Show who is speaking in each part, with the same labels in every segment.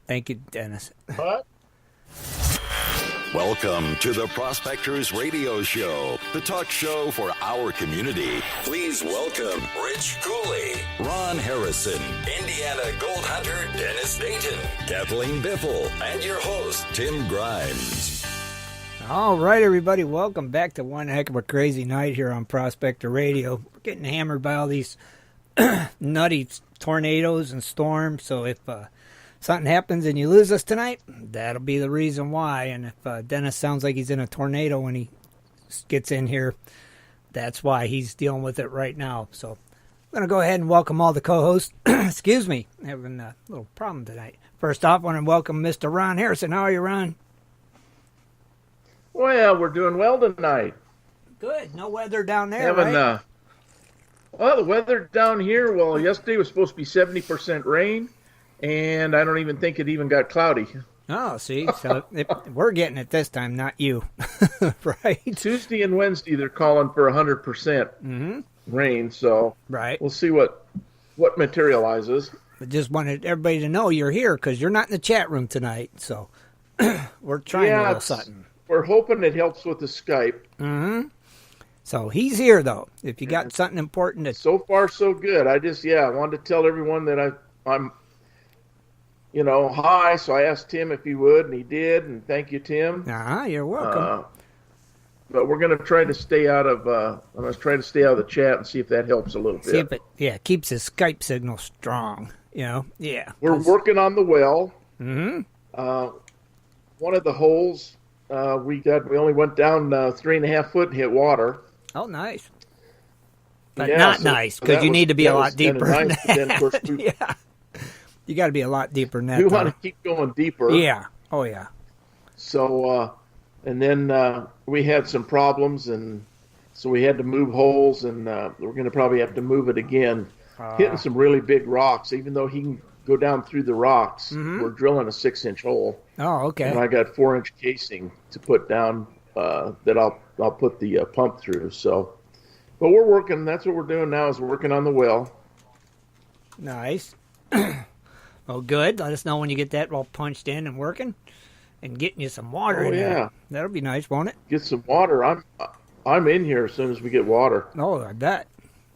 Speaker 1: Thank you, Dennis.
Speaker 2: What?
Speaker 3: Welcome to the Prospectors Radio Show, the talk show for our community. Please welcome Rich Cooley, Ron Harrison, Indiana Gold Hunter Dennis Dayton, Kathleen Biffle, and your host, Tim Grimes.
Speaker 1: All right, everybody, welcome back to one heck of a crazy night here on Prospector Radio. We're getting hammered by all these nutty tornadoes and storms, so if something happens and you lose us tonight, that'll be the reason why. And if Dennis sounds like he's in a tornado when he gets in here, that's why he's dealing with it right now. So I'm going to go ahead and welcome all the co-hosts. Excuse me, having a little problem tonight. First off, I want to welcome Mr. Ron Harrison. How are you, Ron?
Speaker 2: Well, we're doing well tonight.
Speaker 1: Good. No weather down there, right?
Speaker 2: Well, the weather down here, yesterday was supposed to be 70% rain. And I don't even think it even got cloudy.
Speaker 1: Oh, see, so we're getting it this time, not you, right?
Speaker 2: Tuesday and Wednesday, they're calling for 100% rain, so
Speaker 1: right.
Speaker 2: We'll see what materializes.
Speaker 1: I just wanted everybody to know you're here because you're not in the chat room tonight, so we're trying a little something.
Speaker 2: We're hoping it helps with the Skype.
Speaker 1: Mm-hmm. So he's here, though, if you got something important to...
Speaker 2: So far, so good. I wanted to tell everyone that I'm hi, so I asked Tim if he would, and he did, and thank you, Tim.
Speaker 1: You're welcome.
Speaker 2: But we're going to try to stay out of the chat and see if that helps a little bit.
Speaker 1: See if it keeps his Skype signal strong, Yeah.
Speaker 2: We're working on the well.
Speaker 1: Mm-hmm.
Speaker 2: One of the holes, we only went down 3.5 foot and hit water.
Speaker 1: Oh, nice. But not nice, because you need to be a lot deeper.
Speaker 2: Nice, then, of course,
Speaker 1: yeah. You got to be a lot deeper than that.
Speaker 2: We want to keep going deeper.
Speaker 1: Yeah. Oh, yeah.
Speaker 2: So, and then we had some problems, and so we had to move holes, and we're going to probably have to move it again. Hitting some really big rocks, even though he can go down through the rocks. We're drilling a 6-inch hole.
Speaker 1: Oh, okay.
Speaker 2: And I got 4-inch casing to put down that I'll put the pump through. So, but we're working. That's what we're doing now is we're working on the well.
Speaker 1: Nice. Oh, good. Let us know when you get that all punched in and working, and getting you some water in there. That'll be nice, won't it?
Speaker 2: Get some water. I'm in here as soon as we get water.
Speaker 1: Oh, I bet.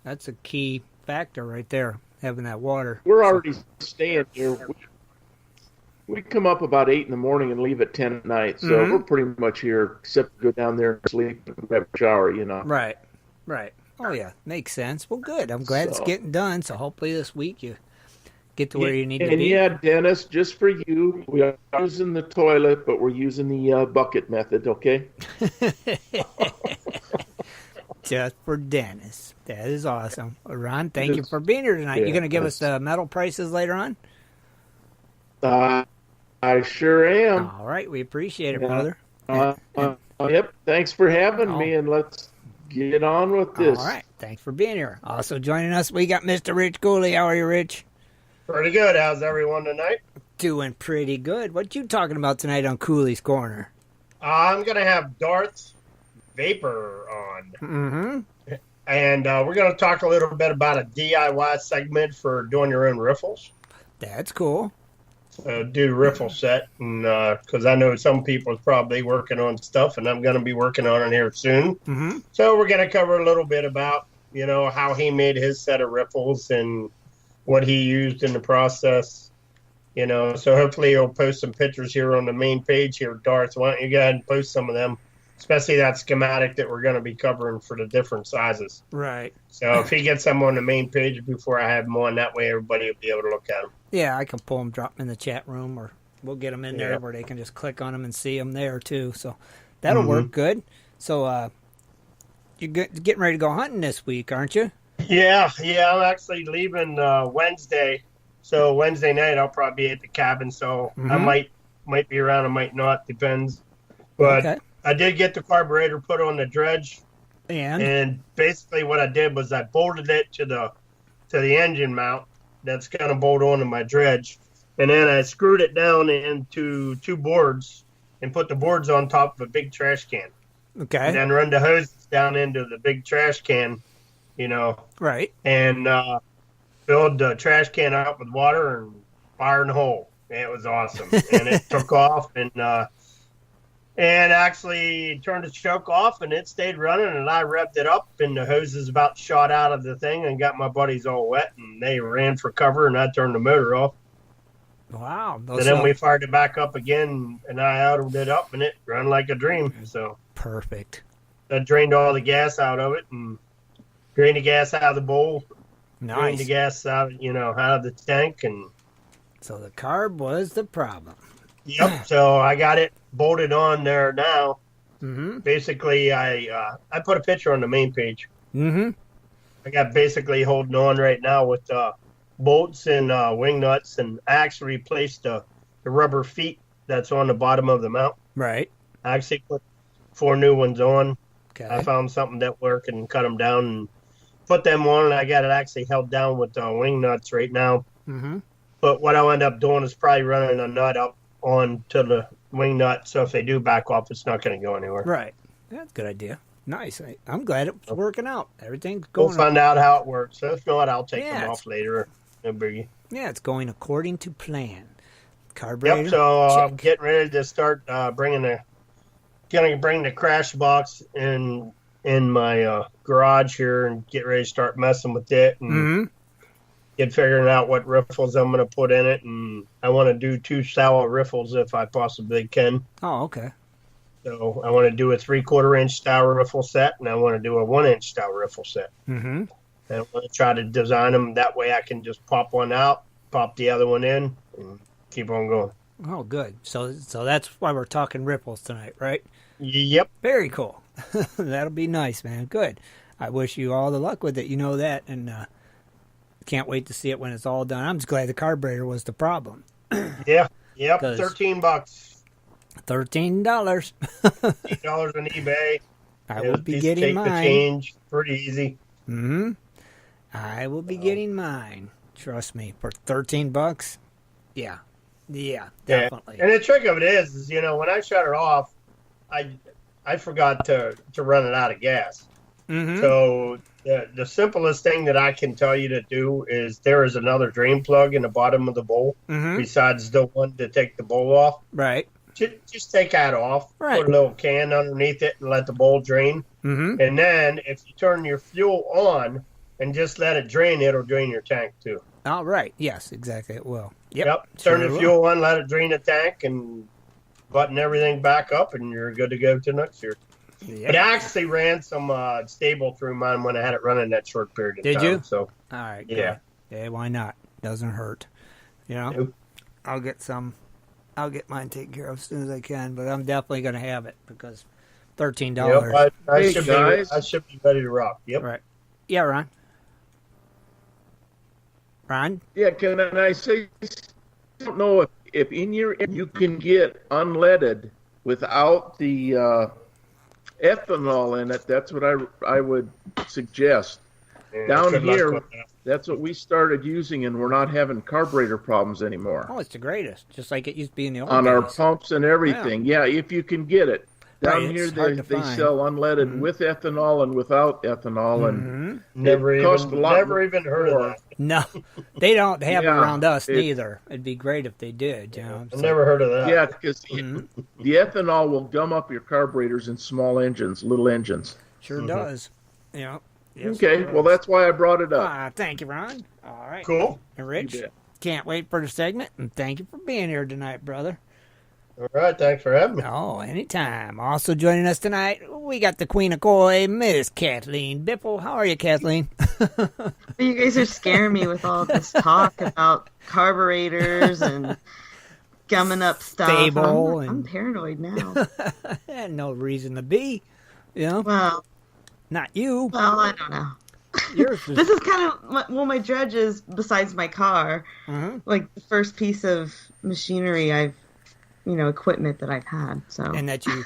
Speaker 1: That's a key factor right there, having that water.
Speaker 2: We're already staying here. We come up about 8 in the morning and leave at 10 at night, so we're pretty much here, except to go down there and sleep and grab a shower,
Speaker 1: Right. Oh, yeah. Makes sense. Well, good. I'm glad it's getting done, so hopefully this week you get to where you need to be.
Speaker 2: And yeah, Dennis, just for you, we are using the toilet, but we're using the bucket method, okay?
Speaker 1: Just for Dennis. That is awesome. Well, Ron, thank you for being here tonight. You going to give us the metal prices later on?
Speaker 2: I sure am.
Speaker 1: All right. We appreciate it, brother.
Speaker 2: Yep. Thanks for having me, and let's get on with this.
Speaker 1: All right. Thanks for being here. Also joining us, we got Mr. Rich Cooley. How are you, Rich?
Speaker 4: Pretty good. How's everyone tonight?
Speaker 1: Doing pretty good. What you talking about tonight on Cooley's Corner?
Speaker 4: I'm going to have Darth Vapor on.
Speaker 1: Mm-hmm.
Speaker 4: And we're going to talk a little bit about a DIY segment for doing your own riffles.
Speaker 1: That's cool.
Speaker 4: Do riffle set, because I know some people are probably working on stuff, and I'm going to be working on it here soon.
Speaker 1: Mm-hmm.
Speaker 4: So we're going to cover a little bit about, how he made his set of riffles and what he used in the process, so hopefully he'll post some pictures here on the main page here, Darth. Why don't you go ahead and post some of them, especially that schematic that we're going to be covering for the different sizes.
Speaker 1: Right.
Speaker 4: So if he gets them on the main page before I have them on, that way everybody will be able to look at them.
Speaker 1: Yeah, I can pull them, drop them in the chat room, or we'll get them in there where they can just click on them and see them there, too. So that'll work good. So you're getting ready to go hunting this week, aren't you?
Speaker 4: Yeah, I'm actually leaving Wednesday. So Wednesday night I'll probably be at the cabin. So I might be around, I might not, depends. But I did get the carburetor put on the dredge, and basically what I did was I bolted it to the engine mount that's going to bolt onto my dredge, and then I screwed it down into 2 boards and put the boards on top of a big trash can.
Speaker 1: Okay.
Speaker 4: And then run the hoses down into the big trash can.
Speaker 1: Right.
Speaker 4: And filled the trash can up with water and fire in the hole. It was awesome, and it took off, and actually turned the choke off, and it stayed running, and I revved it up, and the hoses about shot out of the thing and got my buddies all wet, and they ran for cover, and I turned the motor off.
Speaker 1: Wow.
Speaker 4: And then we fired it back up again, and I idled it up, and it ran like a dream. So
Speaker 1: perfect.
Speaker 4: I drained all the gas out of it, and drained the gas out of the bowl.
Speaker 1: Nice.
Speaker 4: Drained the gas out, out of the tank, and
Speaker 1: so the carb was the problem.
Speaker 4: Yep. So I got it bolted on there now.
Speaker 1: Mm-hmm.
Speaker 4: Basically, I put a picture on the main page.
Speaker 1: Mm-hmm.
Speaker 4: I got basically holding on right now with bolts and wing nuts, and I actually replaced the rubber feet that's on the bottom of the mount.
Speaker 1: Right.
Speaker 4: I actually put 4 new ones on.
Speaker 1: Okay.
Speaker 4: I found something that worked and cut them down and put them on, and I got it actually held down with wing nuts right now.
Speaker 1: Mm-hmm.
Speaker 4: But what I'll end up doing is probably running a nut up onto the wing nut, so if they do back off, it's not going to go anywhere.
Speaker 1: Right. That's a good idea. Nice. I'm glad it's working out. Everything's going.
Speaker 4: We'll find out how it works. So if not, I'll take them off later. No biggie.
Speaker 1: Yeah, it's going according to plan. Carburetor.
Speaker 4: Yep. So I'm getting ready to start bring the crash box in my garage here and get ready to start messing with it and get figuring out what riffles I'm going to put in it. And I want to do 2 sour riffles if I possibly can.
Speaker 1: Oh, okay.
Speaker 4: So I want to do a 3/4-inch style riffle set, and I want to do a 1-inch style riffle set.
Speaker 1: Mm-hmm.
Speaker 4: And I want to try to design them that way I can just pop one out, pop the other one in, and keep on going.
Speaker 1: Oh, good. So that's why we're talking ripples tonight, right?
Speaker 4: Yep.
Speaker 1: Very cool. That'll be nice, man. Good. I wish you all the luck with it. You know that, and can't wait to see it when it's all done. I'm just glad the carburetor was the problem.
Speaker 4: Yeah. Yep. $13.
Speaker 1: $13.
Speaker 4: $8 on eBay.
Speaker 1: I will be getting mine.
Speaker 4: Take the change. Pretty easy.
Speaker 1: Mm-hmm. I will be getting mine. Trust me. For $13? Yeah. Yeah, definitely.
Speaker 4: Yeah. And the trick of it is, when I shut it off, I forgot to run it out of gas.
Speaker 1: Mm-hmm.
Speaker 4: So the simplest thing that I can tell you to do is there is another drain plug in the bottom of the bowl besides the one to take the bowl off.
Speaker 1: Right.
Speaker 4: Just take that off.
Speaker 1: Right.
Speaker 4: Put a little can underneath it and let the bowl drain.
Speaker 1: Mm-hmm.
Speaker 4: And then if you turn your fuel on and just let it drain, it'll drain your tank too.
Speaker 1: Oh, right. Yes, exactly. It will. Yep.
Speaker 4: Turn the fuel on, let it drain the tank, and button everything back up, and you're good to go to next year.
Speaker 1: Yep.
Speaker 4: It actually ran some stable through mine when I had it running that short period of time.
Speaker 1: Did you?
Speaker 4: So,
Speaker 1: all right.
Speaker 4: Yeah.
Speaker 1: Good. Yeah, why not? Doesn't hurt.
Speaker 4: Nope.
Speaker 1: I'll get mine taken care of as soon as I can, but I'm definitely going to have it because $13.
Speaker 4: Yep,
Speaker 2: Guys.
Speaker 4: I should be ready to rock. Yep.
Speaker 1: Right. Yeah, Ron. Ron?
Speaker 2: Yeah, can I say, I don't know if in your you can get unleaded without the ethanol in it. That's what I would suggest.
Speaker 4: Yeah,
Speaker 2: Down here, that's what we started using, and we're not having carburetor problems anymore.
Speaker 1: Oh, it's the greatest. Just like it used to be in the old
Speaker 2: On
Speaker 1: days.
Speaker 2: our pumps and everything. Yeah, if you can get it. Down
Speaker 1: Right,
Speaker 2: here,
Speaker 1: it's hard
Speaker 2: they
Speaker 1: to find.
Speaker 2: sell unleaded with ethanol and without ethanol, and
Speaker 4: Never
Speaker 2: it costs a lot
Speaker 4: even heard of
Speaker 2: more.
Speaker 4: that.
Speaker 1: No, they don't have it
Speaker 2: Yeah,
Speaker 1: around us
Speaker 2: it-
Speaker 1: neither. It'd be great if they did. You know,
Speaker 4: I've never heard of that.
Speaker 2: Yeah, because the ethanol will gum up your carburetors in small engines, little engines.
Speaker 1: Sure does. You know. Yes,
Speaker 2: Okay,
Speaker 1: it
Speaker 2: well,
Speaker 1: does.
Speaker 2: that's why I brought it up.
Speaker 1: Thank you, Ron. All right.
Speaker 4: Cool.
Speaker 1: And Rich,
Speaker 2: You bet.
Speaker 1: can't wait for the segment, and thank you for being here tonight, brother.
Speaker 4: All right. Thanks for having me.
Speaker 1: Oh, anytime. Also joining us tonight, we got the Queen of Koi, Miss Kathleen Biffle. How are you, Kathleen?
Speaker 5: You guys are scaring me with all this talk about carburetors and gumming up stuff.
Speaker 1: Stable
Speaker 5: I'm
Speaker 1: and-
Speaker 5: paranoid now.
Speaker 1: Had no reason to be. You know,
Speaker 5: Well,
Speaker 1: not you.
Speaker 5: I don't know.
Speaker 1: Yours is,
Speaker 5: This is kind of, my dredge is, besides my car, like the first piece of machinery equipment that I've had. So
Speaker 1: and that you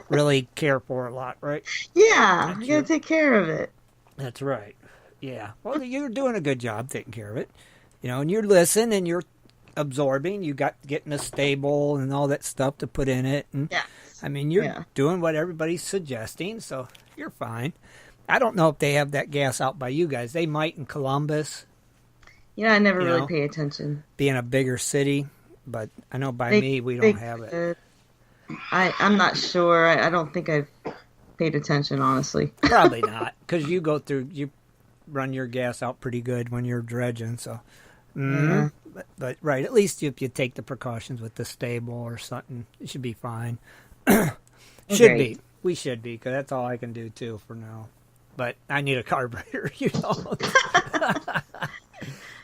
Speaker 1: really care for a lot, right?
Speaker 5: yeah,
Speaker 1: That's
Speaker 5: I gotta
Speaker 1: it.
Speaker 5: take care of it.
Speaker 1: That's right. Yeah. Well, you're doing a good job taking care of it. You know, and you're listening and you're absorbing. You got getting a stable and all that stuff to put in it. And
Speaker 5: Yeah.
Speaker 1: I mean, you're doing what everybody's suggesting, so you're fine. I don't know if they have that gas out by you guys. They might in Columbus,
Speaker 5: Yeah, I never
Speaker 1: You
Speaker 5: really
Speaker 1: know?
Speaker 5: pay attention.
Speaker 1: being a bigger city. but I know by me we don't have it.
Speaker 5: I'm not sure. I don't think I've paid attention, honestly.
Speaker 1: Probably not, because you run your gas out pretty good when you're dredging, so. Mm-hmm. But right, at least if you take the precautions with the stable or something, it should be fine. Should be. We should be, because that's all I can do, too, for now. But I need a carburetor, you know.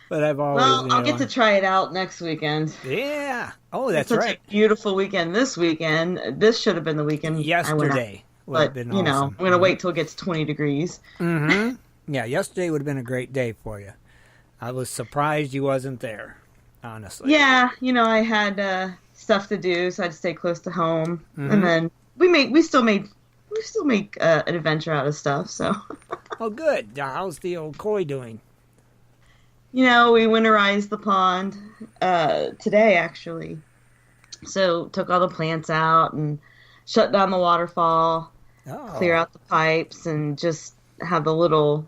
Speaker 1: But I've always...
Speaker 5: Well, I'll get to try it out next weekend.
Speaker 1: Yeah. Oh, that's
Speaker 5: it's
Speaker 1: right.
Speaker 5: Such a beautiful weekend this weekend. This should have been the weekend
Speaker 1: yesterday.
Speaker 5: But, you know, I'm going to wait till it gets 20 degrees.
Speaker 1: Mm-hmm. Yeah, yesterday would have been a great day for you. I was surprised you wasn't there, honestly.
Speaker 5: Yeah, you know, I had stuff to do, so I had to stay close to home. And then we still make an adventure out of stuff, so.
Speaker 1: Oh, good. How's the old koi doing?
Speaker 5: You know, we winterized the pond today, actually. So took all the plants out and shut down the waterfall, clear out the pipes, and just have the little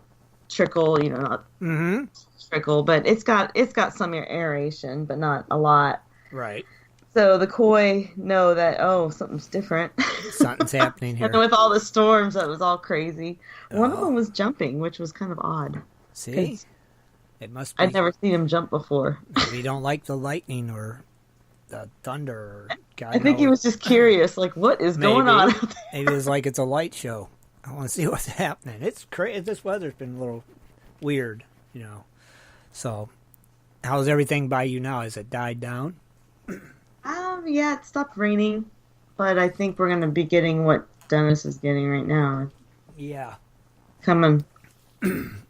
Speaker 5: trickle, you know, not trickle, but it's got some aeration, but not a lot.
Speaker 1: Right.
Speaker 5: So the koi know that, something's different.
Speaker 1: Something's happening here.
Speaker 5: And with all the storms, that was all crazy. One of them was jumping, which was kind of odd.
Speaker 1: See? It must be.
Speaker 5: I'd never seen him jump before.
Speaker 1: Maybe you don't like the lightning or the thunder. Or God
Speaker 5: I think he was just curious, like, what is going on out there?
Speaker 1: Maybe it's like it's a light show. I want to see what's happening. It's crazy. This weather's been a little weird, you know. So, how's everything by you now? Has it died down?
Speaker 5: Yeah, it stopped raining, but I think we're going to be getting what Dennis is getting right now.
Speaker 1: Yeah.
Speaker 5: Coming.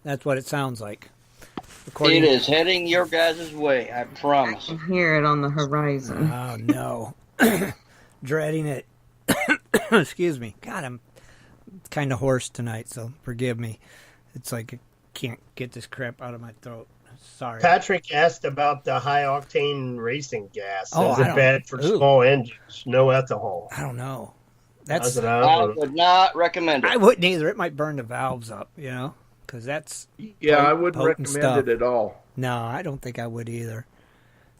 Speaker 1: That's what it sounds like.
Speaker 6: It is heading your guys' way, I promise.
Speaker 5: I can hear it on the horizon.
Speaker 1: Oh, no. Dreading it. Excuse me. God, I'm kind of hoarse tonight, so forgive me. It's like I can't get this crap out of my throat. Sorry.
Speaker 4: Patrick asked about the high-octane racing gas.
Speaker 1: Oh,
Speaker 4: Is it bad for small engines? No ethanol.
Speaker 1: I don't know.
Speaker 6: I would not recommend it.
Speaker 1: I wouldn't either. It might burn the valves up, you know, because that's
Speaker 2: I wouldn't recommend
Speaker 1: stuff.
Speaker 2: it at all.
Speaker 1: No, I don't think I would either,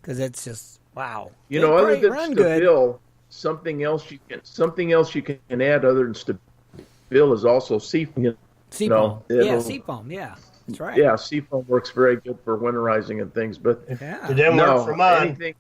Speaker 1: because it's just wow.
Speaker 2: You know, other than Stabil, something else you can add other than Stabil is also seafoam.
Speaker 1: Seafoam, seafoam, yeah. That's right.
Speaker 2: Yeah, seafoam works very good for winterizing and things, but
Speaker 4: it didn't work for mine.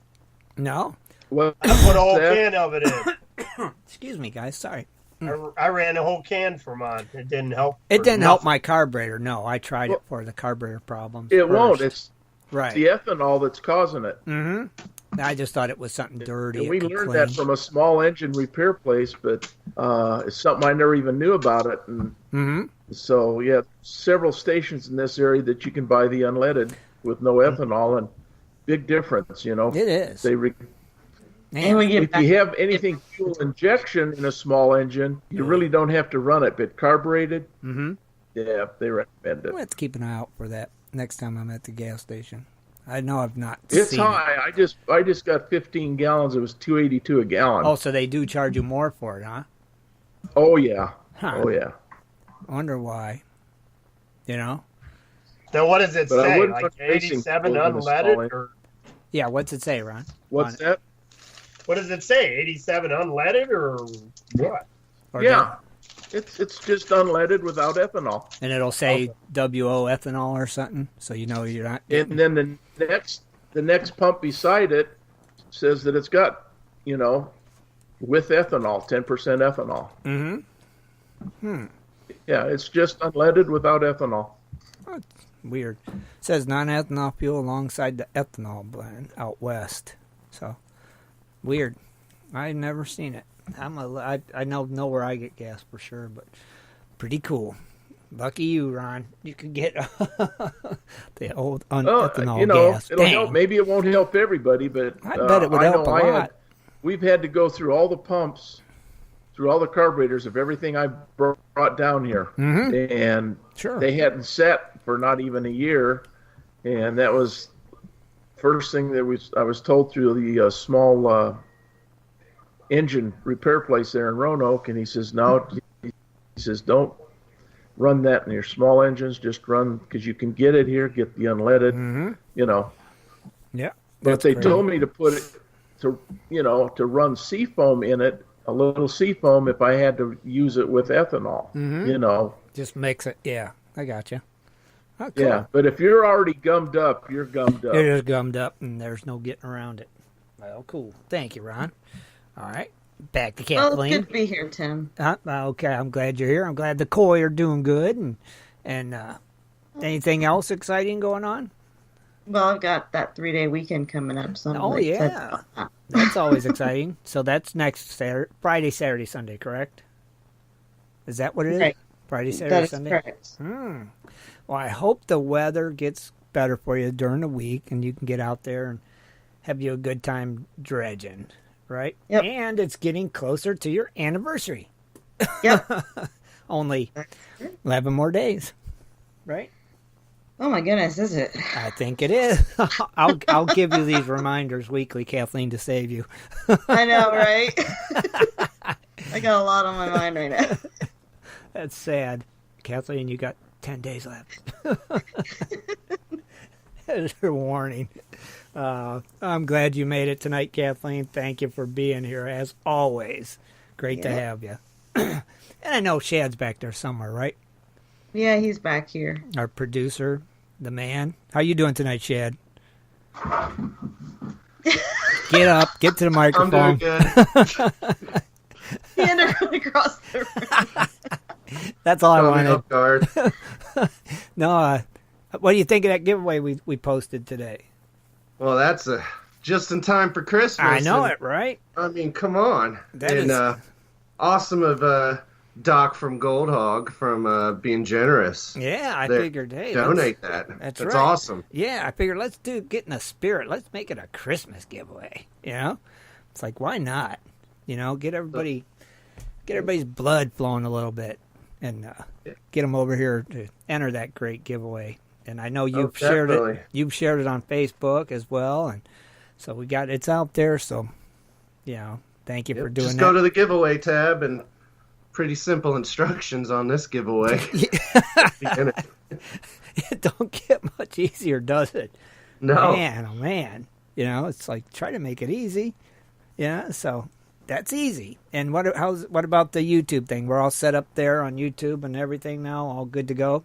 Speaker 1: No.
Speaker 2: Well,
Speaker 4: I put a whole can of it in.
Speaker 1: Excuse me, guys. Sorry.
Speaker 4: I ran a whole can for mine. It didn't help.
Speaker 1: It didn't help my carburetor. No, I tried it for the carburetor problems.
Speaker 2: It won't. It's
Speaker 1: right.
Speaker 2: the ethanol that's causing it.
Speaker 1: Mm-hmm. I just thought it was something dirty.
Speaker 2: And we learned that from a small engine repair place, but it's something I never even knew about it. And so, yeah, several stations in this area that you can buy the unleaded with no ethanol, and big difference, you know.
Speaker 1: It is.
Speaker 2: If you have anything fuel injection in a small engine, you really don't have to run it. But carbureted, yeah, they recommend it.
Speaker 1: Let's keep an eye out for that next time I'm at the gas station. I know I've not
Speaker 2: It's
Speaker 1: seen
Speaker 2: high.
Speaker 1: it.
Speaker 2: I just got 15 gallons. It was $2.82 a gallon.
Speaker 1: Oh, so they do charge you more for it, huh?
Speaker 2: Oh, yeah.
Speaker 1: Huh.
Speaker 2: Oh, yeah.
Speaker 1: I wonder why. You know?
Speaker 4: Now, what does it say? Like 87 unleaded? Or...
Speaker 1: Yeah, what's it say, Ron?
Speaker 2: What's that?
Speaker 4: What does it say? 87 unleaded or what?
Speaker 2: Yeah. It's just unleaded without ethanol.
Speaker 1: And it'll say WO ethanol or something, so you know you're not.
Speaker 2: And then the next pump beside it says that it's got, you know, with ethanol, 10% ethanol.
Speaker 1: Mm-hmm.
Speaker 2: Yeah, it's just unleaded without ethanol.
Speaker 1: Oh, weird. It says non-ethanol fuel alongside the ethanol blend out west. So weird. I've never seen it. I know where I get gas for sure, but pretty cool. Lucky you, Ron. You could get the old ethanol gas.
Speaker 2: It'll help. Maybe it won't help everybody, but
Speaker 1: I bet it would help a lot.
Speaker 2: We've had to go through all the pumps, through all the carburetors of everything I brought down here, and they hadn't set for not even a year, and that was first thing that I was told through the small engine repair place there in Roanoke, and he says, no, he says, don't run that in your small engines, just run, because you can get it here, get the unleaded, you know.
Speaker 1: Yeah.
Speaker 2: But they told me to put to run seafoam in it, a little seafoam, if I had to use it with ethanol.
Speaker 1: Just mix it. Yeah, I got you. Oh, cool.
Speaker 2: Yeah, but if you're already gummed up, you're gummed up.
Speaker 1: You're just gummed up, and there's no getting around it. Well, cool. Thank you, Ron. All right, back to Kathleen.
Speaker 5: Well, it's good to be here, Tim.
Speaker 1: Okay, I'm glad you're here. I'm glad the koi are doing good, and anything else exciting going on?
Speaker 5: Well, I've got that 3-day weekend coming up. So
Speaker 1: yeah, that's always exciting. So that's next Friday, Saturday, Sunday, correct? Is that what it is?
Speaker 5: Right.
Speaker 1: Friday, Saturday, Sunday?
Speaker 5: Correct.
Speaker 1: Well, I hope the weather gets better for you during the week and you can get out there and have you a good time dredging, right?
Speaker 5: Yep.
Speaker 1: And it's getting closer to your anniversary.
Speaker 5: Yep.
Speaker 1: Only 11 more days, right?
Speaker 5: Oh my goodness, is it?
Speaker 1: I think it is. I'll give you these reminders weekly, Kathleen, to save you.
Speaker 5: I know, right? I got a lot on my mind right now.
Speaker 1: That's sad. Kathleen, you got 10 days left. That's your warning. I'm glad you made it tonight, Kathleen. Thank you for being here, as always. Great to have you. And I know Shad's back there somewhere, right?
Speaker 5: Yeah, he's back here.
Speaker 1: Our producer, the man. How you doing tonight, Shad? Get up. Get to the microphone.
Speaker 7: I'm doing good.
Speaker 5: He had to run across the room.
Speaker 1: That's all I wanted.
Speaker 7: Off guard.
Speaker 1: No, what do you think of that giveaway we posted today?
Speaker 7: Well, that's just in time for Christmas.
Speaker 1: I know it, right?
Speaker 7: I mean, come on.
Speaker 1: That is
Speaker 7: awesome of Doc from Gold Hog from being generous.
Speaker 1: Yeah, I figured, hey,
Speaker 7: donate that. That's
Speaker 1: right.
Speaker 7: Awesome.
Speaker 1: Yeah, I figured let's get in the spirit. Let's make it a Christmas giveaway. You know, it's like, why not? You know, get everybody's blood flowing a little bit, and get them over here to enter that great giveaway. And I know you've shared it. You've shared it on Facebook as well, and so it's out there. So, thank you for doing that.
Speaker 7: Just go to the giveaway tab and pretty simple instructions on this giveaway.
Speaker 1: It don't get much easier, does it?
Speaker 7: No.
Speaker 1: Man, oh man. It's like, try to make it easy. Yeah, so that's easy. And what about the YouTube thing? We're all set up there on YouTube and everything now, all good to go?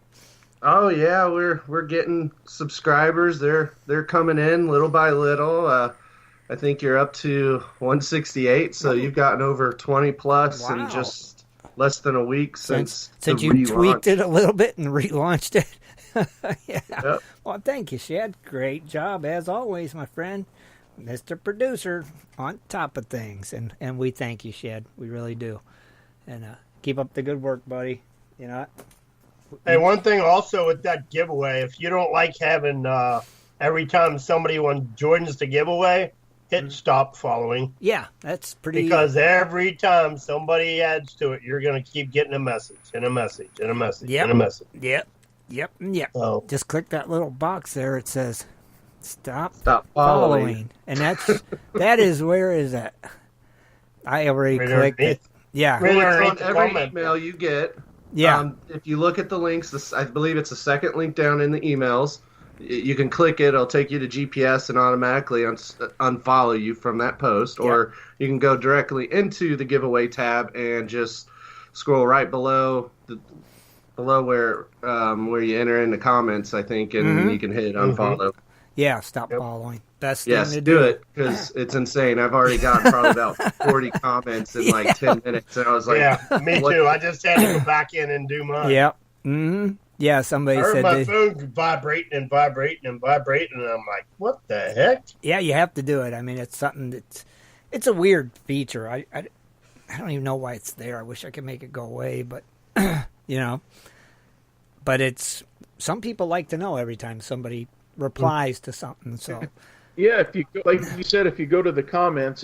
Speaker 7: Oh yeah, we're getting subscribers. They're coming in little by little. I think you're up to 168, so you've gotten over 20 plus in just less than a week since
Speaker 1: you tweaked it a little bit and relaunched it. Yeah.
Speaker 7: Yep.
Speaker 1: Well, thank you, Shad. Great job as always, my friend, Mr. Producer, on top of things, and we thank you, Shad. We really do. And keep up the good work, buddy.
Speaker 4: Hey, one thing also with that giveaway, if you don't like having every time somebody joins the giveaway, hit stop following.
Speaker 1: Yeah, that's pretty.
Speaker 4: Because every time somebody adds to it, you're going to keep getting a message and a message and a message and a message.
Speaker 1: Yep.
Speaker 4: So,
Speaker 1: just click that little box there. It says stop
Speaker 7: following.
Speaker 1: And that is, where is that? I already clicked it. Yeah.
Speaker 7: Well, it's on every email you get.
Speaker 1: Yeah.
Speaker 7: If you look at the links, I believe it's the second link down in the emails. You can click it. It'll take you to GPS and automatically unfollow you from that post. Yep. Or you can go directly into the giveaway tab and just scroll right below where you enter in the comments, I think, and you can hit unfollow.
Speaker 1: Yeah, stop following. Best thing
Speaker 7: yes,
Speaker 1: to
Speaker 7: do it, because it's insane. I've already gotten probably about 40 comments in like 10 minutes, and I was like,
Speaker 4: yeah, me too. I just had to go back in and do mine.
Speaker 1: Yep. Mm-hmm. Yeah, somebody said
Speaker 4: my phone vibrating, and I'm like, what the heck?
Speaker 1: Yeah, you have to do it. I mean, it's something it's a weird feature. I don't even know why it's there. I wish I could make it go away, but but it's, some people like to know every time somebody replies to something. So
Speaker 2: yeah, if you go to the comments,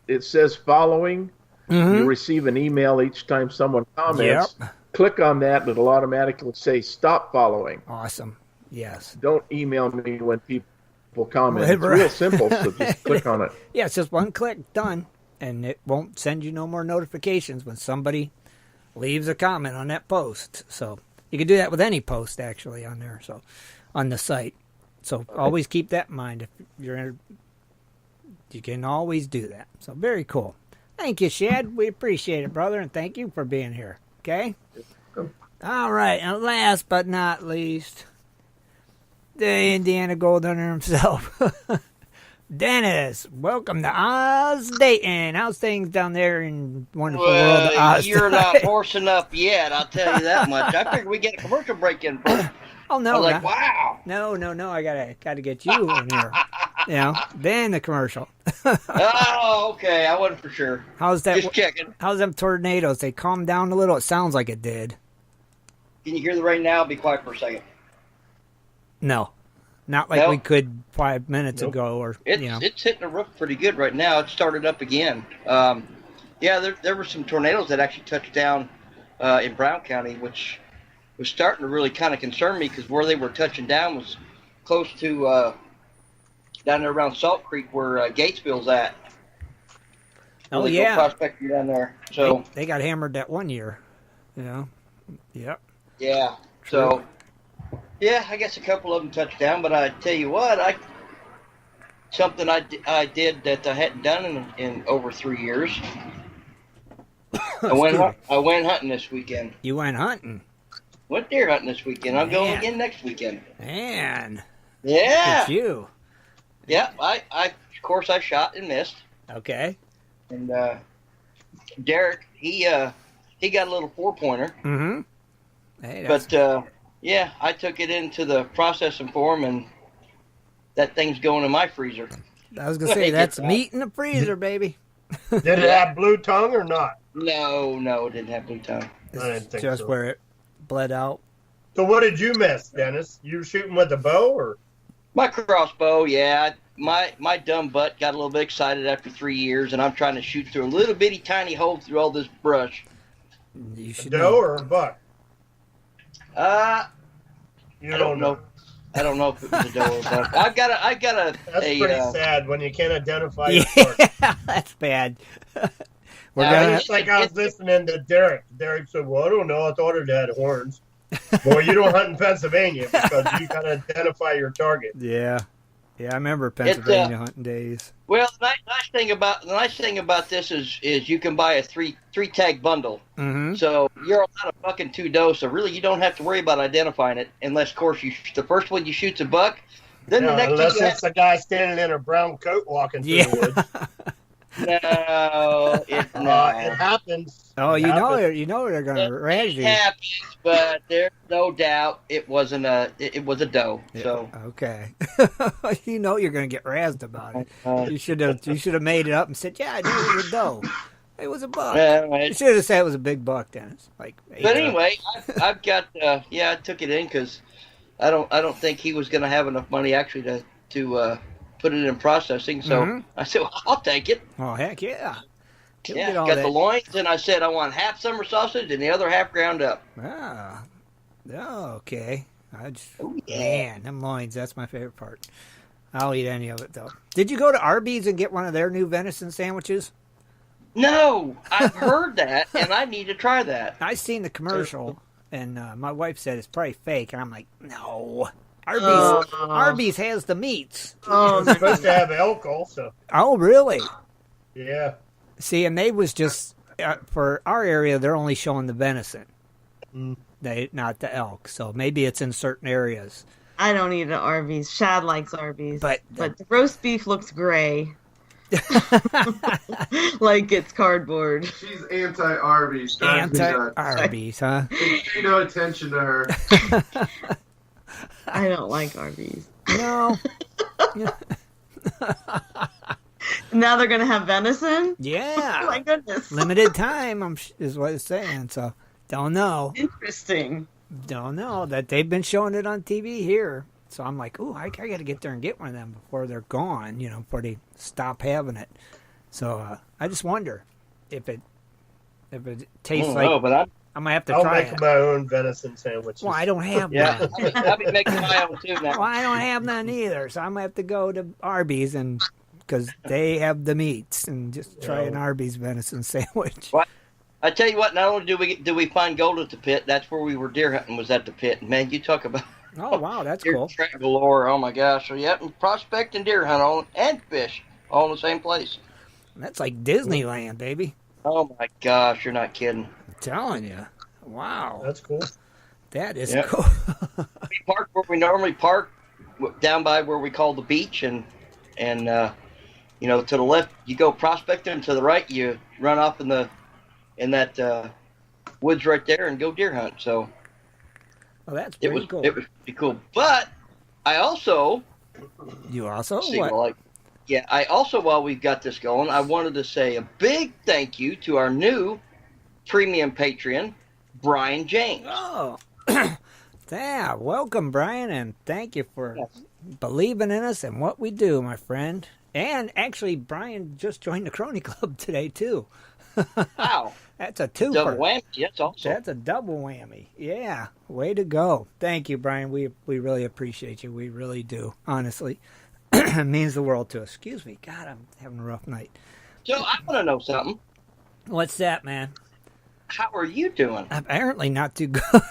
Speaker 2: it says following. You receive an email each time someone comments.
Speaker 1: Yep.
Speaker 2: Click on that, and it'll automatically say stop following.
Speaker 1: Awesome. Yes.
Speaker 2: Don't email me when people comment. It's real simple, so just click on it.
Speaker 1: Yeah, it's just one click, done, and it won't send you no more notifications when somebody leaves a comment on that post. So you can do that with any post, actually, on there, so on the site. So always keep that in mind. If you're you can always do that. So very cool. Thank you, Shad. We appreciate it, brother, and thank you for being here. Okay? All right, and last but not least, the Indiana Gold Hunter himself, Dennis. Welcome to Oz, Dayton. How's things down there in wonderful world of Oz?
Speaker 6: You're not horsing up yet, I'll tell you that much. I figured we get a commercial break in first.
Speaker 1: Oh, no.
Speaker 6: I was like, wow.
Speaker 1: No. I gotta get you in here. Then the commercial.
Speaker 6: Oh, okay. I wasn't for sure.
Speaker 1: How's that?
Speaker 6: Just checking.
Speaker 1: How's them tornadoes? They calmed down a little? It sounds like it did.
Speaker 6: Can you hear the rain now? Be quiet for a second.
Speaker 1: No. Not like we could 5 minutes ago. Or
Speaker 6: It's hitting the roof pretty good right now. It started up again. There were some tornadoes that actually touched down in Brown County, which was starting to really kind of concern me because where they were touching down was close to down there around Salt Creek where Gatesville's at.
Speaker 1: Oh, yeah.
Speaker 6: Prospector down there. So
Speaker 1: they got hammered that one year. Yep.
Speaker 6: Yeah.
Speaker 1: True.
Speaker 6: So, I guess a couple of them touched down, but I tell you what, something I did that I hadn't done in over 3 years. I went hunting this weekend.
Speaker 1: You went hunting?
Speaker 6: Went deer hunting this weekend. I'm going again next weekend.
Speaker 1: Man.
Speaker 6: Yeah.
Speaker 1: Look at you.
Speaker 6: Yeah, of course I shot and missed.
Speaker 1: Okay.
Speaker 6: And Derek, he got a little 4-pointer.
Speaker 1: Mm-hmm. Hey,
Speaker 6: but I took it into the processing for him, and that thing's going in my freezer.
Speaker 1: I was gonna say that's meat in the freezer, baby.
Speaker 4: Did it have blue tongue or not?
Speaker 6: No, it didn't have blue tongue.
Speaker 4: I didn't think
Speaker 1: just
Speaker 4: so.
Speaker 1: where it bled out.
Speaker 4: So what did you miss, Dennis? You were shooting with a bow, or?
Speaker 6: My crossbow, yeah. My dumb butt got a little bit excited after 3 years, and I'm trying to shoot through a little bitty tiny hole through all this brush.
Speaker 1: You should
Speaker 4: a doe or a buck?
Speaker 6: You don't know. I don't know if it was a doe or a buck. I got a.
Speaker 4: That's pretty sad when you can't identify.
Speaker 1: Yeah, that's bad.
Speaker 4: It's like I was listening to Derek. Derek said, "Well, I don't know. I thought it had horns." Boy, you don't hunt in Pennsylvania because you can identify your target.
Speaker 1: Yeah, I remember Pennsylvania hunting days.
Speaker 6: Well, the nice thing about this is you can buy a three tag bundle.
Speaker 1: Mm-hmm.
Speaker 6: So you're allowed a buck and 2 does. So really, you don't have to worry about identifying it unless, of course, the first one you shoot's a buck. Then the next
Speaker 4: unless it's a guy standing in a brown coat walking through the woods.
Speaker 6: No, it
Speaker 4: happens.
Speaker 1: Oh, you know they're going to razz you.
Speaker 6: It happens, but there's no doubt it wasn't it was a doe. Yeah, so
Speaker 1: okay, you know you're going to get razzed about it. You should have made it up and said, "Yeah, I knew it was a doe. It was a buck." You should have said it was a big buck, Dennis. But
Speaker 6: anyway, I've got I took it in because I don't think he was going to have enough money actually to put it in processing. So I said, well, I'll take it.
Speaker 1: Oh, heck yeah.
Speaker 6: Got the loins, and I said I want half summer sausage and the other half ground up.
Speaker 1: Ah. Oh, okay. Man, them loins, that's my favorite part. I'll eat any of it, though. Did you go to Arby's and get one of their new venison sandwiches?
Speaker 6: No, I've heard that, and I need to try that.
Speaker 1: I seen the commercial, and my wife said it's probably fake, and I'm like, no. Arby's has the meats.
Speaker 4: Oh, it's supposed to have elk also.
Speaker 1: Oh, really?
Speaker 4: Yeah.
Speaker 1: See, and they was just for our area. They're only showing the venison, not the elk. So maybe it's in certain areas.
Speaker 5: I don't eat at Arby's. Shad likes Arby's, but the roast beef looks gray, like it's cardboard.
Speaker 7: She's anti-Arby's.
Speaker 1: Anti-Arby's, huh?
Speaker 7: Pay no attention to her.
Speaker 5: I don't like Arby's.
Speaker 1: No.
Speaker 5: Now they're going to have venison?
Speaker 1: Yeah.
Speaker 5: Oh, my goodness.
Speaker 1: Limited time is what it's saying. So, don't know.
Speaker 5: Interesting.
Speaker 1: Don't know that they've been showing it on TV here. So, I'm like, ooh, I got to get there and get one of them before they're gone, before they stop having it. So, I just wonder if it tastes like...
Speaker 6: but
Speaker 1: I'm going to have to try it.
Speaker 4: I'll make my own venison sandwiches.
Speaker 1: Well, I don't have none.
Speaker 6: I'll be making my own too now.
Speaker 1: Well, I don't have none either. So, I'm going to have to go to Arby's because they have the meats and just try an Arby's venison sandwich.
Speaker 6: Well, I tell you what, not only do we find gold at the pit, that's where we were deer hunting, was at the pit. Man, you talk about...
Speaker 1: Oh, wow, that's
Speaker 6: deer
Speaker 1: cool.
Speaker 6: Galore, oh my gosh. So, yep, prospect and deer hunt and fish all in the same place.
Speaker 1: That's like Disneyland, baby.
Speaker 6: Oh my gosh, you're not kidding.
Speaker 1: I'm telling you. Wow.
Speaker 4: That's cool.
Speaker 1: That is
Speaker 6: Yep.
Speaker 1: cool.
Speaker 6: We park where we normally park, down by where we call the beach, and you know, to the left you go Prospector, and to the right you run off in that woods right there and go deer hunt. So
Speaker 1: Well, that's pretty cool.
Speaker 6: It was pretty cool. But I also
Speaker 1: You also?
Speaker 6: see,
Speaker 1: What?
Speaker 6: I also, while we've got this going, I wanted to say a big thank you to our new premium Patreon, Brian James.
Speaker 1: Oh. Yeah, welcome, Brian, and thank you for believing in us and what we do, my friend. And actually, Brian just joined the Crony Club today, too.
Speaker 6: Wow.
Speaker 1: That's a twofer.
Speaker 6: Double whammy. That's awesome.
Speaker 1: That's a double whammy. Yeah, way to go. Thank you, Brian. We really appreciate you. We really do, honestly. It means the world to us. Excuse me. God, I'm having a rough night.
Speaker 6: So I want to know something.
Speaker 1: What's that, man?
Speaker 6: How are you doing?
Speaker 1: Apparently not too good.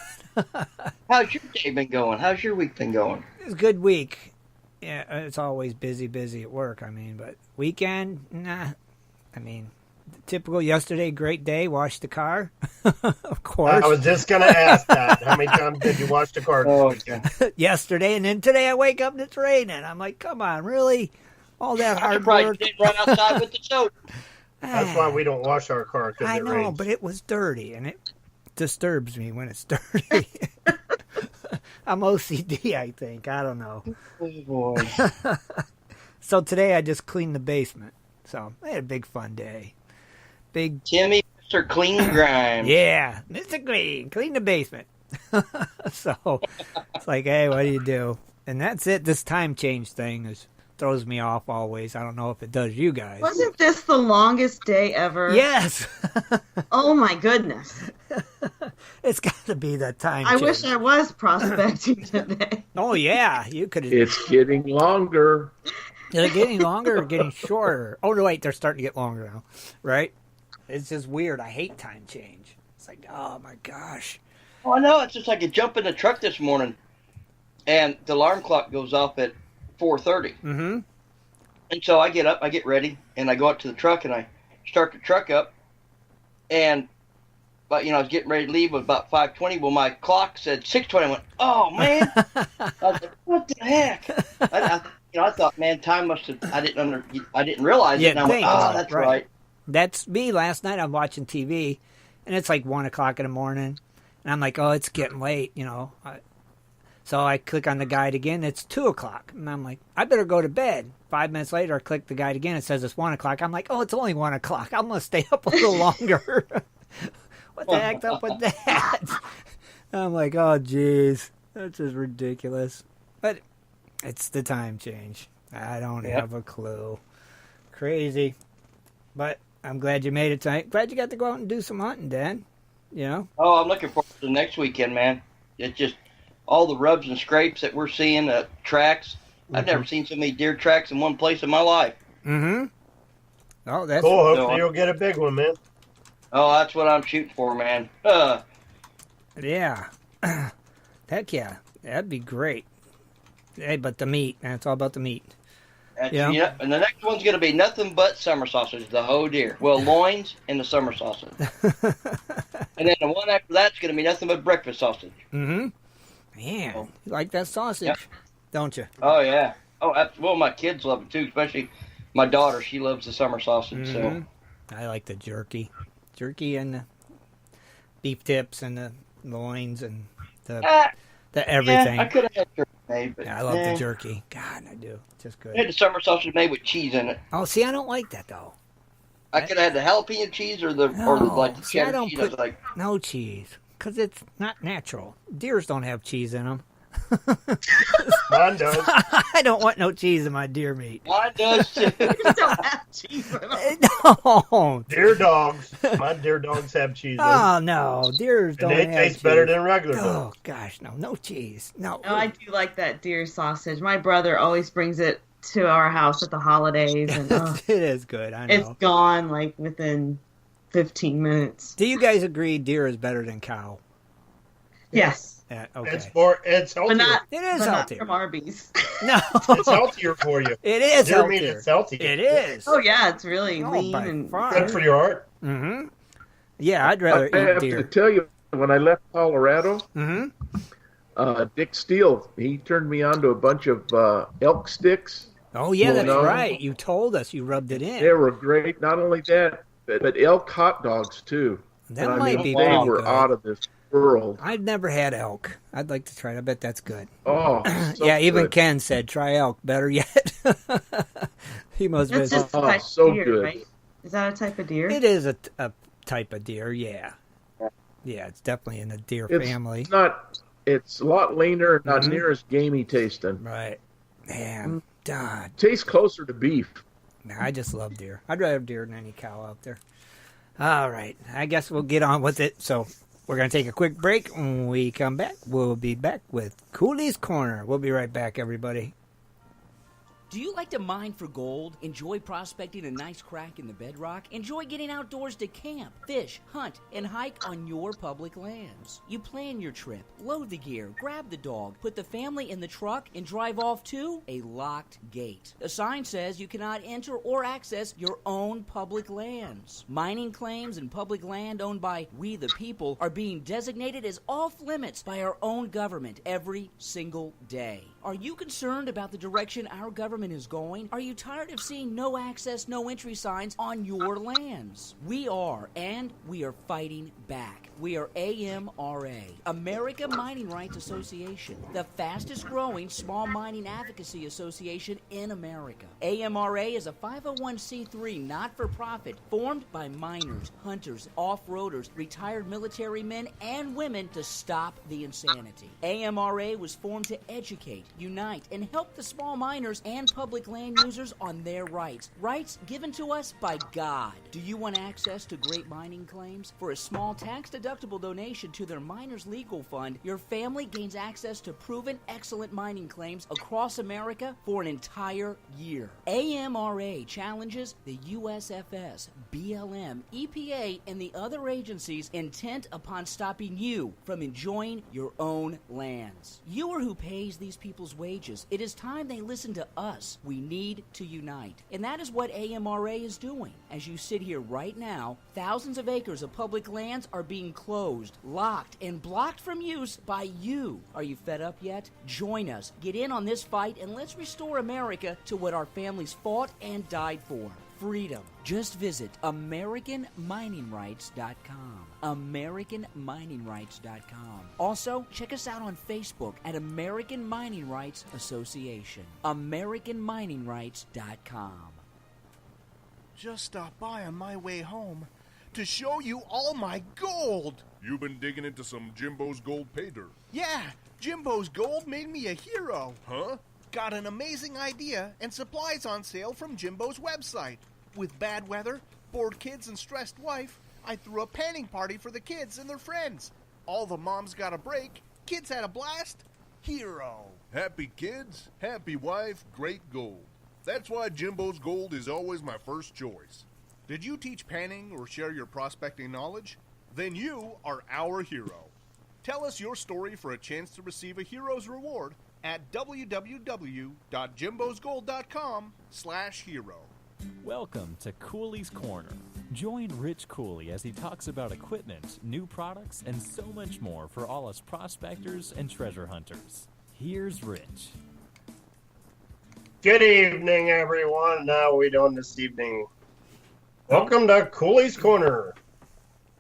Speaker 6: How's your day been going? How's your week been going?
Speaker 1: It's a good week. Yeah, it's always busy at work, I mean, but weekend, nah. I mean, typical yesterday, great day, washed the car, of course.
Speaker 4: I was just going to ask that. How many times did you wash the car this weekend?
Speaker 1: Yesterday, and then today I wake up and it's raining. I'm like, come on, really? All that hard
Speaker 6: Probably
Speaker 1: work?
Speaker 6: didn't run outside with the soda.
Speaker 4: That's why we don't wash our car, because
Speaker 1: I
Speaker 4: it
Speaker 1: know,
Speaker 4: rains.
Speaker 1: but it was dirty, and it disturbs me when it's dirty. I'm OCD, I think. I don't know.
Speaker 6: Oh, boy.
Speaker 1: So today I just cleaned the basement. So I had a big fun day. Big
Speaker 6: Timmy, Mr. Clean Grime.
Speaker 1: Yeah, Mr. Clean the basement. So it's like, hey, what do you do? And that's it. This time change thing throws me off always. I don't know if it does you guys.
Speaker 5: Wasn't this the longest day ever?
Speaker 1: Yes.
Speaker 5: Oh my goodness.
Speaker 1: It's got to be that time
Speaker 5: I
Speaker 1: change.
Speaker 5: wish I was prospecting today.
Speaker 1: Oh, yeah. You could have.
Speaker 2: It's getting longer.
Speaker 1: Is it getting longer or getting shorter? Oh, no, wait. They're starting to get longer now. Right? It's just weird. I hate time change. It's like, oh, my gosh.
Speaker 6: Oh, I know. It's just like I jump in the truck this morning, and the alarm clock goes off at 4:30.
Speaker 1: Mm-hmm.
Speaker 6: And so I get up, I get ready, and I go up to the truck, and I start the truck up. And, but I was getting ready to leave at about 5:20. Well, my clock said 6:20. I went, oh, man. I was like, what the heck? I thought, man, time must have, I didn't realize it. And I went, oh, that's right.
Speaker 1: That's me. Last night I'm watching TV, and it's like 1 o'clock in the morning. And I'm like, oh, it's getting late, So I click on the guide again. It's 2 o'clock. And I'm like, I better go to bed. 5 minutes later, I click the guide again. It says it's 1 o'clock. I'm like, oh, it's only 1 o'clock. I'm going to stay up a little longer. What the heck's up with that? I'm like, oh, geez. That's just ridiculous. But it's the time change. I don't have a clue. Crazy. But I'm glad you made it tonight. Glad you got to go out and do some hunting, Dan.
Speaker 6: Oh, I'm looking forward to the next weekend, man. It's just all the rubs and scrapes that we're seeing, tracks. Mm-hmm. I've never seen so many deer tracks in one place in my life.
Speaker 1: Mm-hmm. Oh, that's
Speaker 4: cool. Hopefully you'll get a big one, man.
Speaker 6: Oh, that's what I'm shooting for, man.
Speaker 1: Yeah. Heck yeah. That'd be great. Hey, but the meat. It's all about the meat.
Speaker 6: Yeah. And the next one's going to be nothing but summer sausage, the whole deer. Well, loins and the summer sausage. And then the one after that's going to be nothing but breakfast sausage.
Speaker 1: Mm-hmm. Man, you like that sausage, don't you?
Speaker 6: Oh, yeah. Oh, well, my kids love it, too, especially my daughter. She loves the summer sausage. So
Speaker 1: I like the jerky. Jerky and the beef tips and the loins and the everything.
Speaker 6: Yeah, I could have had jerky made, but
Speaker 1: I love the jerky. God, I do. Just good.
Speaker 6: I had the summer sausage made with cheese in it.
Speaker 1: Oh, see, I don't like that, though.
Speaker 6: I could have had the jalapeno cheese or the cheddar cheese. I was like,
Speaker 1: no cheese, because it's not natural. Deers don't have cheese in them.
Speaker 4: Mine does.
Speaker 1: I don't want no cheese in my deer meat.
Speaker 6: Mine does too.
Speaker 5: Don't have cheese in them.
Speaker 1: No.
Speaker 4: Deer dogs. My deer dogs have cheese in them.
Speaker 1: Oh, no. Deers don't have cheese.
Speaker 4: And they taste better than regular dogs.
Speaker 1: Oh, gosh, no cheese. No.
Speaker 5: No, I do like that deer sausage. My brother always brings it to our house at the holidays. And
Speaker 1: it is good, I know.
Speaker 5: It's gone, like, within 15 minutes.
Speaker 1: Do you guys agree deer is better than cow?
Speaker 5: Yes.
Speaker 1: Okay.
Speaker 4: It's healthier.
Speaker 1: It is
Speaker 5: but not
Speaker 1: healthier.
Speaker 5: from Arby's.
Speaker 1: No.
Speaker 4: It's healthier for you.
Speaker 1: It is
Speaker 4: Deer meat
Speaker 1: healthier.
Speaker 4: is healthy.
Speaker 1: It is.
Speaker 5: Oh yeah, it's really lean
Speaker 1: by
Speaker 5: and
Speaker 1: far.
Speaker 4: Good for your heart.
Speaker 1: Mm-hmm. Yeah, I'd rather
Speaker 2: I
Speaker 1: eat
Speaker 2: have
Speaker 1: deer.
Speaker 2: to tell you, when I left Colorado,
Speaker 1: Mm-hmm.
Speaker 2: Dick Steele, he turned me on to a bunch of elk sticks.
Speaker 1: Oh, yeah, that's
Speaker 2: No.
Speaker 1: right. You told us. You rubbed it in.
Speaker 2: They were great. Not only that, but elk hot dogs, too.
Speaker 1: That
Speaker 2: And
Speaker 1: might be
Speaker 2: they
Speaker 1: pretty
Speaker 2: were
Speaker 1: good.
Speaker 2: out of this world.
Speaker 1: I've never had elk. I'd like to try it. I bet that's good.
Speaker 2: Oh, so
Speaker 1: Yeah, even
Speaker 2: good.
Speaker 1: Ken said try elk. Better yet. He must
Speaker 5: that's
Speaker 1: have.
Speaker 5: just a type
Speaker 2: so
Speaker 5: of deer,
Speaker 2: good.
Speaker 5: right? Is that a type of deer?
Speaker 1: It is a type of deer, yeah. Yeah, it's definitely in the deer family.
Speaker 2: It's a lot leaner, not near as gamey tasting.
Speaker 1: Right. Man, God.
Speaker 2: Tastes closer to beef.
Speaker 1: Man, I just love deer. I'd rather have deer than any cow out there. All right. I guess we'll get on with it. So we're going to take a quick break. When we come back, we'll be back with Cooley's Corner. We'll be right back, everybody.
Speaker 8: Do you like to mine for gold? Enjoy prospecting a nice crack in the bedrock? Enjoy getting outdoors to camp, fish, hunt, and hike on your public lands? You plan your trip, load the gear, grab the dog, put the family in the truck, and drive off to a locked gate. A sign says you cannot enter or access your own public lands. Mining claims and public land owned by we the people are being designated as off limits by our own government every single day. Are you concerned about the direction our government is going? Are you tired of seeing no access, no entry signs on your lands? We are, and we are fighting back. We are AMRA, America Mining Rights Association, the fastest growing small mining advocacy association in America. AMRA is a 501c3 not-for-profit formed by miners, hunters, off-roaders, retired military men, and women to stop the insanity. AMRA was formed to educate, unite, and help the small miners and public land users on their rights. Rights given to us by God. Do you want access to great mining claims? For a small tax-deductible donation to their Miners Legal Fund, your family gains access to proven excellent mining claims across America for an entire year. AMRA challenges the USFS, BLM, EPA, and the other agencies intent upon stopping you from enjoying your own lands. You are who pays these people's wages. It is time they listen to us. We need to unite. And that is what AMRA is doing. As you sit here right now, thousands of acres of public lands are being closed, locked, and blocked from use by you. Are you fed up yet? Join us. Get in on this fight and let's restore America to what our families fought and died for. Freedom. Just visit AmericanMiningRights.com. AmericanMiningRights.com. Also, check us out on Facebook at American Mining Rights Association. AmericanMiningRights.com.
Speaker 9: Just stopped by on my way home to show you all my gold.
Speaker 10: You've been digging into some Jimbo's gold pay dirt.
Speaker 9: Yeah, Jimbo's gold made me a hero.
Speaker 10: Huh?
Speaker 9: Got an amazing idea and supplies on sale from Jimbo's website. With bad weather, bored kids, and stressed wife, I threw a panning party for the kids and their friends. All the moms got a break, kids had a blast. Hero.
Speaker 10: Happy kids, happy wife, great gold. That's why Jimbo's Gold is always my first choice.
Speaker 9: Did you teach panning or share your prospecting knowledge? Then you are our hero. Tell us your story for a chance to receive a hero's reward at www.jimbosgold.com/hero.
Speaker 11: Welcome to Cooley's Corner. Join Rich Cooley as he talks about equipment, new products, and so much more for all us prospectors and treasure hunters. Here's Rich.
Speaker 4: Good evening, everyone. How are we doing this evening? Welcome to Cooley's Corner.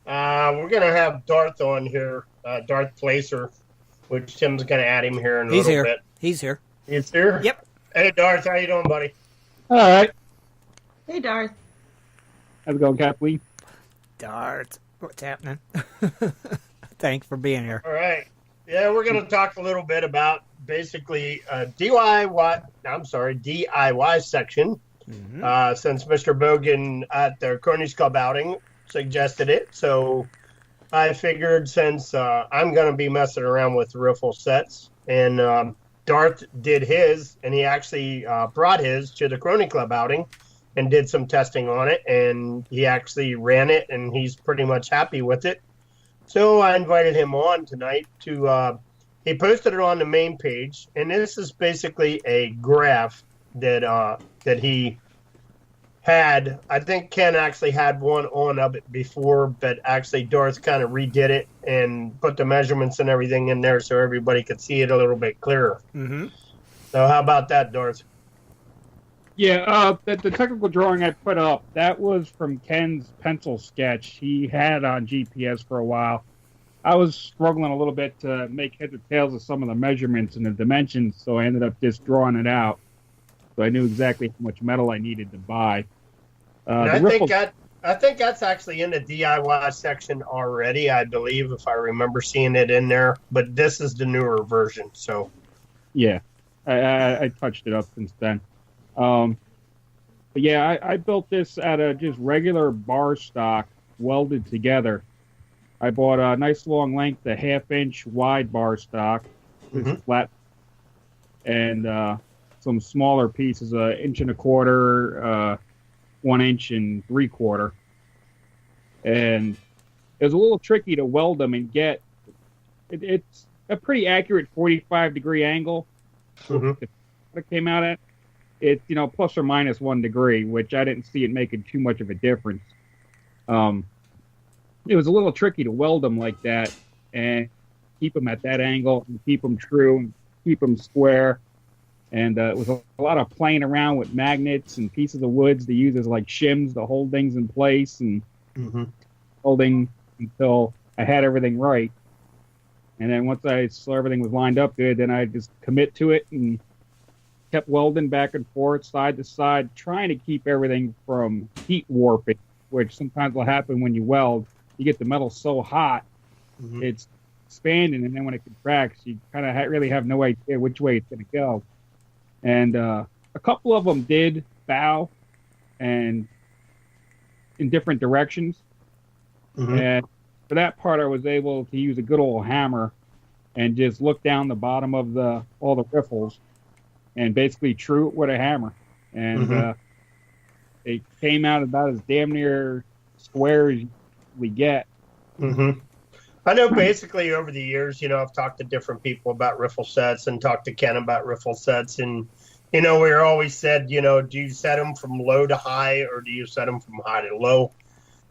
Speaker 4: We're going to have Darth on here, Darth Placer, which Tim's going to add him here in a little bit.
Speaker 1: He's here.
Speaker 4: He's here?
Speaker 1: Yep.
Speaker 4: Hey, Darth, how you doing, buddy?
Speaker 12: All right.
Speaker 5: Hey, Darth.
Speaker 12: How's it going, Kathleen?
Speaker 1: Darth, what's happening? Thanks for being here.
Speaker 4: All right. Yeah, we're going to talk a little bit about basically DIY section.
Speaker 1: Mm-hmm.
Speaker 4: Since Mr. Bogan at the Cronies Club outing suggested it. So I figured since I'm going to be messing around with riffle sets, and Darth did his, and he actually brought his to the Crony Club outing and did some testing on it, and he actually ran it, and he's pretty much happy with it. So I invited him on tonight to he posted it on the main page, and this is basically a graph that he had. I think Ken actually had one on of it before, but actually Darth kind of redid it and put the measurements and everything in there so everybody could see it a little bit clearer.
Speaker 1: Mm-hmm.
Speaker 4: So how about that, Darth?
Speaker 12: Yeah, the technical drawing I put up, that was from Ken's pencil sketch he had on GPS for a while. I was struggling a little bit to make heads or tails of some of the measurements and the dimensions, so I ended up just drawing it out. So I knew exactly how much metal I needed to buy.
Speaker 4: I think that's actually in the DIY section already, I believe, if I remember seeing it in there. But this is the newer version, so.
Speaker 12: Yeah, I touched it up since then. But yeah, I built this out of just regular bar stock welded together. I bought a nice long length, a 1/2-inch wide bar stock, flat, and some smaller pieces, 1 1/4 inch, 1 3/4 inch. And it was a little tricky to weld them and get. It's a pretty accurate 45-degree angle. It came out at. It's, plus or minus 1 degree, which I didn't see it making too much of a difference. It was a little tricky to weld them like that and keep them at that angle and keep them true and keep them square. And it was a lot of playing around with magnets and pieces of woods to use as like shims to hold things in place and holding until I had everything right. And then once I saw everything was lined up good, then I just commit to it and kept welding back and forth, side to side, trying to keep everything from heat warping, which sometimes will happen when you weld. You get the metal so hot, it's expanding, and then when it contracts, you kind of really have no idea which way it's going to go. And a couple of them did bow and in different directions. And for that part, I was able to use a good old hammer and just look down the bottom of all the riffles and basically true it with a hammer. And it came out about as damn near square as we get.
Speaker 4: I know basically over the years, I've talked to different people about riffle sets and talked to Ken about riffle sets. And, we're always said, do you set them from low to high or do you set them from high to low?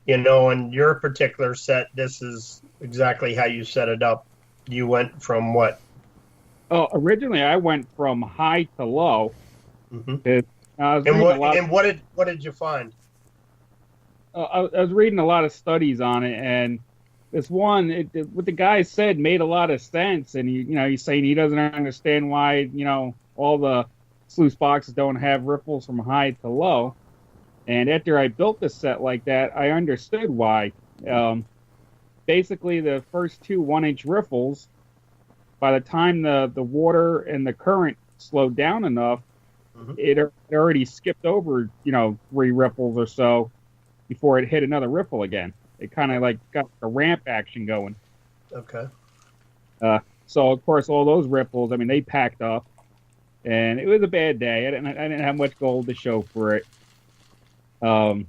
Speaker 4: And your particular set, this is exactly how you set it up. You went from what? Oh,
Speaker 12: originally I went from high to low.
Speaker 4: And what did you find?
Speaker 12: I was reading a lot of studies on it, and this one, what the guy said made a lot of sense. And he's saying he doesn't understand why all the sluice boxes don't have riffles from high to low. And after I built the set like that, I understood why. Basically, the first 2 1-inch riffles, by the time the water and the current slowed down enough, it already skipped over 3 riffles or so before it hit another riffle again. It kind of like got the ramp action going.
Speaker 4: Okay.
Speaker 12: So of course all those riffles, they packed up, and it was a bad day. I didn't have much gold to show for it. So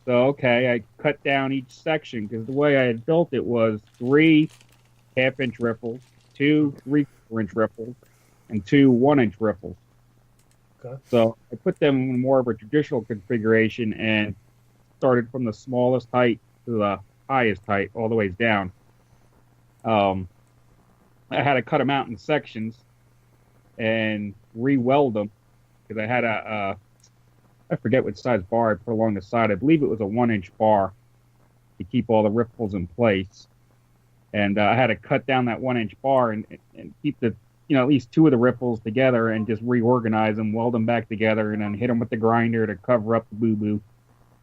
Speaker 12: okay, I cut down each section because the way I had built it was 3 1/2-inch riffles, 2 3/4-inch riffles, and 2 1-inch riffles.
Speaker 4: Okay. So
Speaker 12: I put them in more of a traditional configuration and started from the smallest height to the highest height, all the ways down. I had to cut them out in sections and re-weld them because I had I forget what size bar I put along the side. I believe it was a 1-inch bar to keep all the riffles in place. And I had to cut down that 1-inch bar and keep the at least 2 of the riffles together and just reorganize them, weld them back together, and then hit them with the grinder to cover up the boo-boo.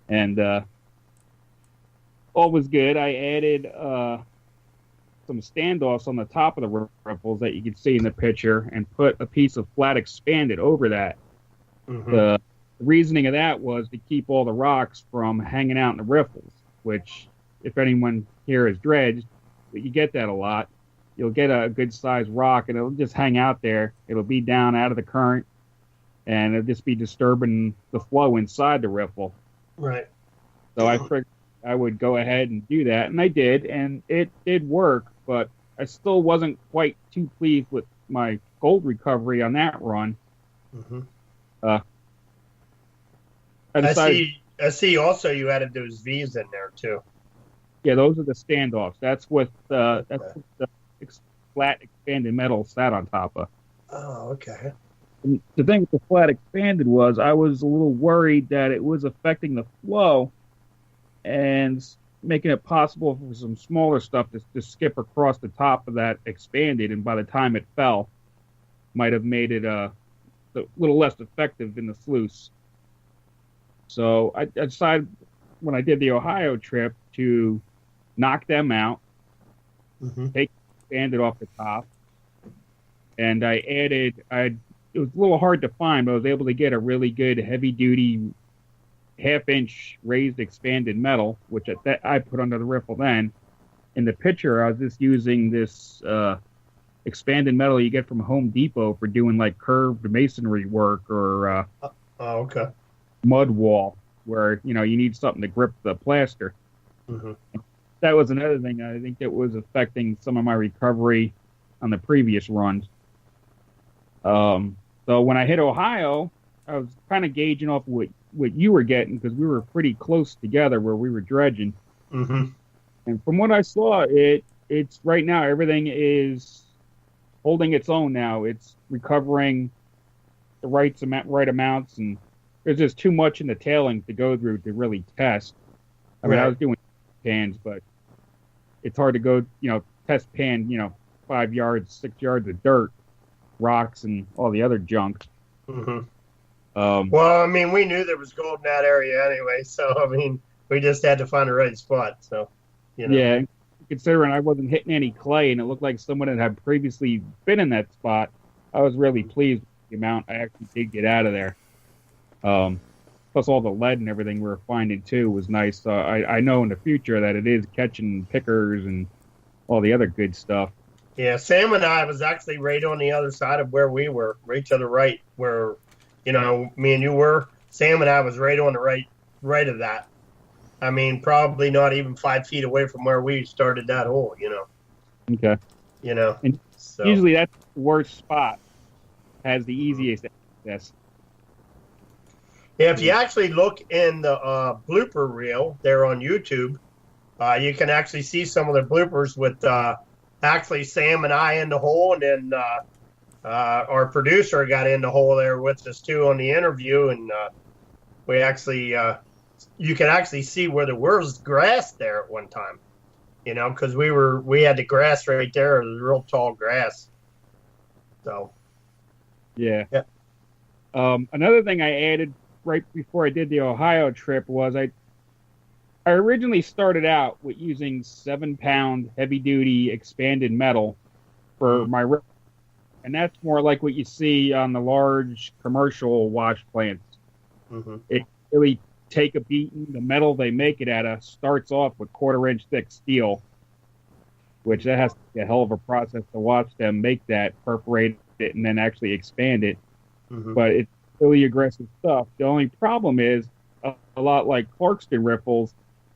Speaker 12: And all was good. I added some standoffs on the top of the riffles that you can see in the picture and put a piece of flat expanded over that. The reasoning of that was to keep all the rocks from hanging out in the riffles, which, if anyone here has dredged, you get that a lot. You'll get a good-sized rock, and it'll just hang out there. It'll be down out of the current, and it'll just be disturbing the flow inside the riffle.
Speaker 4: Right.
Speaker 12: So I figured I would go ahead and do that, and I did, and it did work, but I still wasn't quite too pleased with my gold recovery on that run.
Speaker 4: Mm-hmm. I see. Also, you added those V's in there too.
Speaker 12: Yeah, those are the standoffs. That's what the flat expanded metal sat on top of.
Speaker 4: Oh, okay.
Speaker 12: And the thing with the flat expanded was I was a little worried that it was affecting the flow and making it possible for some smaller stuff to skip across the top of that expanded, and by the time it fell, might have made it a little less effective in the sluice. So I decided when I did the Ohio trip to knock them out, take expanded off the top, and I added. It was a little hard to find, but I was able to get a really good heavy-duty half-inch raised expanded metal, which I put under the riffle then. In the picture, I was just using this expanded metal you get from Home Depot for doing like curved masonry work or
Speaker 4: okay.
Speaker 12: mud wall, where you need something to grip the plaster.
Speaker 4: Mm-hmm.
Speaker 12: That was another thing I think that was affecting some of my recovery on the previous runs. So when I hit Ohio, I was kind of gauging off what you were getting, because we were pretty close together where we were dredging.
Speaker 4: Mm-hmm.
Speaker 12: And from what I saw, it's right now everything is holding its own now. It's recovering the right amounts, and there's just too much in the tailing to go through to really test. I mean, I was doing pans, but it's hard to go, test pan, 5 yards, 6 yards of dirt, rocks, and all the other junk.
Speaker 4: Mm-hmm. Well, I mean, we knew there was gold in that area anyway, so I mean, we just had to find the right spot. So,
Speaker 12: Yeah, considering I wasn't hitting any clay, and it looked like someone had previously been in that spot, I was really pleased with the amount I actually did get out of there. Plus, all the lead and everything we were finding too was nice. I know in the future that it is catching pickers and all the other good stuff.
Speaker 4: Yeah, Sam and I was actually right on the other side of where we were, right to the right, where, me and you were. Sam and I was right on the right of that. I mean, probably not even 5 feet away from where we started that hole,
Speaker 12: Okay.
Speaker 4: And so.
Speaker 12: Usually that's the worst spot, has the easiest access.
Speaker 4: Yeah, if you actually look in the blooper reel there on YouTube, you can actually see some of the bloopers with actually Sam and I in the hole, and then our producer got in the hole there with us too on the interview, and we actually you can actually see where there was grass there at one time, because we had the grass right there, it was real tall grass. So
Speaker 12: yeah. Another thing I added right before I did the Ohio trip was I originally started out with using 7-pound heavy-duty expanded metal for my rip, and that's more like what you see on the large commercial wash plants.
Speaker 4: Mm-hmm.
Speaker 12: It really take a beating. The metal they make it out of starts off with 1/4-inch thick steel, which that has to be a hell of a process to watch them make that, perforate it, and then actually expand it.
Speaker 4: Mm-hmm.
Speaker 12: But it's really aggressive stuff. The only problem is, a lot like Clarkston riffles,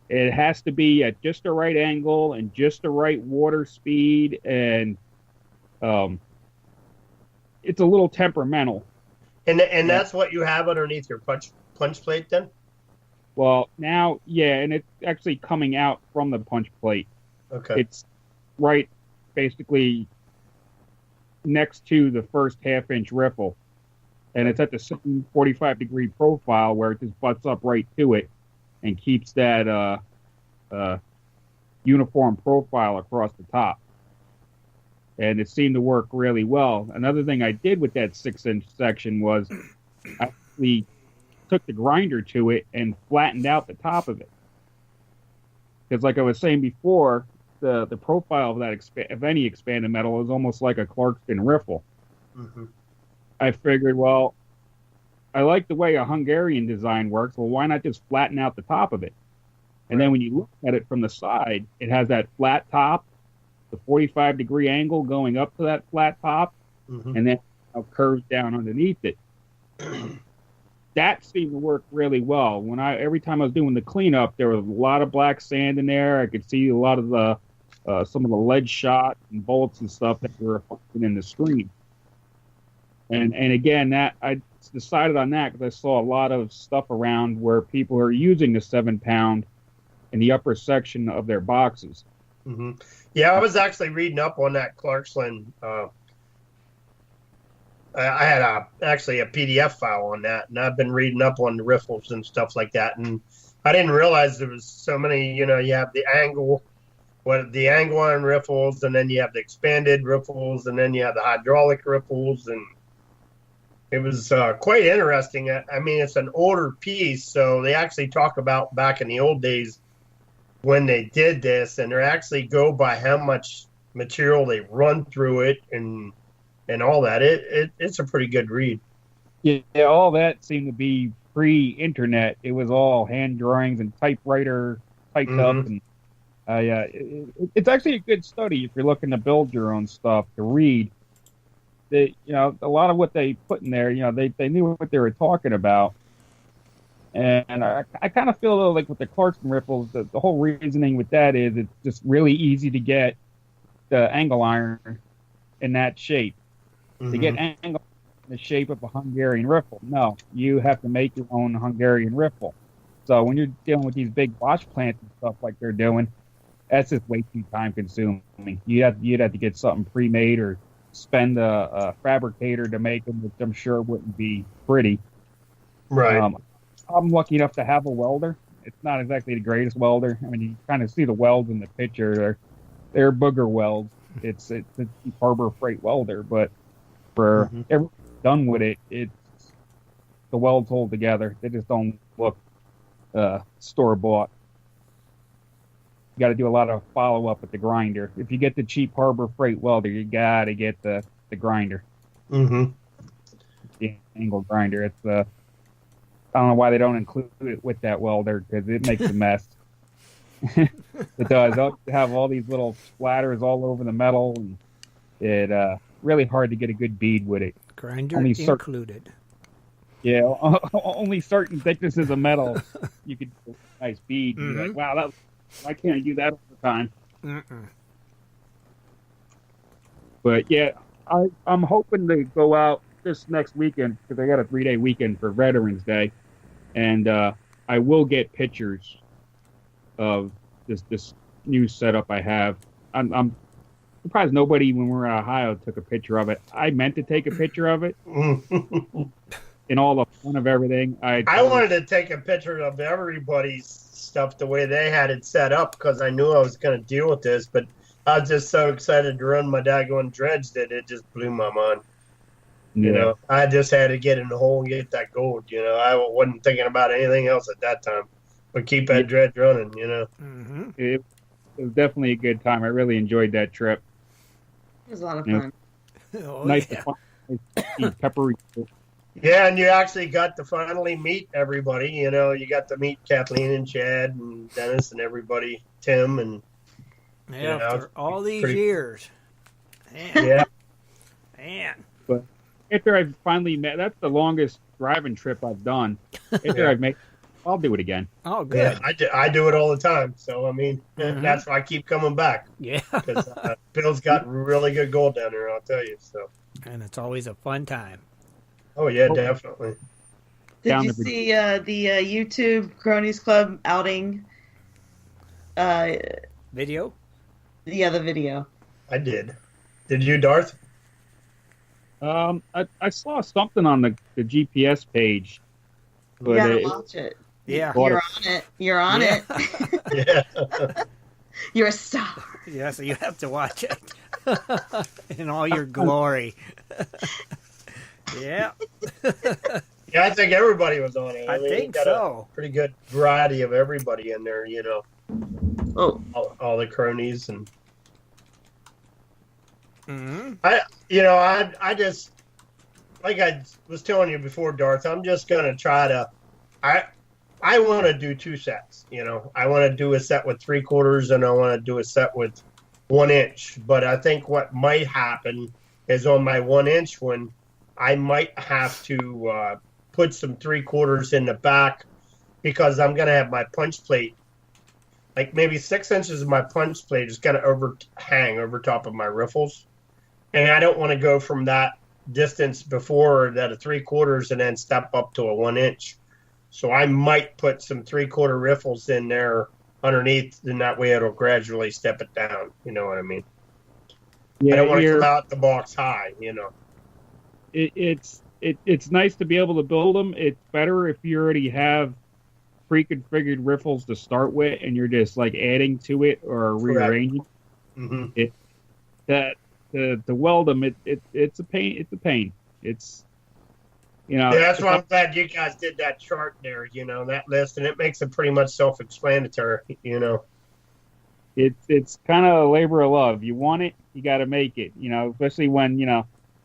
Speaker 12: it has to be at just the right angle and just the right water speed, and it's a little temperamental.
Speaker 4: And that's what you have underneath your punch plate then?
Speaker 12: Well, now, yeah, and it's actually coming out from the punch plate.
Speaker 4: Okay.
Speaker 12: It's right basically next to the first 1/2-inch riffle. And it's at the same 45-degree profile where it just butts up right to it and keeps that uniform profile across the top. And it seemed to work really well. Another thing I did with that 6-inch section was I actually took the grinder to it and flattened out the top of it. Because like I was saying before, the profile of that of any expanded metal is almost like a Clarkston riffle.
Speaker 4: Mm-hmm.
Speaker 12: I figured, well, I like the way a Hungarian design works. Well, why not just flatten out the top of it? And then when you look at it from the side, it has that flat top, the 45-degree angle going up to that flat top, and then it curves down underneath it. That seemed to work really well. Every time I was doing the cleanup, there was a lot of black sand in there. I could see a lot of the some of the lead shot and bullets and stuff that were reflected in the screen. And again, that I decided on that because I saw a lot of stuff around where people are using the 7-pound in the upper section of their boxes.
Speaker 4: Mm-hmm. Yeah, I was actually reading up on that Clarkson. I had actually a PDF file on that, and I've been reading up on the riffles and stuff like that. And I didn't realize there was so many. You have the angle on riffles, and then you have the expanded riffles, and then you have the hydraulic riffles, and it was quite interesting. I mean, it's an older piece, so they actually talk about back in the old days when they did this, and they actually go by how much material they run through it and all that. It's a pretty good read.
Speaker 12: Yeah, all that seemed to be pre-internet. It was all hand drawings and typewriter typed up, and it's actually a good study if you're looking to build your own stuff to read. A lot of what they put in there, they knew what they were talking about. And I kind of feel like with the Clarkson riffles, the whole reasoning with that is it's just really easy to get the angle iron in that shape. To get angle in the shape of a Hungarian riffle, no, you have to make your own Hungarian riffle. So when you're dealing with these big wash plants and stuff like they're doing, that's just way too time consuming. You'd have to get something pre-made or spend a fabricator to make them, which I'm sure wouldn't be pretty.
Speaker 4: Right.
Speaker 12: I'm lucky enough to have a welder. It's not exactly the greatest welder. I mean, you kind of see the welds in the picture. They're booger welds. It's a cheap Harbor Freight welder, but for everything done with it, the welds hold together. They just don't look store-bought. You got to do a lot of follow-up with the grinder. If you get the cheap Harbor Freight welder, you got to get the grinder. The angle grinder. It's I don't know why they don't include it with that welder, because it makes a mess. It does. They'll have all these little splatters all over the metal, and it really hard to get a good bead with it.
Speaker 1: Grinder included.
Speaker 12: Yeah, only certain thicknesses of metal you could do a nice bead. You're like, wow, why can't I do that all the time? But yeah, I'm hoping to go out this next weekend because I got a 3-day weekend for Veterans Day, and I will get pictures of this new setup I have. I'm surprised nobody, when we were in Ohio, took a picture of it. I meant to take a picture of it. In all the fun of everything, I
Speaker 4: wanted to take a picture of everybody's stuff the way they had it set up because I knew I was going to deal with this, but I was just so excited to run my daggone dredge that it just blew my mind.
Speaker 12: Yeah.
Speaker 4: I just had to get in the hole and get that gold. I wasn't thinking about anything else at that time, but keep that dredge running.
Speaker 12: It was definitely a good time. I really enjoyed that trip.
Speaker 5: It was a lot of fun.
Speaker 12: Nice to find peppery.
Speaker 4: Yeah, and you actually got to finally meet everybody. You got to meet Kathleen and Shad and Dennis and everybody, Tim and
Speaker 1: after all these years. Man.
Speaker 4: Yeah,
Speaker 1: man.
Speaker 12: But after I finally met, that's the longest driving trip I've done. After I've made, I'll do it again.
Speaker 1: Oh, good.
Speaker 4: Yeah, I do it all the time. So I mean, that's why I keep coming back.
Speaker 1: Yeah,
Speaker 4: because Bill's got really good gold down there. I'll tell you. So,
Speaker 1: and it's always a fun time.
Speaker 4: Oh yeah, definitely.
Speaker 5: Did you see the YouTube Cronies Club outing?
Speaker 1: Video?
Speaker 5: Yeah, the video.
Speaker 4: I did. Did you, Darth?
Speaker 12: I saw something on the GPS page.
Speaker 5: You gotta watch it.
Speaker 1: Yeah.
Speaker 5: You're on it. You're on it.
Speaker 4: Yeah.
Speaker 5: You're a star.
Speaker 1: Yeah, so you have to watch it in all your glory. Yeah.
Speaker 4: Yeah, I think everybody was on it.
Speaker 1: I
Speaker 4: mean,
Speaker 1: think
Speaker 4: got
Speaker 1: so.
Speaker 4: A pretty good variety of everybody in there,
Speaker 5: Oh,
Speaker 4: all the cronies and.
Speaker 1: Mm-hmm.
Speaker 4: I just, like I was telling you before, Darth, I'm just gonna try to. I want to do 2 sets. I want to do a set with 3/4, and I want to do a set with 1 inch. But I think what might happen is on my 1 inch one, I might have to put some 3/4 in the back because I'm going to have my punch plate like maybe 6 inches of my punch blade is going to overhang over top of my riffles. And I don't want to go from that distance before that a 3/4 and then step up to a 1 inch. So I might put some 3/4 riffles in there underneath, and that way it'll gradually step it down. You know what I mean?
Speaker 12: Yeah,
Speaker 4: I don't want to come out the box high,
Speaker 12: It's nice to be able to build them. It's better if you already have pre-configured riffles to start with, and you're just like adding to it or rearranging.
Speaker 4: Mm-hmm.
Speaker 12: To weld them, it's a pain. It's a pain. It's
Speaker 4: that's why I'm glad you guys did that chart there. That list, and it makes it pretty much self-explanatory.
Speaker 12: It's kind of a labor of love. You want it, you got to make it. Especially when you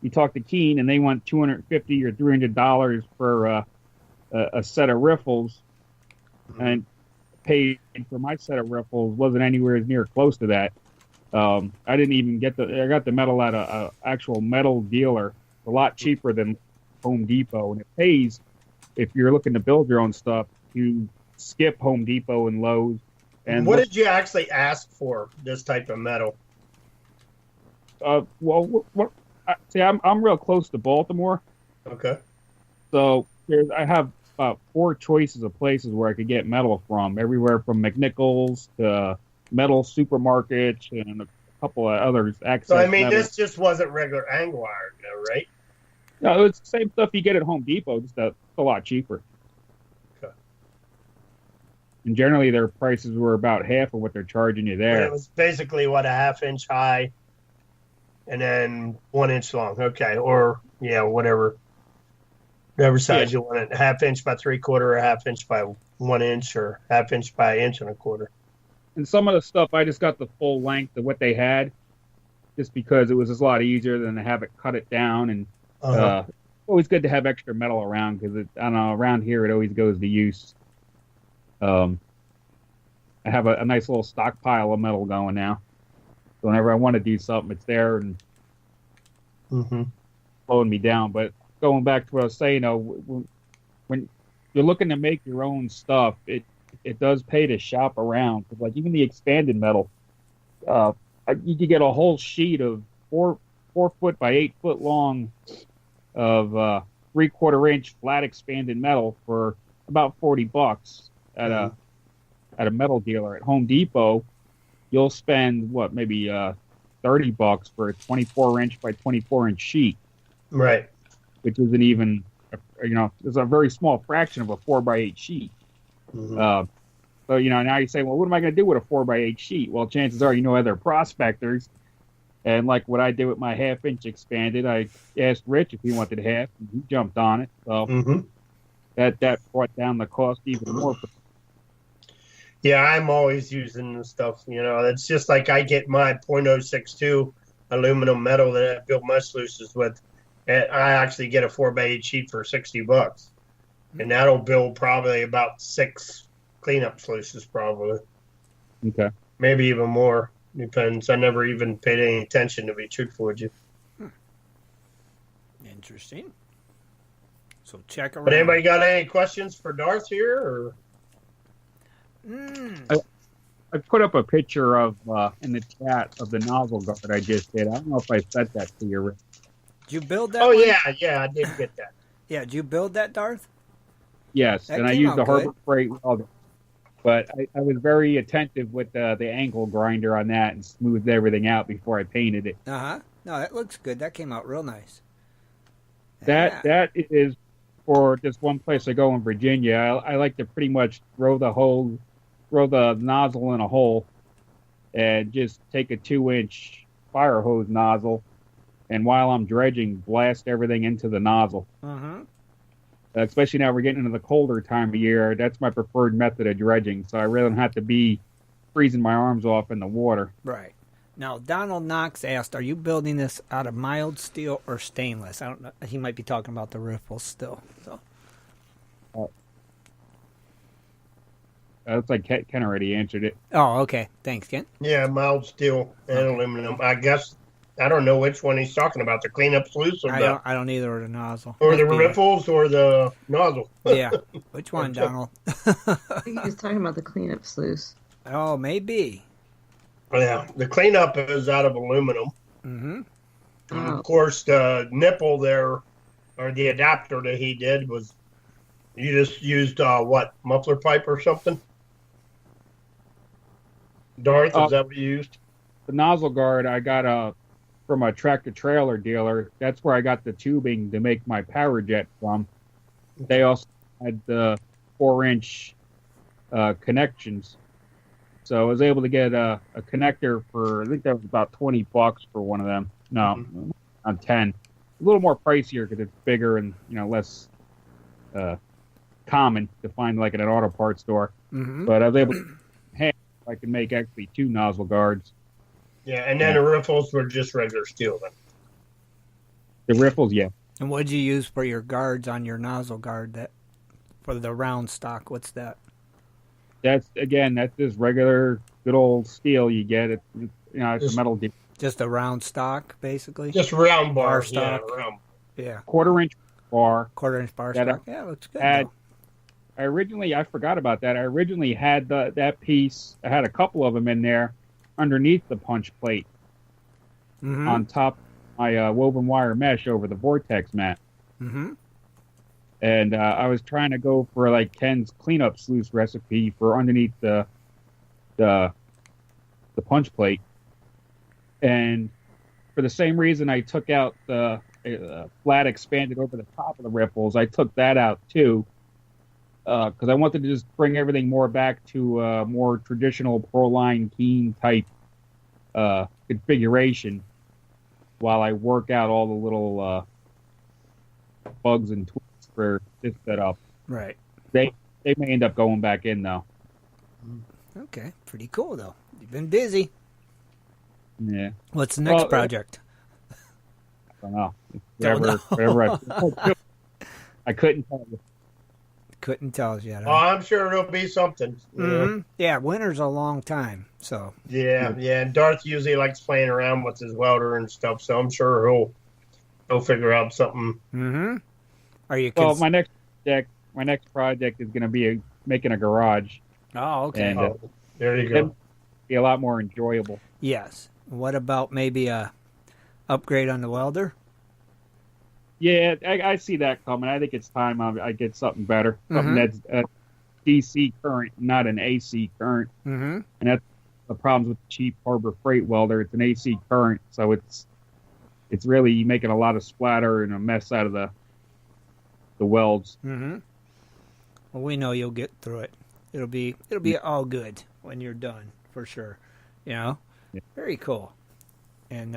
Speaker 12: talk to Keen and they want $250 or $300 for a set of riffles, and paid for my set of riffles wasn't anywhere near close to that. I didn't even I got the metal at a actual metal dealer, a lot cheaper than Home Depot, and it pays if you're looking to build your own stuff to skip Home Depot and Lowe's. And
Speaker 4: what did you actually ask for this type of metal?
Speaker 12: See, I'm real close to Baltimore.
Speaker 4: Okay.
Speaker 12: So I have about 4 choices of places where I could get metal from, everywhere from McNichols to metal supermarkets and a couple of others.
Speaker 4: So, this just wasn't regular angle iron, though, right?
Speaker 12: No, it's the same stuff you get at Home Depot, just a lot cheaper.
Speaker 4: Okay.
Speaker 12: And generally, their prices were about half of what they're charging you there.
Speaker 4: But it was basically, a 1/2 inch high and then 1 inch long. Okay. Or, whatever size you want it. 1/2 inch by 3/4 or 1/2 inch by 1 inch or 1/2 inch by 1 1/4 inch.
Speaker 12: And some of the stuff, I just got the full length of what they had, just because it was just a lot easier than to have it cut it down. And always good to have extra metal around, because I don't know, around here it always goes to use. I have a nice little stockpile of metal going now. So whenever I want to do something, it's there and slowing me down. But going back to what I was saying, when you're looking to make your own stuff, it does pay to shop around. Cause like even the expanded metal, you could get a whole sheet of 4 foot by 8 foot long of 3/4 inch flat expanded metal for about $40 at a metal dealer. At Home Depot, you'll spend maybe $30 for a 24 inch by 24 inch sheet,
Speaker 4: right?
Speaker 12: Which isn't even it's a very small fraction of a 4x8 sheet. So now you say, well, what am I going to do with a 4x8 sheet? Well, chances are other prospectors. And like what I did with my 1/2 inch expanded, I asked Rich if he wanted half, and he jumped on it. So that brought down the cost even more.
Speaker 4: Yeah, I'm always using the stuff. It's just like I get my .062 aluminum metal that I build my sluices with, and I actually get a 4x8 sheet for $60, and that'll build probably about 6 cleanup sluices, probably.
Speaker 12: Okay.
Speaker 4: Maybe even more. Depends. I never even paid any attention, to be truthful with you.
Speaker 1: Interesting. So check around.
Speaker 4: But anybody got any questions for Darth here? Or?
Speaker 12: I put up a picture of in the chat of the nozzle guard I just did. I don't know if I said that to you, Rick.
Speaker 1: Did you build that?
Speaker 4: Oh,
Speaker 1: one?
Speaker 4: yeah, I did get that.
Speaker 1: Yeah, did you build that, Darth?
Speaker 12: Yes,
Speaker 1: That
Speaker 12: and I
Speaker 1: came
Speaker 12: used
Speaker 1: out
Speaker 12: the
Speaker 1: good.
Speaker 12: Harbor Freight welder. But I was very attentive with the angle grinder on that and smoothed everything out before I painted it.
Speaker 1: No, that looks good. That came out real nice.
Speaker 12: That is for just one place I go in Virginia. I like to pretty much throw the nozzle in a hole and just take a 2-inch fire hose nozzle, and while I'm dredging, blast everything into the nozzle. Especially now we're getting into the colder time of year. That's my preferred method of dredging, so I really don't have to be freezing my arms off in the water.
Speaker 1: Right. Now, Donald Knox asked, are you building this out of mild steel or stainless? I don't know. He might be talking about the riffles still. So.
Speaker 12: Looks like Ken already answered it.
Speaker 1: Oh, okay. Thanks, Ken.
Speaker 4: Yeah, mild steel and aluminum. I guess I don't know which one he's talking about, the cleanup sluice or
Speaker 1: I don't either, or the nozzle.
Speaker 4: Or the riffles or the nozzle.
Speaker 1: Yeah. Which one, Donald?
Speaker 5: I think he was talking about the cleanup sluice.
Speaker 1: Oh, maybe.
Speaker 4: Yeah, the cleanup is out of aluminum.
Speaker 1: Mm-hmm.
Speaker 4: And of course, the nipple there, or the adapter that he did was, you just used, muffler pipe or something? Darth, is that what you used?
Speaker 12: The nozzle guard I got from a tractor-trailer dealer. That's where I got the tubing to make my power jet from. They also had the 4-inch connections. So I was able to get a connector for, I think that was about $20 for one of them. No, on 10. A little more pricier because it's bigger and less common to find like at an auto parts store.
Speaker 1: Mm-hmm.
Speaker 12: But I was able to I can make actually 2 nozzle guards.
Speaker 4: Yeah, and then the riffles were just regular steel then.
Speaker 12: The riffles, yeah.
Speaker 1: And what did you use for your guards on your nozzle guard? That for the round stock? What's that?
Speaker 12: That's just regular good old steel you get. It's a metal.
Speaker 1: Just a round stock, basically.
Speaker 4: Just round bar
Speaker 1: stock.
Speaker 4: Yeah, round.
Speaker 1: Yeah.
Speaker 12: 1/4-inch bar.
Speaker 1: 1/4-inch bar stock. Yeah, looks good.
Speaker 12: I forgot about that. I originally had that piece. I had a couple of them in there underneath the punch plate on top of my woven wire mesh over the vortex mat.
Speaker 1: Mm-hmm.
Speaker 12: And I was trying to go for like Ken's cleanup sluice recipe for underneath the punch plate. And for the same reason I took out the flat expanded over the top of the ripples, I took that out too. Because I wanted to just bring everything more back to a more traditional Proline Keen type configuration while I work out all the little bugs and tweaks for this setup.
Speaker 1: Right.
Speaker 12: They may end up going back in, though.
Speaker 1: Okay. Pretty cool, though. You've been busy.
Speaker 12: Yeah.
Speaker 1: What's the next project?
Speaker 12: I don't know. Whatever I couldn't tell you.
Speaker 1: Couldn't tell us yet. Huh?
Speaker 4: Oh, I'm sure it'll be something.
Speaker 1: Mm-hmm. Yeah, winter's a long time, so.
Speaker 4: Yeah. And Darth usually likes playing around with his welder and stuff, so I'm sure he'll figure out something.
Speaker 1: Mm-hmm. Are you?
Speaker 12: My next project is going to be making a garage.
Speaker 1: Oh, okay.
Speaker 12: And,
Speaker 4: there you go.
Speaker 12: Be a lot more enjoyable.
Speaker 1: Yes. What about maybe a upgrade on the welder?
Speaker 12: Yeah, I see that coming. I think it's time I get something better. Something that's DC current, not an AC current.
Speaker 1: Mm-hmm.
Speaker 12: And that's the problems with the cheap Harbor Freight welder. It's an AC current, so it's really making a lot of splatter and a mess out of the welds.
Speaker 1: Mm-hmm. Well, we know you'll get through it. It'll be all good when you're done, for sure. Yeah. Very cool. And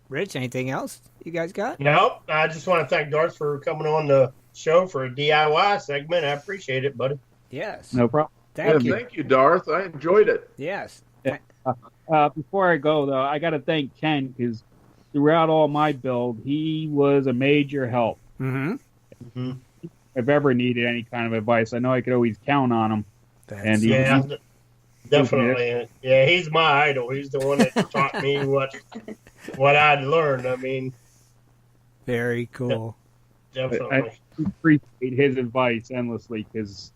Speaker 1: Rich, anything else you guys got?
Speaker 4: No, I just want to thank Darth for coming on the show for a DIY segment. I appreciate it, buddy.
Speaker 1: Yes.
Speaker 12: No problem.
Speaker 1: Thank you.
Speaker 2: Thank you, Darth. I enjoyed it.
Speaker 1: Yes.
Speaker 12: Before I go, though, I got to thank Ken because throughout all my build, he was a major help.
Speaker 1: Mm-hmm.
Speaker 12: If I've ever needed any kind of advice, I know I could always count on him.
Speaker 4: Definitely. Yeah, he's my idol. He's the one that taught me what I'd learned. I mean,
Speaker 1: very cool.
Speaker 4: Definitely.
Speaker 12: I appreciate his advice endlessly because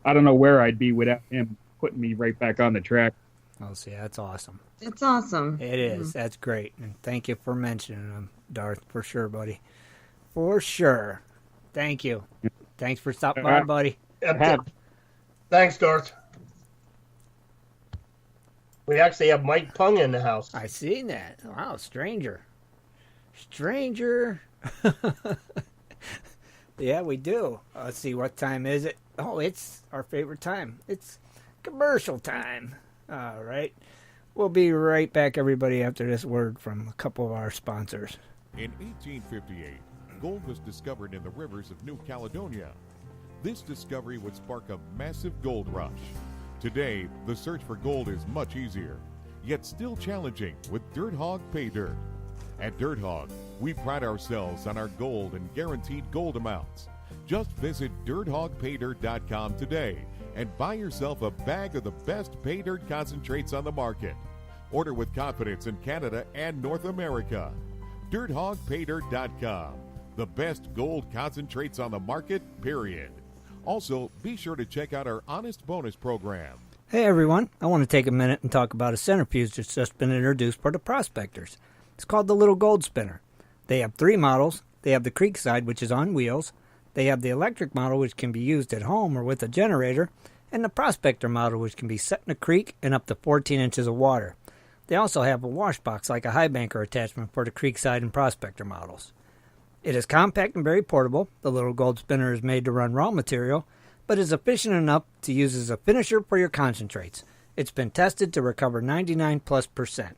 Speaker 12: I don't know where I'd be without him putting me right back on the track.
Speaker 1: Oh, see, that's awesome.
Speaker 5: It's awesome.
Speaker 1: It is. That's great. And thank you for mentioning him, Darth, for sure, buddy. For sure. Thank you. Thanks for stopping by, buddy.
Speaker 4: Thanks, Darth. We actually have Mike Pung in the house.
Speaker 1: I seen that. Wow, stranger. Yeah, we do. Let's see, what time is it? Oh, it's our favorite time. It's commercial time. All right. We'll be right back, everybody, after this word from a couple of our sponsors.
Speaker 10: In 1858, gold was discovered in the rivers of New Caledonia. This discovery would spark a massive gold rush. Today, the search for gold is much easier, yet still challenging with Dirt Hog Pay Dirt. At Dirt Hog, we pride ourselves on our gold and guaranteed gold amounts. Just visit dirthogpaydirt.com today and buy yourself a bag of the best pay dirt concentrates on the market. Order with confidence in Canada and North America. dirthogpaydirt.com, the best gold concentrates on the market, period. Also, be sure to check out our Honest Bonus program.
Speaker 1: Hey everyone, I want to take a minute and talk about a centrifuge that's just been introduced by the Prospectors. It's called the Little Gold Spinner. They have 3 models. They have the Creekside, which is on wheels. They have the electric model, which can be used at home or with a generator. And the Prospector model, which can be set in a creek and up to 14 inches of water. They also have a wash box like a high banker attachment for the Creekside and Prospector models. It is compact and very portable. The Little Gold Spinner is made to run raw material, but is efficient enough to use as a finisher for your concentrates. It's been tested to recover 99+%.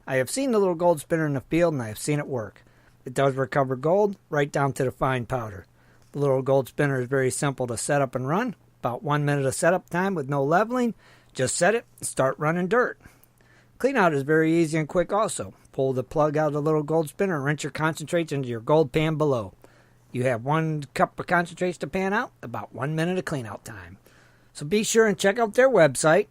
Speaker 1: I have seen the Little Gold Spinner in the field, and I have seen it work. It does recover gold right down to the fine powder. The Little Gold Spinner is very simple to set up and run. About 1 minute of setup time with no leveling. Just set it and start running dirt. Clean out is very easy and quick also. Pull the plug out of the Little Gold Spinner and rinse your concentrates into your gold pan below. You have 1 cup of concentrates to pan out, about 1 minute of clean out time. So be sure and check out their website,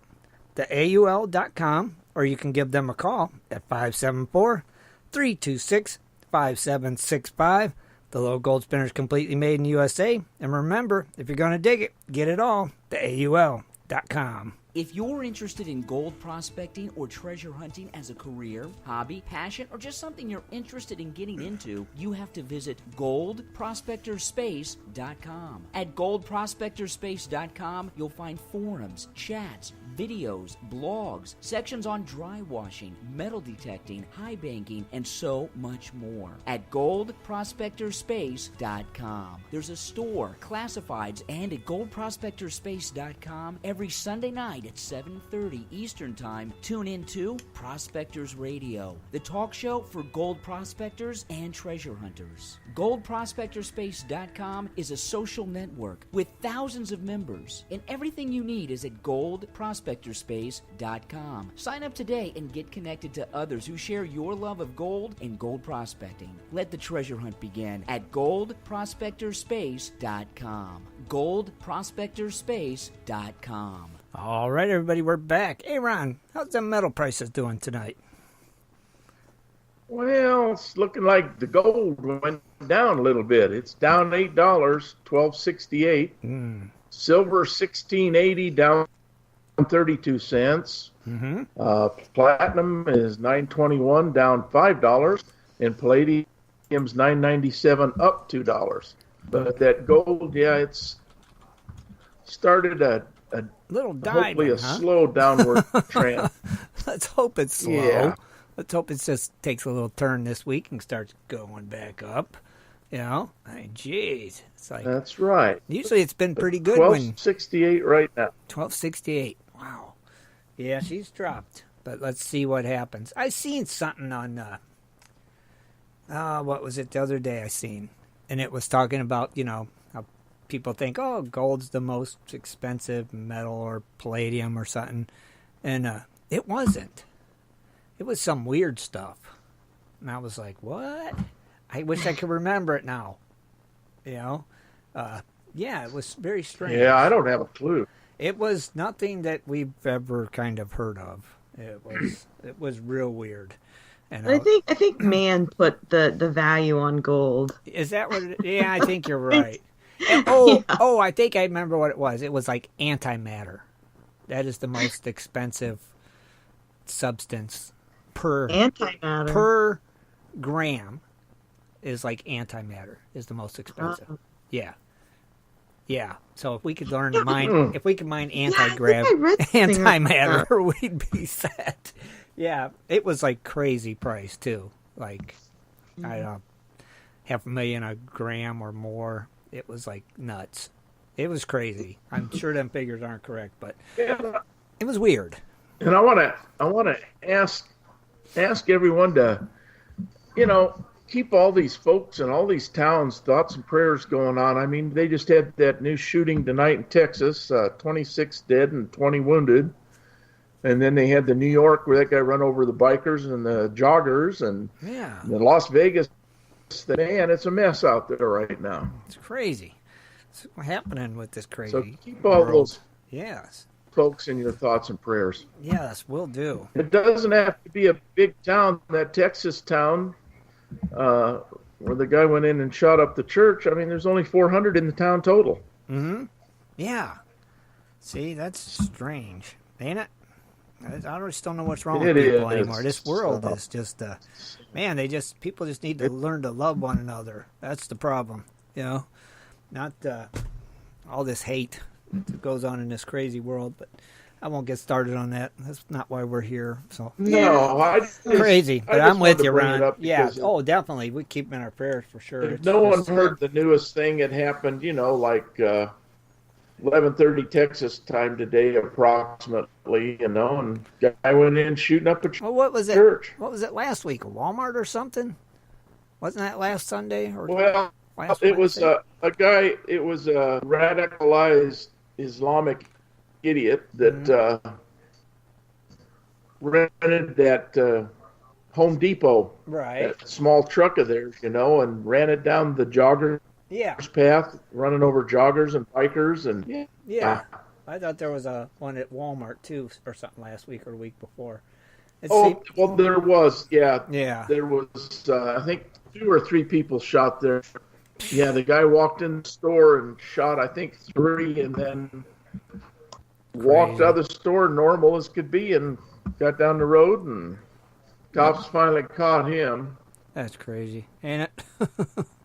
Speaker 1: theaul.com, or you can give them a call at 574-326-5765. The Little Gold Spinner is completely made in the USA. And remember, if you're going to dig it, get it all, theaul.com.
Speaker 8: If you're interested in gold prospecting or treasure hunting as a career, hobby, passion, or just something you're interested in getting into, you have to visit goldprospectorspace.com. At goldprospectorspace.com, you'll find forums, chats, videos, blogs, sections on dry washing, metal detecting, high banking, and so much more. At goldprospectorspace.com. There's a store, classifieds, and at goldprospectorspace.com every Sunday night at 7:30 Eastern Time. Tune in to Prospectors Radio, the talk show for gold prospectors and treasure hunters. GoldProspectorspace.com is a social network with thousands of members, and everything you need is at GoldProspectorspace.com. Sign up today and get connected to others who share your love of gold and gold prospecting. Let the treasure hunt begin at GoldProspectorspace.com. GoldProspectorspace.com.
Speaker 1: All right, everybody, we're back. Hey, Ron, how's the metal prices doing tonight?
Speaker 2: Well, it's looking like the gold went down a little bit. It's down $8, $12.68. Silver $16.80, down 32 cents. Platinum is $9.21, down $5, and palladium's $9.97, up $2. But that gold, it's started a
Speaker 1: little dive,
Speaker 2: hopefully a slow downward trend.
Speaker 1: Let's hope it's slow.
Speaker 2: Yeah.
Speaker 1: Let's hope it just takes a little turn this week and starts going back up. You know, I mean, geez, it's like
Speaker 2: that's right.
Speaker 1: Usually it's been pretty good.
Speaker 2: $12.68 right now.
Speaker 1: $12.68. Wow. Yeah, she's dropped. But let's see what happens. I seen something on what was it the other day? I seen, and it was talking about how people think, oh, gold's the most expensive metal or palladium or something. And it wasn't. It was some weird stuff. And I was like, what? I wish I could remember it now. Yeah, it was very strange.
Speaker 2: Yeah, I don't have a clue.
Speaker 1: It was nothing that we've ever kind of heard of. It was real weird. And
Speaker 5: I think man put the value on gold.
Speaker 1: Is that what it is? Yeah, I think you're right. I think I remember what it was. It was like antimatter. That is the most expensive substance per gram. Is like antimatter is the most expensive. Yeah. So if we could learn to mine, if we could mine antimatter, we'd be set. Yeah, it was like crazy price too. Like I don't know, $500,000 a gram or more. It was like nuts. It was crazy. I'm sure them figures aren't correct, but it was weird.
Speaker 2: And I want to ask everyone to, keep all these folks in all these towns thoughts and prayers going on. I mean, they just had that new shooting tonight in Texas, 26 dead and 20 wounded. And then they had the New York where that guy run over the bikers and the joggers, and the Las Vegas. Man, it's a mess out there right now.
Speaker 1: It's crazy. What's happening with this crazy
Speaker 2: So keep all those folks in your thoughts and prayers.
Speaker 1: Yes, will do.
Speaker 2: It doesn't have to be a big town. That Texas town where the guy went in and shot up the church, I mean, there's only 400 in the town total.
Speaker 1: Mm-hmm. Yeah. See, that's strange. ain't it? I just don't know what's wrong with people anymore. This world is just, man, people just need to learn to love one another. That's the problem, you know? Not all this hate that goes on in this crazy world, but I won't get started on that. That's not why we're here. So crazy, but I'm with you, Ron. Yeah, definitely. We keep them in our prayers for sure.
Speaker 2: If no one heard the newest thing that happened, like 11:30 Texas time today, approximately, and guy went in shooting up a church.
Speaker 1: What was it? What was it last week? A Walmart or something? Wasn't that last Sunday?
Speaker 2: Well, it was a guy. It was a radicalized Islamic idiot that rented that Home Depot, that small truck of theirs, and ran it down the joggers path, running over joggers and bikers, and
Speaker 1: I thought there was one at Walmart too, or something last week or the week before.
Speaker 2: Well, there was, there was. I think 2 or 3 people shot there. Yeah, the guy walked in the store and shot, I think, 3, and then walked out of the store normal as could be, and got down the road, and cops finally caught him.
Speaker 1: That's crazy, ain't it?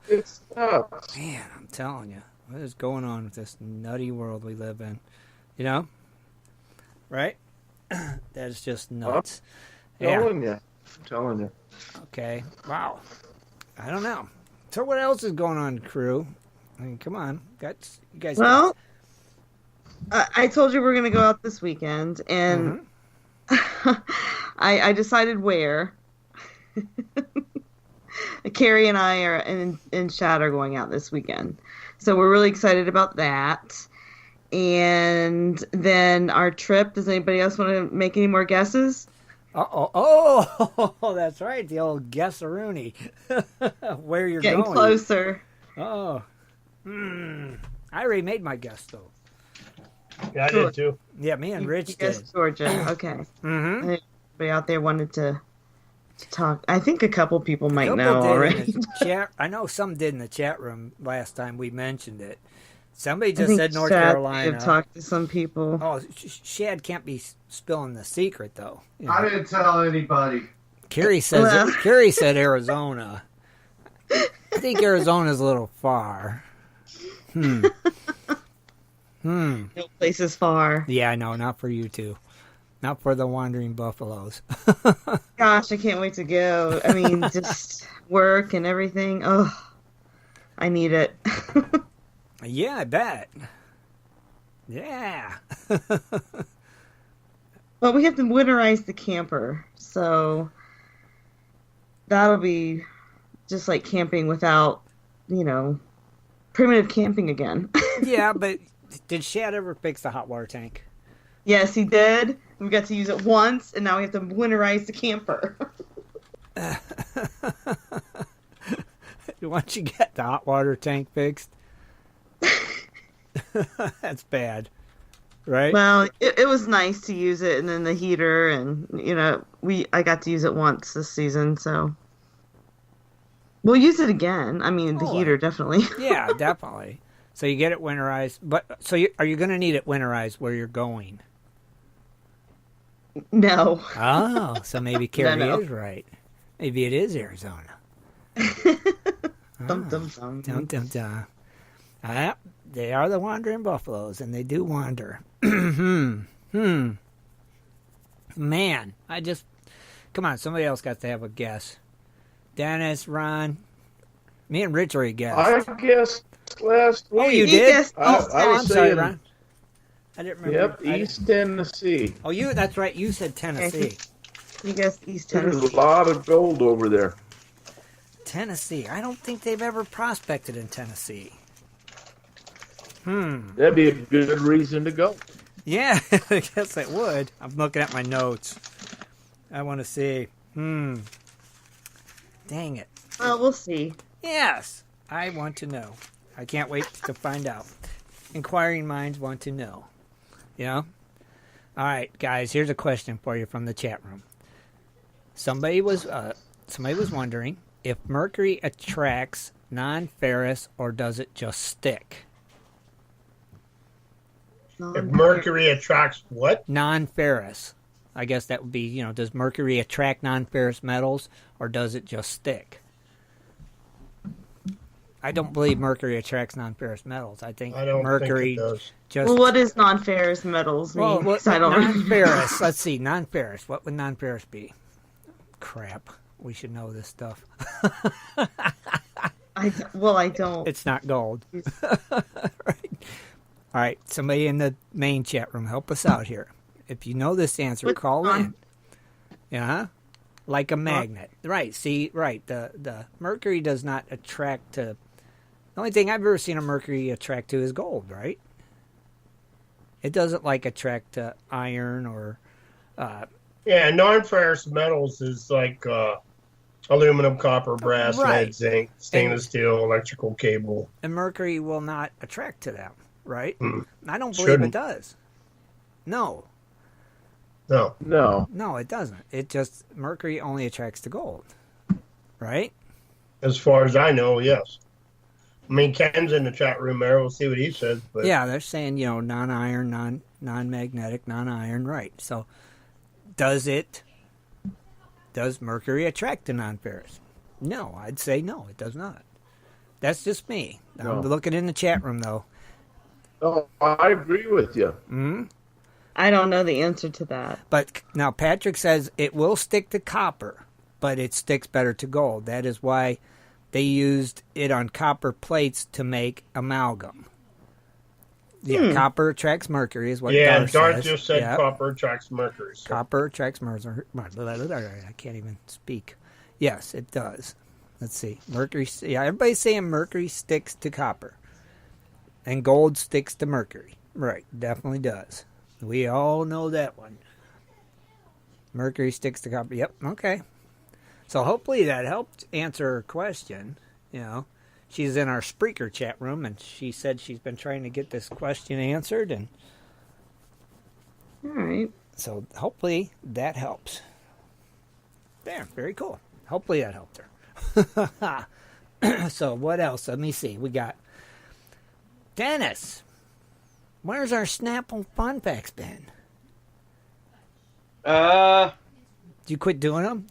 Speaker 2: It's nuts.
Speaker 1: Man, I'm telling you, what is going on with this nutty world we live in? Right? That is just nuts.
Speaker 2: I'm telling you.
Speaker 1: Okay. Wow. I don't know. So what else is going on, crew? I mean, come on. You guys.
Speaker 5: Well, I told you we're going to go out this weekend, and I decided where. Carrie and I and Shad are going out this weekend. So we're really excited about that. And then our trip, does anybody else want to make any more guesses?
Speaker 1: Oh, that's right. The old guess-a-rooney. Where you're
Speaker 5: Getting
Speaker 1: going.
Speaker 5: Closer.
Speaker 1: Oh. I already made my guess, though.
Speaker 4: Yeah, I did, too.
Speaker 1: Yeah, me and Rich did.
Speaker 5: Georgia. Okay. Anybody out there wanted to talk? I think a couple people might know already.
Speaker 1: I know some did in the chat room last time we mentioned it. Somebody just said North Carolina.
Speaker 5: I've talked to some people.
Speaker 1: Oh, Shad can't be spilling the secret, though.
Speaker 7: I didn't tell anybody.
Speaker 1: Carrie said Arizona. I think Arizona's a little far.
Speaker 5: No place is far.
Speaker 1: Yeah, I know. Not for you two. Not for the wandering buffaloes.
Speaker 5: Gosh, I can't wait to go. I mean, just work and everything. Oh, I need it.
Speaker 1: Yeah, I bet. Yeah.
Speaker 5: Well, we have to winterize the camper, so that'll be just like camping without, primitive camping again.
Speaker 1: Yeah, but did Shad ever fix the hot water tank?
Speaker 5: Yes, he did. We got to use it once, and now we have to winterize the camper.
Speaker 1: Once you get the hot water tank fixed, that's bad, right?
Speaker 5: Well, it was nice to use it, and then the heater, and I got to use it once this season, so we'll use it again. I mean, the heater definitely.
Speaker 1: Yeah, definitely. So you get it winterized, but are you going to need it winterized where you're going?
Speaker 5: No.
Speaker 1: Oh, so maybe Carrie is right. Maybe it is Arizona.
Speaker 5: Dum dum dum.
Speaker 1: Dum dum dum. They are the wandering buffaloes, and they do wander. Man, come on, somebody else got to have a guess. Dennis, Ron, me and Rich already guessed.
Speaker 2: I guessed last week.
Speaker 1: Oh, you did?
Speaker 2: I'm
Speaker 1: sorry, Ron. I didn't remember.
Speaker 2: Yep, East Tennessee.
Speaker 1: Oh, that's right. You said Tennessee.
Speaker 5: You guessed East Tennessee.
Speaker 2: There's a lot of gold over there.
Speaker 1: Tennessee. I don't think they've ever prospected in Tennessee.
Speaker 2: That'd be a good reason to go.
Speaker 1: Yeah, I guess it would. I'm looking at my notes. I want to see. Dang it.
Speaker 5: Well, we'll see.
Speaker 1: Yes, I want to know. I can't wait to find out. Inquiring minds want to know. All right, guys, here's a question for you from the chat room. Somebody was wondering if Mercury attracts non-ferrous or does it just stick?
Speaker 4: If mercury attracts what?
Speaker 1: Non-ferrous. I guess that would be, does mercury attract non-ferrous metals, or does it just stick? I don't believe mercury attracts non-ferrous metals. I think mercury just...
Speaker 5: Well, what does non-ferrous metals mean?
Speaker 1: Well,
Speaker 5: I don't
Speaker 1: non-ferrous. Let's see, non-ferrous. What would non-ferrous be? Crap. We should know this stuff.
Speaker 5: I don't.
Speaker 1: It's not gold. Right. All right, somebody in the main chat room, help us out here. If you know this answer, call in. Yeah, like a magnet. Right, see, right. The mercury does not attract to... The only thing I've ever seen a mercury attract to is gold, right? It doesn't, attract to iron or...
Speaker 4: Yeah, non-ferrous metals is like aluminum, copper, brass, lead, zinc, stainless steel, electrical cable.
Speaker 1: And mercury will not attract to them, right? I don't believe
Speaker 4: Shouldn't.
Speaker 1: it does. No.
Speaker 2: No,
Speaker 1: it doesn't. It just, mercury only attracts to gold, right?
Speaker 4: As far as I know, yes. I mean, Ken's in the chat room there. We'll see what he says. But
Speaker 1: yeah, they're saying, non-iron, non-magnetic, non-iron, right. So, does mercury attract to non-ferrous? No, I'd say no, it does not. That's just me.
Speaker 2: No.
Speaker 1: I'm looking in the chat room, though.
Speaker 2: Oh, I agree with you.
Speaker 1: Mm-hmm.
Speaker 5: I don't know the answer to that.
Speaker 1: But now Patrick says it will stick to copper, but it sticks better to gold. That is why they used it on copper plates to make amalgam. Yeah, copper attracts mercury is what Darth says.
Speaker 4: Darth just said copper attracts mercury. So.
Speaker 1: Copper attracts mercury. I can't even speak. Yes, it does. Let's see. Mercury. Yeah, everybody's saying mercury sticks to copper. And gold sticks to mercury. Right, definitely does. We all know that one. Mercury sticks to copper. Yep, okay. So hopefully that helped answer her question. She's in our Spreaker chat room, and she said she's been trying to get this question answered. And
Speaker 5: all right.
Speaker 1: So hopefully that helps. There, very cool. Hopefully that helped her. So what else? Let me see. We got Dennis. Where's our Snapple Fun Facts been?
Speaker 6: Did
Speaker 1: you quit doing them?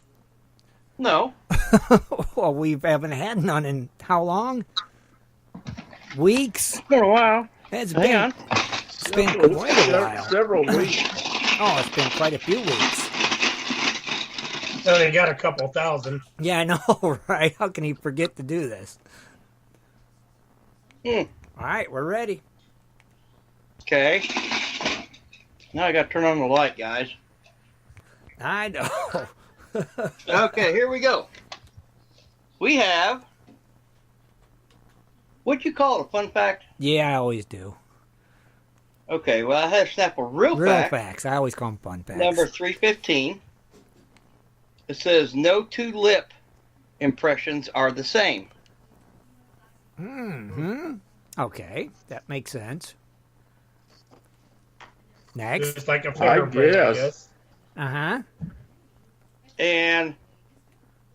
Speaker 6: No.
Speaker 1: Well, we haven't had none in how long? Weeks?
Speaker 6: It's been a while.
Speaker 1: It's been quite a while.
Speaker 2: Several weeks.
Speaker 1: Oh, it's been quite a few weeks.
Speaker 4: So they got a couple thousand.
Speaker 1: Yeah, I know, right? How can he forget to do this? All right, we're ready.
Speaker 6: Okay. Now I got to turn on the light, guys.
Speaker 1: I know.
Speaker 6: Okay, here we go. We have... What'd you call it, a fun fact?
Speaker 1: Yeah, I always do.
Speaker 6: Okay, well, I had to snap a real fact.
Speaker 1: Facts. I always call them fun facts.
Speaker 6: Number 315. It says, no two lip impressions are the same.
Speaker 1: Mm-hmm. Okay, that makes sense. Next.
Speaker 4: Just like a fingerprint, I guess.
Speaker 1: Uh-huh.
Speaker 6: And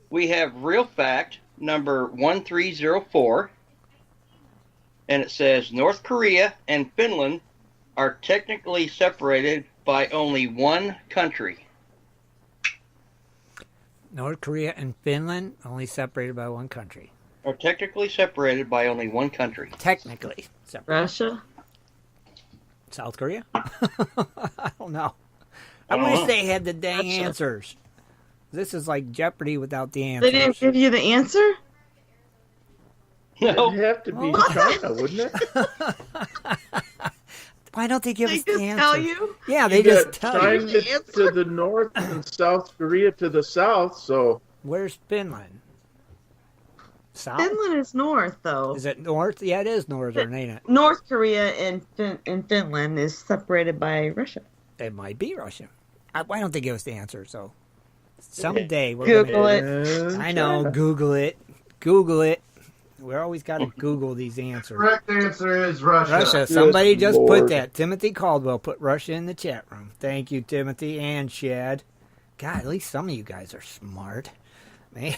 Speaker 6: we have real fact number 1304. And it says, North Korea and Finland are technically separated by only one country.
Speaker 1: North Korea and Finland only separated by one country.
Speaker 6: Are technically separated by only one country.
Speaker 1: Technically separated.
Speaker 5: Russia?
Speaker 1: South Korea? I don't know. I wish they had the dang answers. This is like Jeopardy without the answers.
Speaker 5: They didn't give you the answer?
Speaker 6: No.
Speaker 2: It'd have to be China, wouldn't it?
Speaker 1: Why don't they give us the answer?
Speaker 5: Tell you?
Speaker 1: Yeah, they just tell you.
Speaker 2: China to the north and South Korea to the south, so...
Speaker 1: Where's Finland? South?
Speaker 5: Finland is north, though.
Speaker 1: Is it north? Yeah, it is northern, ain't it?
Speaker 5: North Korea and Finland is separated by Russia.
Speaker 1: It might be Russia. Why don't they give us the answer? So someday we're
Speaker 5: Google it.
Speaker 1: I know. Google it. Google it. We're always got to Google these answers.
Speaker 7: Correct answer is Russia.
Speaker 1: Russia. Somebody just put that. Timothy Caldwell put Russia in the chat room. Thank you, Timothy and Shad. God, at least some of you guys are smart. Man.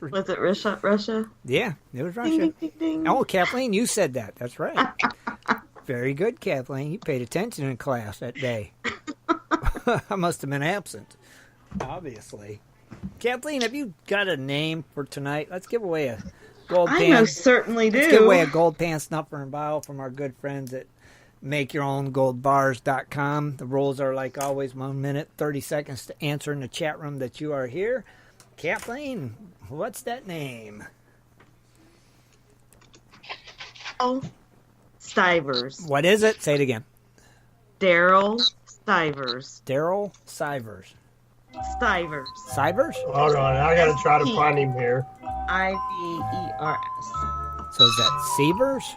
Speaker 5: Was it Russia?
Speaker 1: Yeah, it was Russia.
Speaker 5: Ding, ding, ding, ding.
Speaker 1: Oh, Kathleen, you said that. That's right. Very good, Kathleen. You paid attention in class that day. I must have been absent, obviously. Kathleen, have you got a name for tonight? Let's give away a gold pan.
Speaker 5: I most certainly do.
Speaker 1: Let's give away a gold pan snuffer and vial from our good friends at MakeYourOwnGoldBars.com. The rules are like always 1 minute, 30 seconds to answer in the chat room that you are here. Kathleen, what's that name?
Speaker 5: Oh, Stivers.
Speaker 1: What is it? Say it again.
Speaker 5: Daryl Stivers.
Speaker 1: Daryl Stivers.
Speaker 5: Stivers.
Speaker 1: Stivers?
Speaker 4: Hold on, I gotta try to find him here.
Speaker 5: Ivers.
Speaker 1: So is that Sievers?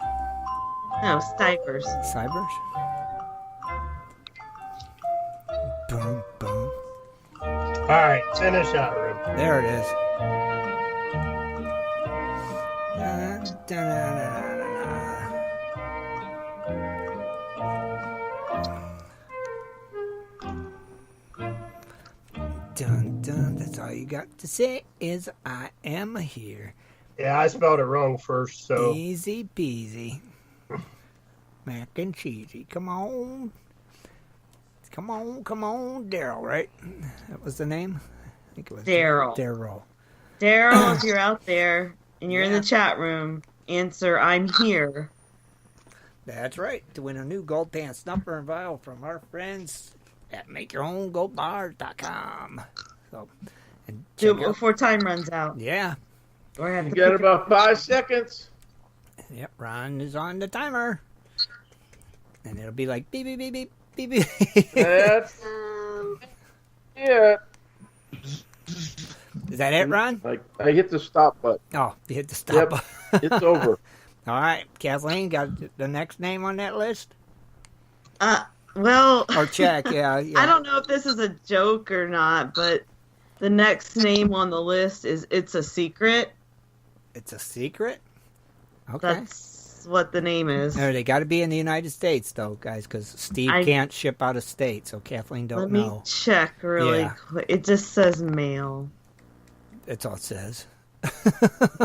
Speaker 5: No, Stivers.
Speaker 1: Stivers? Boom, boom.
Speaker 4: All right, send a shot room.
Speaker 1: There it is. Dun, dun, dun, dun, dun, dun, dun. That's all you got to say is I am here.
Speaker 4: Yeah, I spelled it wrong first, so.
Speaker 1: Easy peasy. Mac and cheesy. Come on. Come on, Daryl, right? That was the name? I think it was
Speaker 5: Daryl. Daryl, if you're out there and you're in the chat room, answer I'm here.
Speaker 1: That's right. To win a new gold pan snuffer and vial from our friends at MakeYourOwnGoldBars.com. So, and
Speaker 5: do it before time runs out.
Speaker 1: Yeah.
Speaker 5: Or have
Speaker 2: You
Speaker 5: to
Speaker 2: got
Speaker 5: pick
Speaker 2: about 5 seconds.
Speaker 1: Yep, Ron is on the timer. And it'll be like beep, beep, beep, beep, beep, beep.
Speaker 2: That's it.
Speaker 1: Is that it, Ron?
Speaker 2: Like I hit the stop button.
Speaker 1: Oh, you hit the stop button.
Speaker 2: It's over.
Speaker 1: All right, Kathleen, got the next name on that list?
Speaker 5: Well,
Speaker 1: or check, yeah.
Speaker 5: I don't know if this is a joke or not, but the next name on the list is It's a Secret.
Speaker 1: It's a secret? Okay.
Speaker 5: That's what the name is.
Speaker 1: No, they got to be in the United States, though, guys, because Steve can't ship out of state, so Kathleen don't know.
Speaker 5: Let me check really quick. It just says mail.
Speaker 1: That's all it says.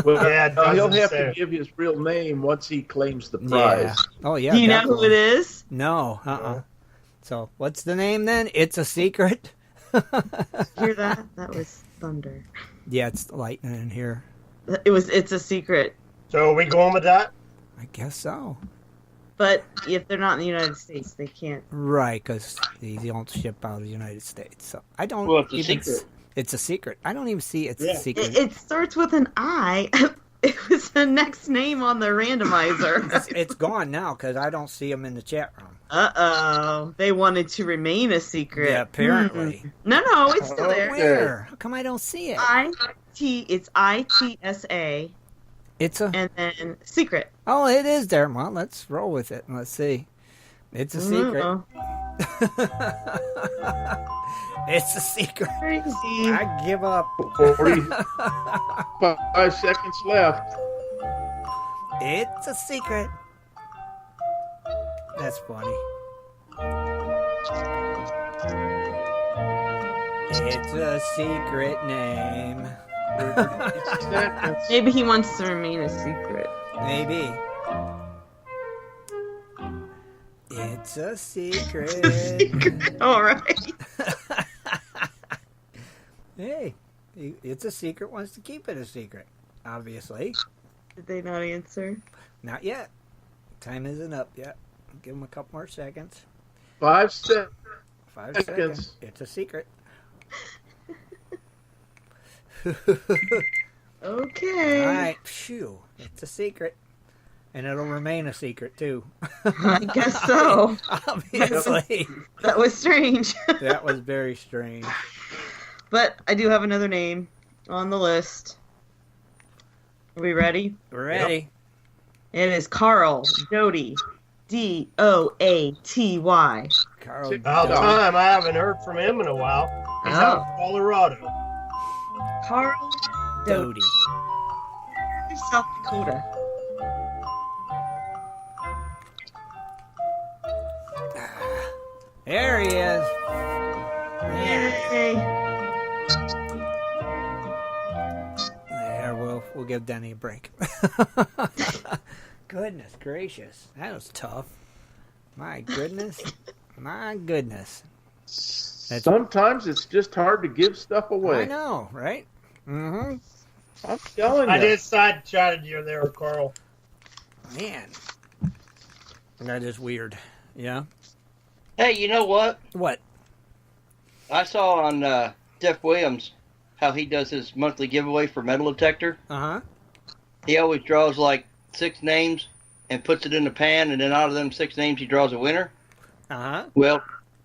Speaker 2: Well,
Speaker 4: yeah,
Speaker 2: he'll have to give his real name once he claims the prize.
Speaker 1: Yeah. Oh, yeah.
Speaker 5: Do you know who it is?
Speaker 1: No. So, what's the name then? It's a secret?
Speaker 5: Hear that? That was thunder.
Speaker 1: Yeah, it's lightning in here.
Speaker 5: It's a secret.
Speaker 4: So are we going with that?
Speaker 1: I guess so.
Speaker 5: But if they're not in the United States, they can't.
Speaker 1: Right, because they don't ship out of the United States. So I don't.
Speaker 6: Well, it's a secret.
Speaker 1: It's a secret. I don't even see it's a secret.
Speaker 5: It starts with an I. It was the next name on the randomizer.
Speaker 1: It's gone now because I don't see them in the chat room.
Speaker 5: Uh-oh. They wanted to remain a secret.
Speaker 1: Yeah, apparently.
Speaker 5: No, it's still there.
Speaker 1: Where? How come I don't see it?
Speaker 5: It's ITSA.
Speaker 1: It's a...
Speaker 5: And then secret.
Speaker 1: Oh, it is there. Well, let's roll with it. Let's see. It's a secret. It's a secret.
Speaker 5: Crazy.
Speaker 1: I give up.
Speaker 2: 45 seconds left.
Speaker 1: It's a secret. That's funny. It's a secret name.
Speaker 5: Maybe he wants to remain a secret.
Speaker 1: Maybe. It's a secret.
Speaker 5: All right.
Speaker 1: Hey, it's a secret. Wants to keep it a secret. Obviously.
Speaker 5: Did they not answer?
Speaker 1: Not yet. Time isn't up yet. Give them a couple more seconds.
Speaker 2: 5 seconds.
Speaker 1: 5 seconds. It's a secret.
Speaker 5: Okay.
Speaker 1: All right. Phew. It's a secret. And it'll remain a secret, too.
Speaker 5: I guess so.
Speaker 1: Obviously.
Speaker 5: That was strange.
Speaker 1: That was very strange.
Speaker 5: But I do have another name on the list. Are we ready?
Speaker 1: We're ready.
Speaker 5: Yep. It is Carl Doty. Doaty.
Speaker 1: Carl
Speaker 4: About time. I haven't heard from him in a while. He's out of Colorado.
Speaker 5: Carl Doty. South Dakota.
Speaker 1: There he is.
Speaker 5: Yay.
Speaker 1: There, we'll give Denny a break. Goodness gracious. That was tough. My goodness. My goodness.
Speaker 2: Sometimes it's just hard to give stuff away.
Speaker 1: I know, right? Mm-hmm.
Speaker 2: I'm telling you.
Speaker 4: I just side-chatted you there, Carl.
Speaker 1: Man. That is weird. Yeah?
Speaker 6: Hey, you know what?
Speaker 1: What?
Speaker 6: I saw on Jeff Williams how he does his monthly giveaway for metal detector.
Speaker 1: Uh-huh.
Speaker 6: He always draws like 6 names and puts it in the pan, and then out of them 6 names, he draws a winner.
Speaker 1: Uh-huh.
Speaker 6: Well,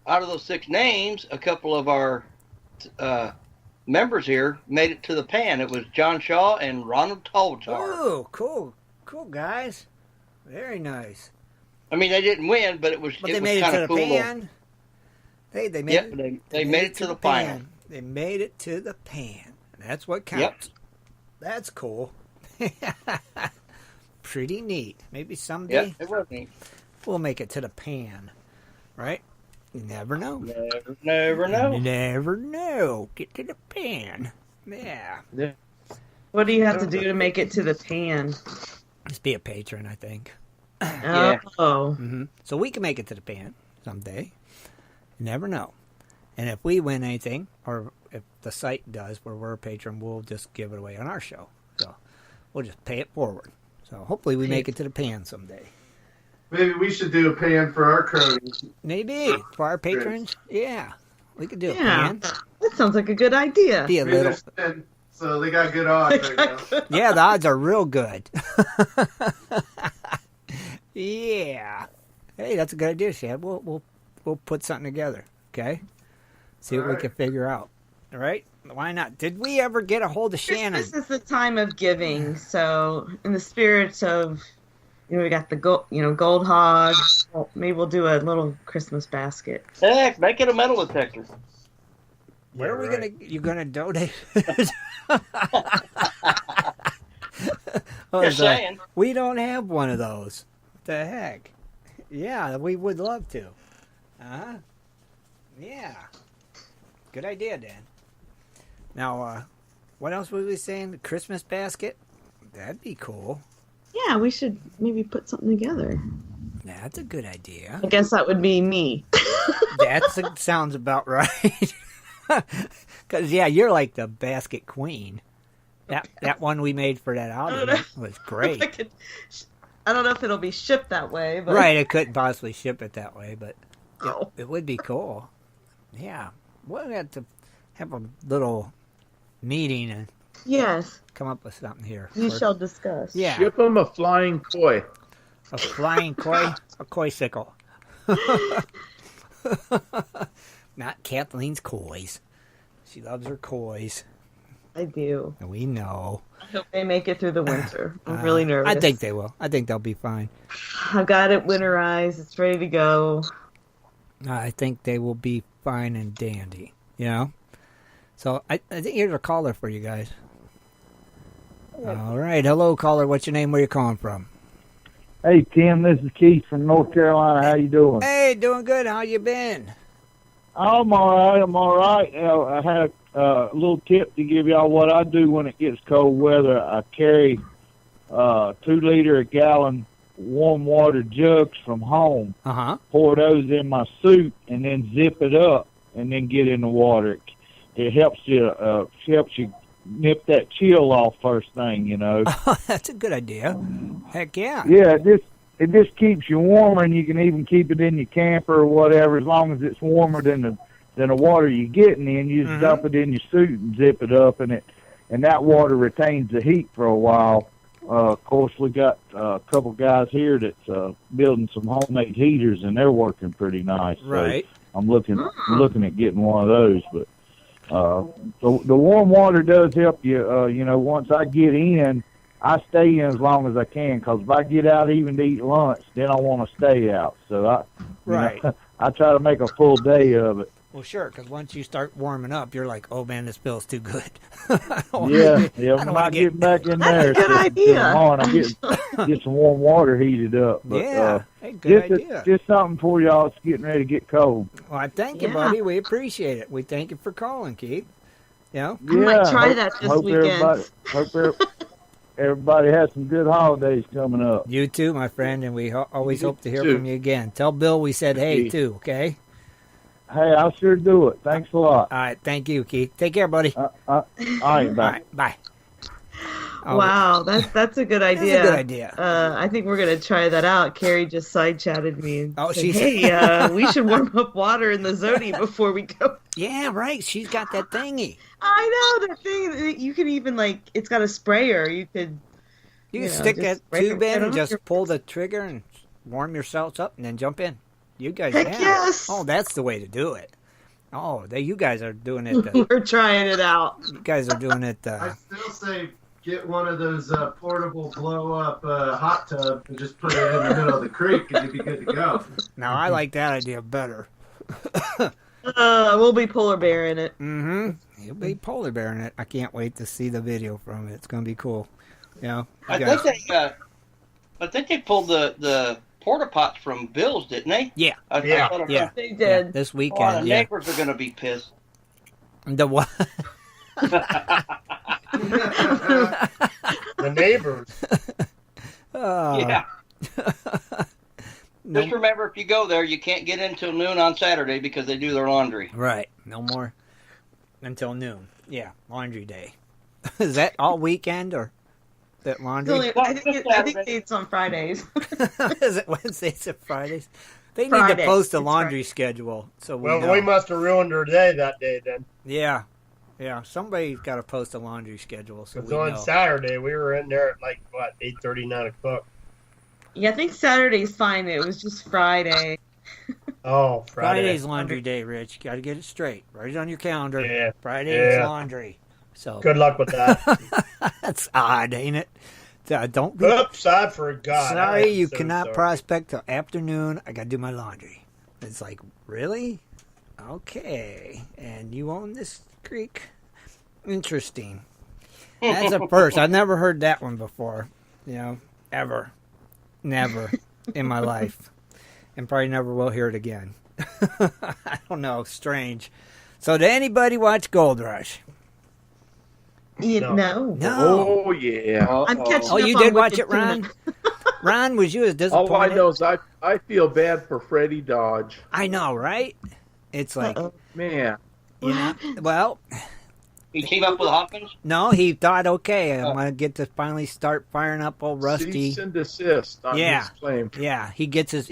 Speaker 6: out of those 6 names, a couple of our members here made it to the pan. It was John Shaw and Ronald Toltar.
Speaker 1: Oh, cool. Cool, guys. Very nice.
Speaker 6: I mean, they didn't win, but it was
Speaker 1: But they made it to the
Speaker 6: cool.
Speaker 1: pan. Hey, they made it.
Speaker 6: They made it to the final.
Speaker 1: They made it to the pan. That's what counts. Yep. That's cool. Pretty neat. Maybe someday
Speaker 6: it was neat.
Speaker 1: We'll make it to the pan. Right? You never know.
Speaker 6: Never know.
Speaker 1: Never know. Get to the pan. Yeah.
Speaker 5: What do you have to do to make it to the pan?
Speaker 1: Just be a patron, I think.
Speaker 5: Yeah. Oh.
Speaker 1: Mm-hmm. So we can make it to the pan someday. You never know. And if we win anything, or if the site does where we're a patron, we'll just give it away on our show. So we'll just pay it forward. So hopefully we make it to the pan someday.
Speaker 7: Maybe we should do a pan for our cronies.
Speaker 1: Maybe. For our patrons? Yeah. We could do a pan.
Speaker 5: That sounds like a good idea.
Speaker 1: Be a little...
Speaker 7: So they got good odds right now.
Speaker 1: Yeah, the odds are real good. Yeah. Hey, that's a good idea, Shad. We'll put something together, okay? See what we can figure out. All right? Why not? Did we ever get a hold of Shannon?
Speaker 5: This is the time of giving, so in the spirit of, we got the gold hog. Well, maybe we'll do a little Christmas basket.
Speaker 6: Heck, make it a metal detector.
Speaker 1: Where are we gonna? You gonna donate?
Speaker 6: Just saying.
Speaker 1: We don't have one of those. What the heck? Yeah, we would love to. Yeah. Good idea, Dan. Now, what else were we saying? The Christmas basket? That'd be cool.
Speaker 5: Yeah, we should maybe put something together.
Speaker 1: That's a good idea.
Speaker 5: I guess that would be me.
Speaker 1: That sounds about right. Because, yeah, you're like the basket queen. That one we made for that outing was great.
Speaker 5: I don't know if it'll be shipped that way. But...
Speaker 1: Right, it couldn't possibly ship it that way, but it would be cool. Yeah. We'll have to have a little meeting and come up with something here.
Speaker 5: We shall discuss.
Speaker 1: Yeah.
Speaker 2: Ship them a flying koi.
Speaker 1: A flying koi? A koi-sicle. Not Kathleen's kois. She loves her kois.
Speaker 5: I do.
Speaker 1: And we know.
Speaker 5: I hope they make it through the winter. I'm really nervous.
Speaker 1: I think they will. I think they'll be fine.
Speaker 5: I've got it winterized. It's ready to go.
Speaker 1: I think they will be fine and dandy. So I think here's a caller for you guys. All right. Hello, caller. What's your name? Where you calling from?
Speaker 13: Hey, Tim. This is Keith from North Carolina. How you doing?
Speaker 1: Hey, doing good. How you been?
Speaker 13: I'm all right. I had a little tip to give y'all what I do when it gets cold weather. I carry 2-liter a gallon warm water jugs from home. Pour those in my suit and then zip it up and then get in the water. It helps you nip that chill off first thing,
Speaker 1: Oh, that's a good idea. Heck yeah.
Speaker 13: Yeah, it just keeps you warmer, and you can even keep it in your camper or whatever, as long as it's warmer than the water you're getting in. You just dump it in your suit and zip it up, and that water retains the heat for a while. Of course, we got a couple guys here that's building some homemade heaters, and they're working pretty nice.
Speaker 1: Right.
Speaker 13: So I'm looking at getting one of those, but the warm water does help you. Once I get in, I stay in as long as I can, because if I get out even to eat lunch, then I want to stay out. So I try to make a full day of it.
Speaker 1: Well, sure, because once you start warming up, you're like, oh, man, this feels too good.
Speaker 13: When I get back in there,
Speaker 5: that's a good idea.
Speaker 13: I get some warm water heated up. But,
Speaker 1: good idea.
Speaker 13: Just something for y'all that's getting ready to get cold.
Speaker 1: Well, I thank you, buddy. We appreciate it. We thank you for calling, Keith.
Speaker 5: I might try that this weekend.
Speaker 13: everybody has some good holidays coming up.
Speaker 1: You too, my friend, and we always hope to hear
Speaker 2: too.
Speaker 1: from you again. Tell Bill we said hey, too, okay?
Speaker 13: Hey, I'll sure do it. Thanks a lot.
Speaker 1: All right, thank you, Keith. Take care, buddy.
Speaker 13: All right, bye.
Speaker 1: All right, bye.
Speaker 5: Wow, that's a good idea.
Speaker 1: That's a good idea.
Speaker 5: I think we're gonna try that out. Carrie just side chatted me and said,
Speaker 1: she's
Speaker 5: "Hey, we should warm up water in the Zodi before we go."
Speaker 1: Yeah, right. She's got that thingy.
Speaker 5: I know the thing. You can even it's got a sprayer. You could.
Speaker 1: You can stick that tube in and just pull the trigger and warm yourselves up and then jump in. You guys,
Speaker 5: Heck
Speaker 1: yeah.
Speaker 5: yes.
Speaker 1: Oh, that's the way to do it. Oh, you guys are doing it.
Speaker 5: We're trying it out.
Speaker 1: You guys are doing it.
Speaker 7: I still say get one of those portable blow-up hot tubs and just put it in the middle of the creek and you'd be good to go.
Speaker 1: Now, I like that idea better.
Speaker 5: We'll be polar bear in it.
Speaker 1: Mm-hmm. You'll be polar bear in it. I can't wait to see the video from it. It's going to be cool. You know,
Speaker 6: I think they pulled the porta pots from Bill's, didn't they?
Speaker 1: Yeah.
Speaker 6: Yeah.
Speaker 5: They did.
Speaker 1: Yeah, this weekend.
Speaker 6: The neighbors are going to be pissed.
Speaker 1: The what?
Speaker 4: The neighbors.
Speaker 6: Yeah. Just remember, if you go there, you can't get in until noon on Saturday because they do their laundry.
Speaker 1: Right. No more until noon. Yeah, laundry day. Is that all weekend or that laundry?
Speaker 5: I think it's on Fridays.
Speaker 1: Is it Wednesdays and Fridays? They need
Speaker 5: Friday.
Speaker 1: to post a laundry schedule so we know.
Speaker 4: We must have ruined her day that day then.
Speaker 1: Yeah. Yeah, somebody's got to post a laundry schedule so we
Speaker 4: on
Speaker 1: know.
Speaker 4: Saturday, we were in there at 8:30, 9 o'clock.
Speaker 5: Yeah, I think Saturday's fine. It was just Friday.
Speaker 4: Oh, Friday.
Speaker 1: Friday's laundry day, Rich. You got to get it straight. Write it on your calendar.
Speaker 4: Yeah.
Speaker 1: Friday's laundry. So
Speaker 4: good luck with that.
Speaker 1: That's odd, ain't it? Don't be.
Speaker 4: Oops, I forgot.
Speaker 1: Sorry, you cannot prospect till afternoon. I got to do my laundry. It's like, really? Okay. And you own this creek? Interesting. That's a first. I've never heard that one before. Ever. Never in my life. And probably never will hear it again. I don't know. Strange. So did anybody watch Gold Rush?
Speaker 5: No.
Speaker 2: Oh, yeah.
Speaker 5: I'm catching
Speaker 1: Oh,
Speaker 5: up
Speaker 1: you
Speaker 5: on
Speaker 1: did watch
Speaker 5: Wicked
Speaker 1: it, Ron?
Speaker 5: tonight.
Speaker 1: Ron, was you as disappointed?
Speaker 2: All I know is I feel bad for Freddie Dodge.
Speaker 1: I know, right? It's like,
Speaker 2: man.
Speaker 1: Well,
Speaker 6: He team up with Hopkins?
Speaker 1: no, he thought, okay, I'm going to get to finally start firing up old Rusty.
Speaker 2: Cease and desist on his claim.
Speaker 1: Yeah, he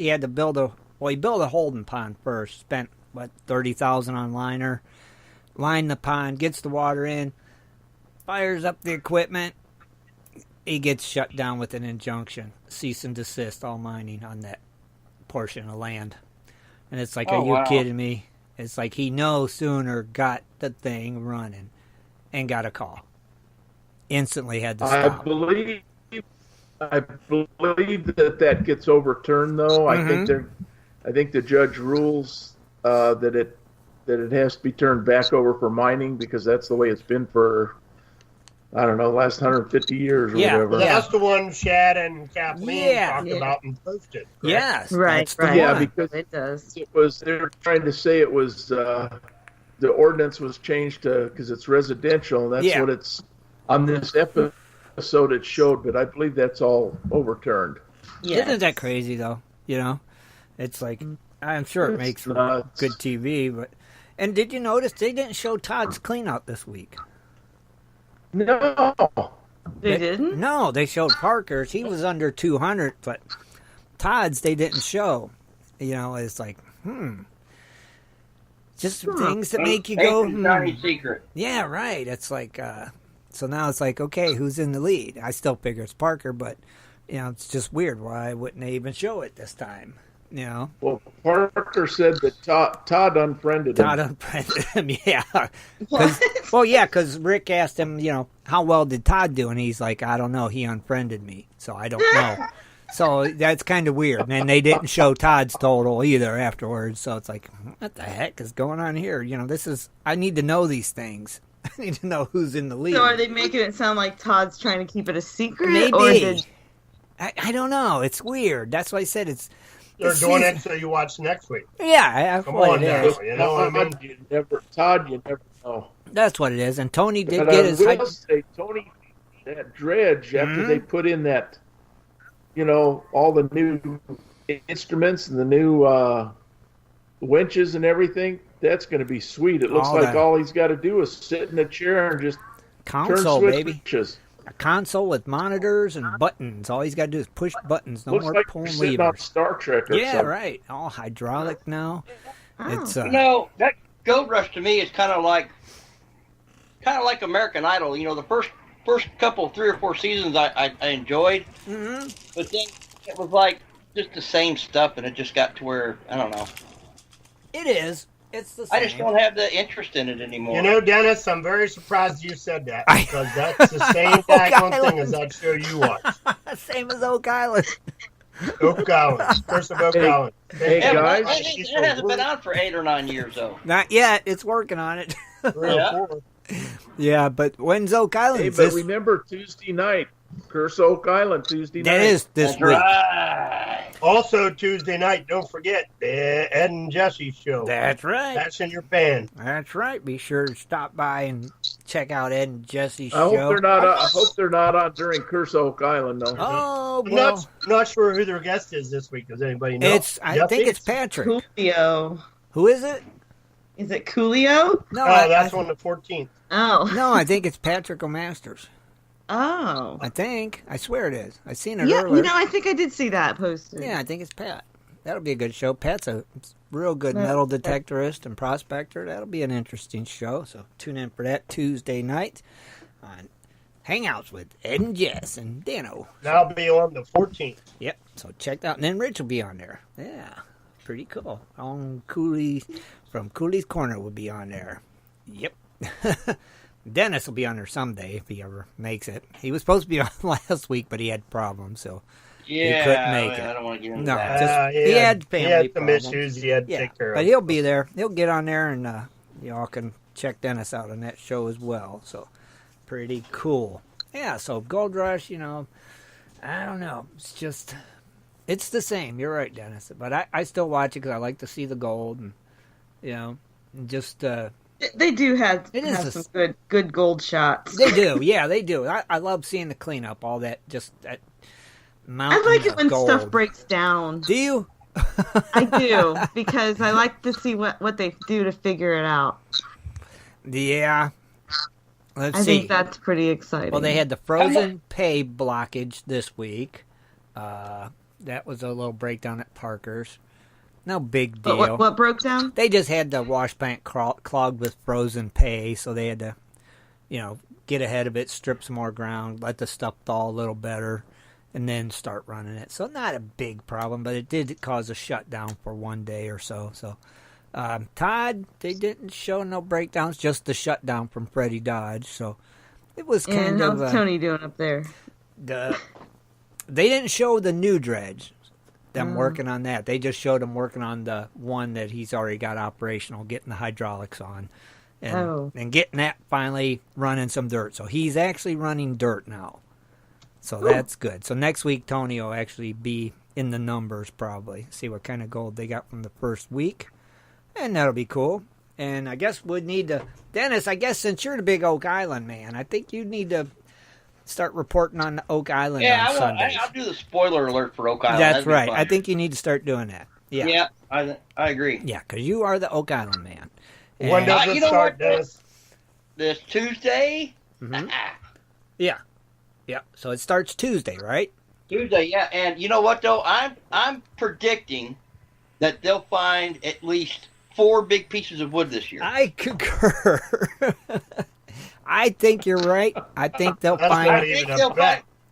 Speaker 1: had to build he built a holding pond first, spent, $30,000 on liner, lined the pond, gets the water in, fires up the equipment, he gets shut down with an injunction, cease and desist all mining on that portion of land. And it's like, are you kidding me? It's like he no sooner got the thing running and got a call. Instantly had to stop.
Speaker 2: I believe that gets overturned, though.
Speaker 1: Mm-hmm.
Speaker 2: I think the judge rules that it has to be turned back over for mining because that's the way it's been for, I don't know, the last 150 years or whatever.
Speaker 4: That's the one Shad and Kathleen talked about and posted. Correct?
Speaker 1: Yes,
Speaker 5: right.
Speaker 2: Yeah, because
Speaker 5: it does.
Speaker 2: they were trying to say it was the ordinance was changed because it's residential, and that's what it's on this episode it showed. But I believe that's all overturned.
Speaker 5: Yeah.
Speaker 1: Isn't that crazy though? It's like I'm sure it makes for good TV, but. And did you notice they didn't show Todd's cleanout this week?
Speaker 2: No.
Speaker 5: They didn't?
Speaker 1: No, they showed Parker's. He was under 200, but Todd's they didn't show. It's like, just things that make you go,
Speaker 6: secret.
Speaker 1: Yeah, right. It's like, so now it's like, okay, who's in the lead? I still figure it's Parker, but, it's just weird. Why wouldn't they even show it this time?
Speaker 2: Well, Parker said that Todd unfriended him.
Speaker 1: Todd unfriended him, yeah. Because Rick asked him, how well did Todd do? And he's like, I don't know. He unfriended me, so I don't know. So that's kind of weird. And they didn't show Todd's total either afterwards. So it's like, what the heck is going on here? I need to know these things. I need to know who's in the lead.
Speaker 5: So are they making it sound like Todd's trying to keep it a secret?
Speaker 1: Maybe. I don't know. It's weird. That's why I said it's.
Speaker 4: They're doing it so you watch next week.
Speaker 1: Yeah,
Speaker 4: come on now. You know what I mean?
Speaker 2: You never know.
Speaker 1: That's what it is. And Tony did
Speaker 2: But
Speaker 1: get his.
Speaker 2: I will say, Tony that dredge after they put in that, all the new instruments and the new winches and everything. That's going to be sweet. It looks like all he's got to do is sit in a chair and just
Speaker 1: console,
Speaker 2: turn
Speaker 1: baby.
Speaker 2: switches.
Speaker 1: A console with monitors and buttons. All he's got to do is push buttons. No
Speaker 2: Looks
Speaker 1: more
Speaker 2: like
Speaker 1: pulling
Speaker 2: you're sitting
Speaker 1: levers.
Speaker 2: on Star Trek or
Speaker 1: Yeah,
Speaker 2: something.
Speaker 1: right. All hydraulic now. It's
Speaker 6: that Gold Rush to me is kind of like American Idol. The first couple, 3 or 4 seasons I enjoyed, but then it was like just the same stuff, and it just got to where I don't know.
Speaker 1: It is. It's the same.
Speaker 6: I just don't have the interest in it anymore.
Speaker 4: Dennis, I'm very surprised you said that, because that's the same daggone thing as that show you watch.
Speaker 1: Same as Oak Island.
Speaker 4: Oak Island. Curse of Oak Island.
Speaker 2: Hey, guys.
Speaker 6: It hasn't been on for 8 or 9 years, though.
Speaker 1: Not yet. It's working on it.
Speaker 4: 3 or 4.
Speaker 1: Yeah, but when's Oak Island?
Speaker 2: Hey, but remember Tuesday night. Curse Oak Island Tuesday night.
Speaker 1: That is this week.
Speaker 4: Right. Also Tuesday night, don't forget the Ed and Jesse show.
Speaker 1: That's right.
Speaker 4: That's in your pan.
Speaker 1: That's right. Be sure to stop by and check out Ed and Jesse's
Speaker 2: I
Speaker 1: show.
Speaker 2: hope they're not on during Curse Oak Island though.
Speaker 1: Oh,
Speaker 4: I'm
Speaker 1: well.
Speaker 4: not sure who their guest is this week. Does anybody know?
Speaker 1: I think it's Patrick.
Speaker 5: Coolio.
Speaker 1: Who is it?
Speaker 5: Is it Coolio?
Speaker 1: No,
Speaker 4: that's on the 14th.
Speaker 5: Oh.
Speaker 1: No, I think it's Patrick O'Masters.
Speaker 5: Oh.
Speaker 1: I think. I swear it is. I seen it
Speaker 5: Yeah,
Speaker 1: earlier.
Speaker 5: I think I did see that posted.
Speaker 1: Yeah, I think it's Pat. That'll be a good show. Pat's a real good metal detectorist and prospector. That'll be an interesting show. So tune in for that Tuesday night on Hangouts with Ed and Jess and Dano.
Speaker 4: That'll be on the 14th.
Speaker 1: Yep. So check that out. And then Rich will be on there. Yeah. Pretty cool. Cooley from Cooley's Corner will be on there. Yep. Dennis will be on there someday if he ever makes it. He was supposed to be on last week, but he had problems, so he couldn't make it.
Speaker 6: I don't want to get into
Speaker 1: No,
Speaker 6: that.
Speaker 1: just he had family
Speaker 4: He had some
Speaker 1: problems.
Speaker 4: issues he had to take care of.
Speaker 1: But he'll be there. He'll get on there, and y'all can check Dennis out on that show as well. So pretty cool. Yeah. So Gold Rush, I don't know. It's the same. You're right, Dennis. But I still watch it because I like to see the gold, and just.
Speaker 5: They do have some good gold shots.
Speaker 1: They do, yeah, they do. I love seeing the cleanup, all that, just that mountain
Speaker 5: I like it when
Speaker 1: gold.
Speaker 5: stuff breaks down.
Speaker 1: Do you?
Speaker 5: I do, because I like to see what they do to figure it out.
Speaker 1: Yeah. Let's
Speaker 5: I
Speaker 1: see.
Speaker 5: think that's pretty exciting.
Speaker 1: Well, they had the frozen pay blockage this week. That was a little breakdown at Parker's. No big deal.
Speaker 5: What broke down?
Speaker 1: They just had the wash plant clogged with frozen pay, so they had to, get ahead of it, strip some more ground, let the stuff thaw a little better, and then start running it. So not a big problem, but it did cause a shutdown for one day or so. So Todd, they didn't show no breakdowns, just the shutdown from Freddie Dodge. So it was kind of.
Speaker 5: And how's Tony doing up there?
Speaker 1: They didn't show the new dredge. Them working on that. They just showed him working on the one that he's already got operational, getting the hydraulics on, and getting that finally running some dirt. So he's actually running dirt now. So that's good. So next week, Tony will actually be in the numbers probably. See what kind of gold they got from the first week. And that'll be cool. And I guess we'd need to... Dennis, I guess since you're the big Oak Island man, I think you need to... start reporting on Oak Island on Sundays.
Speaker 6: I'll do the spoiler alert for Oak Island.
Speaker 1: That's right. I think you need to start doing that. Yeah.
Speaker 6: Yeah, I agree.
Speaker 1: Yeah, because you are the Oak Island man. And
Speaker 4: When does it start, Dennis?
Speaker 6: This Tuesday?
Speaker 1: Mm-hmm. Yeah. Yeah. So it starts Tuesday, right?
Speaker 6: Tuesday, yeah. And you know what, though? I'm predicting that they'll find at least 4 big pieces of wood this year.
Speaker 1: I concur. I think you're right. I think they'll find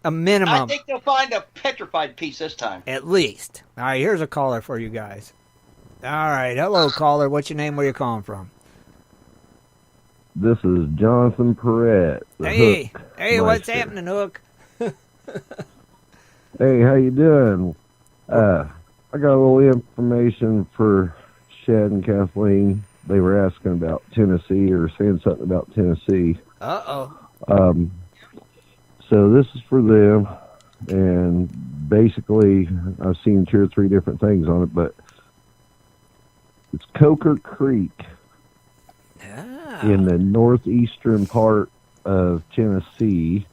Speaker 1: a minimum.
Speaker 6: I think they'll find a petrified piece this time.
Speaker 1: At least. All right, here's a caller for you guys. All right. Hello, caller. What's your name? Where you calling from?
Speaker 14: This is Jonathan Perrette.
Speaker 1: Hey, what's happening, Hook?
Speaker 14: Hey, how you doing? I got a little information for Shad and Kathleen. They were asking about Tennessee or saying something about Tennessee.
Speaker 1: Uh-oh.
Speaker 14: So this is for them, and basically I've seen 2 or 3 different things on it, but it's Coker Creek in the northeastern part of Tennessee.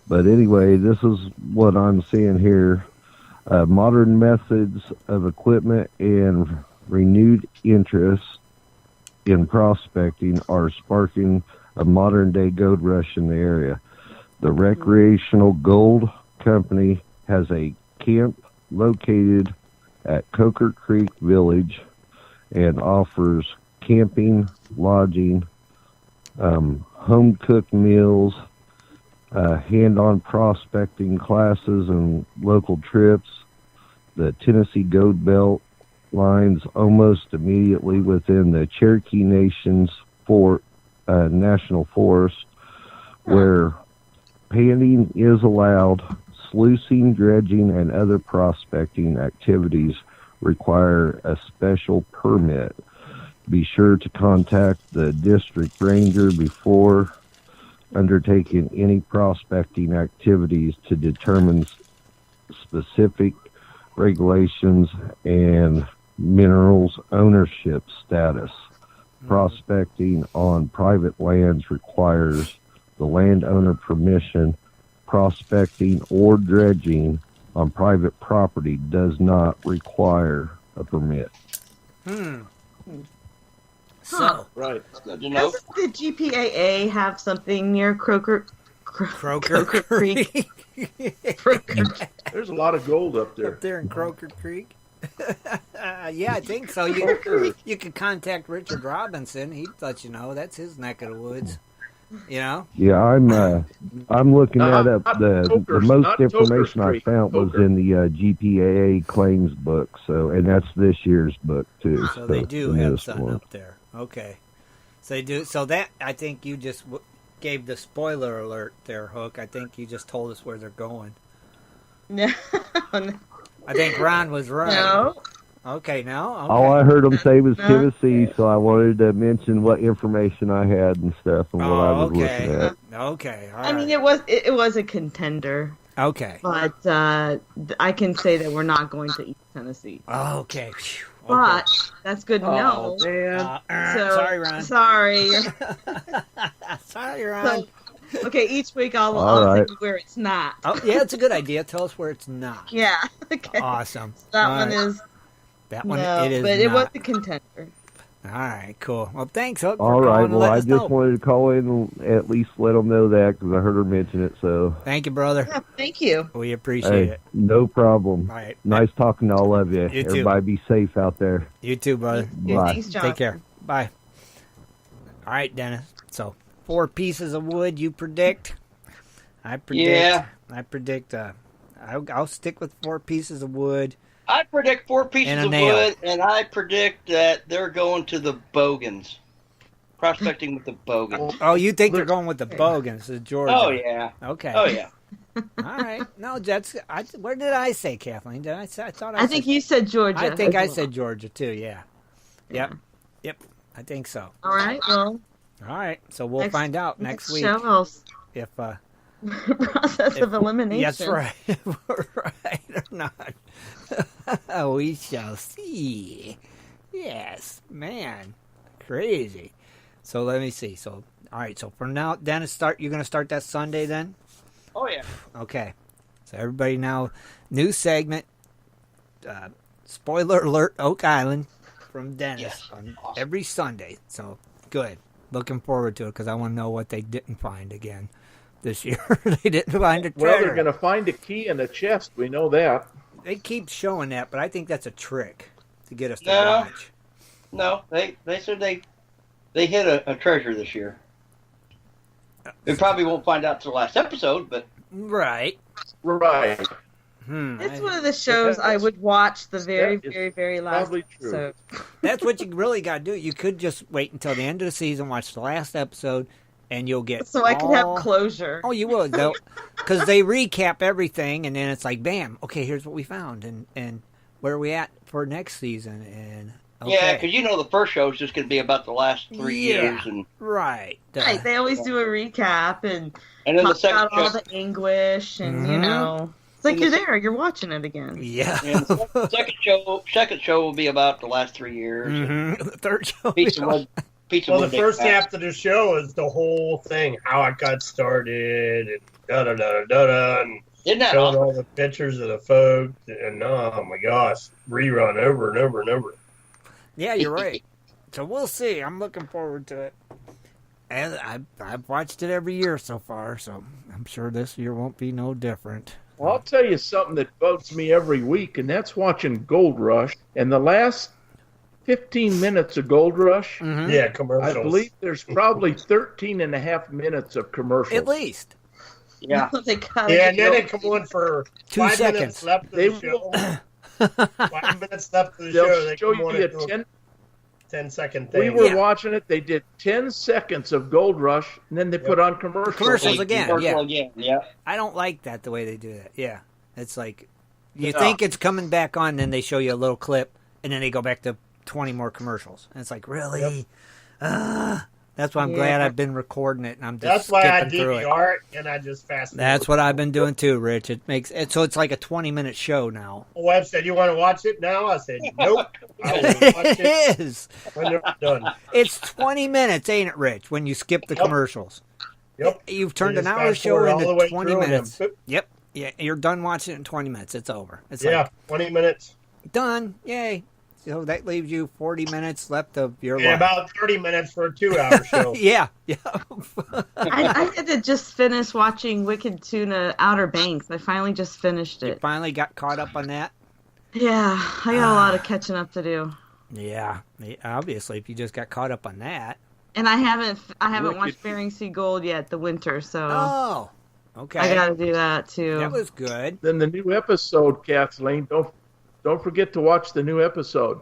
Speaker 14: But anyway, this is what I'm seeing here. Modern methods of equipment and renewed interest in prospecting are sparking a modern-day gold rush in the area. The Recreational Gold Company has a camp located at Coker Creek Village and offers camping, lodging, home-cooked meals, hand-on prospecting classes, and local trips. The Tennessee Gold Belt lines almost immediately within the Cherokee Nation's National Forest, where panning is allowed. Sluicing, dredging, and other prospecting activities require a special permit. Be sure to contact the district ranger before undertaking any prospecting activities to determine specific regulations and minerals ownership status. Prospecting on private lands requires the landowner permission. Prospecting or dredging on private property does not require a permit.
Speaker 5: So,
Speaker 2: right.
Speaker 6: Good to know.
Speaker 5: Doesn't the GPAA have something near Croker Creek?
Speaker 2: There's a lot of gold up there.
Speaker 1: Up there in Croker Creek. Yeah, I think so. You could contact Richard Robinson. He'd let you know. That's his neck of the woods. You know?
Speaker 14: Yeah, I'm looking that up. The most information I found was in the GPAA claims book. So, and that's this year's book too.
Speaker 1: So they do
Speaker 14: the
Speaker 1: have
Speaker 14: newest
Speaker 1: something
Speaker 14: one.
Speaker 1: up there. Okay. So they do. So that, I think you just gave the spoiler alert there, Hook. I think you just told us where they're going.
Speaker 5: No.
Speaker 1: I think Ron was right.
Speaker 5: No.
Speaker 1: Okay, no. Okay.
Speaker 14: All I heard him say was Tennessee, so I wanted to mention what information I had and stuff and what I was looking at.
Speaker 1: Okay. All
Speaker 5: I mean, it was a contender.
Speaker 1: Okay.
Speaker 5: But I can say that we're not going to East Tennessee.
Speaker 1: Okay. Phew.
Speaker 5: But that's good to know.
Speaker 2: Man.
Speaker 1: Sorry, Ron.
Speaker 5: Sorry.
Speaker 1: Sorry, Ron.
Speaker 5: So, okay, each week I'll
Speaker 14: right.
Speaker 5: tell you where it's not.
Speaker 1: Oh, yeah, it's a good idea. Tell us where it's not.
Speaker 5: Yeah. Okay.
Speaker 1: Awesome.
Speaker 5: That
Speaker 1: All
Speaker 5: one
Speaker 1: right.
Speaker 5: is.
Speaker 1: That one,
Speaker 5: No,
Speaker 1: it is
Speaker 5: but it
Speaker 1: not.
Speaker 5: was a contender.
Speaker 1: All right, cool. Well, thanks, Hook.
Speaker 14: All
Speaker 1: for
Speaker 14: right,
Speaker 1: calling and
Speaker 14: well, I
Speaker 1: letting
Speaker 14: just
Speaker 1: us know.
Speaker 14: wanted to call in and at least let them know that because I heard her mention it. So
Speaker 1: Thank you, brother.
Speaker 5: Yeah, thank you.
Speaker 1: We appreciate
Speaker 14: hey,
Speaker 1: it.
Speaker 14: no problem.
Speaker 1: All right.
Speaker 14: Nice talking to all of you.
Speaker 1: You too.
Speaker 14: Everybody be safe out there.
Speaker 1: You too, brother.
Speaker 14: Bye.
Speaker 5: Thanks, John.
Speaker 1: Take care. Bye. All right, Dennis. So 4 pieces of wood you predict. I predict.
Speaker 6: Yeah.
Speaker 1: I predict. I'll stick with 4 pieces of wood.
Speaker 6: I predict 4 pieces
Speaker 1: And a
Speaker 6: of
Speaker 1: nail.
Speaker 6: wood, and I predict that they're going to the Bogans. Prospecting with the Bogans.
Speaker 1: Oh, you think they're going with the Bogans, the Georgia?
Speaker 6: Oh, yeah.
Speaker 1: Okay.
Speaker 6: Oh, yeah.
Speaker 1: All right. No, that's. Where did I say, Kathleen? Did I say? I thought
Speaker 5: I think you said Georgia.
Speaker 1: I think I said Georgia too. Yeah. Yep. Yep. I think so.
Speaker 5: All right. Well.
Speaker 1: All right. So we'll find out next week
Speaker 5: show us
Speaker 1: if
Speaker 5: process of elimination.
Speaker 1: That's right. We're right or not. We shall see. Yes, man, crazy. So let me see. So all right. So from now, Dennis, you're going to start that Sunday then.
Speaker 6: Oh, yeah.
Speaker 1: Okay. So everybody now, new segment. Spoiler alert: Oak Island from Dennis on every Sunday. So good. Looking forward to it because I want to know what they didn't find again this year. They didn't find a treasure.
Speaker 2: Well, they're going to find a key in a chest. We know that.
Speaker 1: They keep showing that, but I think that's a trick to get us to
Speaker 6: No.
Speaker 1: watch.
Speaker 6: No, they said they hit a treasure this year. We probably won't find out till the last episode, but...
Speaker 1: Right.
Speaker 2: Right.
Speaker 5: It's one of the shows I would watch the very, very, very last episode.
Speaker 1: That's what you really got to do. You could just wait until the end of the season, watch the last episode, and you'll get
Speaker 5: So I could have closure.
Speaker 1: Oh, you would, though. Because they recap everything, and then it's like, bam, okay, here's what we found, and where are we at for next season, and... Okay.
Speaker 6: Yeah, because you know the first show is just going to be about the last 3 years. And
Speaker 1: right.
Speaker 5: Right, they always do a recap and
Speaker 6: then the
Speaker 5: talk
Speaker 6: second
Speaker 5: about all
Speaker 6: show...
Speaker 5: the anguish, and, you know... It's like you're there, you're watching it again.
Speaker 1: Yeah.
Speaker 6: And the second show will be about the last 3 years.
Speaker 1: The third show.
Speaker 6: Pizza
Speaker 4: Well, the first half of the show is the whole thing, how it got started, and da da da da da, and
Speaker 6: Isn't that
Speaker 4: showing
Speaker 6: awesome?
Speaker 4: all the pictures of the folks, and oh my gosh, rerun over and over and over.
Speaker 1: Yeah, you're right. So we'll see. I'm looking forward to it. And I've watched it every year so far, so I'm sure this year won't be no different.
Speaker 2: Well, I'll tell you something that bugs me every week, and that's watching Gold Rush. And the last 15 minutes of Gold Rush,
Speaker 4: Yeah, commercials.
Speaker 2: I believe there's probably 13 and a half minutes of commercials.
Speaker 1: At least.
Speaker 6: Yeah.
Speaker 5: They gotta
Speaker 4: Yeah, and then
Speaker 5: go-
Speaker 4: they come on for
Speaker 1: 2
Speaker 4: 5
Speaker 1: seconds.
Speaker 4: minutes left of
Speaker 2: They
Speaker 4: the show.
Speaker 2: will,
Speaker 4: 5 minutes left of the
Speaker 2: they'll
Speaker 4: show. They
Speaker 2: show
Speaker 4: come on
Speaker 2: you
Speaker 4: and
Speaker 2: a
Speaker 4: do
Speaker 2: 10.
Speaker 4: 10-second
Speaker 2: We
Speaker 4: thing.
Speaker 2: were watching it. They did 10 seconds of Gold Rush, and then they put on commercials.
Speaker 1: Commercials again,
Speaker 6: Commercial
Speaker 1: yeah.
Speaker 6: again, yeah.
Speaker 1: I don't like that, the way they do that. Yeah. It's like, you think it's coming back on, then they show you a little clip, and then they go back to 20 more commercials. And it's like, really? That's why I'm glad I've been recording it, and I'm just
Speaker 4: That's why I
Speaker 1: skipping through it.
Speaker 4: DVR it, and I just fast.
Speaker 1: That's what I've been doing too, Rich. It makes it so it's like a 20-minute show now.
Speaker 4: Web said, "You want to watch it now?" I said, "Nope." I will watch
Speaker 1: It is.
Speaker 4: when they're done.
Speaker 1: It's 20 minutes, ain't it, Rich? When you skip the commercials.
Speaker 4: Yep.
Speaker 1: You've turned
Speaker 4: You
Speaker 1: an
Speaker 4: just
Speaker 1: hour
Speaker 4: fast
Speaker 1: show
Speaker 4: forward all the
Speaker 1: into
Speaker 4: way
Speaker 1: 20
Speaker 4: through and
Speaker 1: minutes.
Speaker 4: then,
Speaker 1: Yep. Yeah, you're done watching it in 20 minutes. It's over. It's
Speaker 4: yeah,
Speaker 1: like
Speaker 4: 20 minutes.
Speaker 1: done. Yay. So that leaves you 40 minutes left of your
Speaker 4: And
Speaker 1: life.
Speaker 4: about 30 minutes for a 2-hour show.
Speaker 1: Yeah.
Speaker 5: I had to just finish watching Wicked Tuna Outer Banks. I finally just finished
Speaker 1: You
Speaker 5: it.
Speaker 1: finally got caught up on that?
Speaker 5: Yeah, I got a lot of catching up to do.
Speaker 1: Yeah. Obviously, if you just got caught up on that.
Speaker 5: And I haven't
Speaker 2: Wicked.
Speaker 5: watched Bering Sea Gold yet, the winter, so
Speaker 1: Oh. Okay.
Speaker 5: I got to do that too.
Speaker 1: That was good.
Speaker 2: Then the new episode, Kathleen. Don't forget to watch the new episode.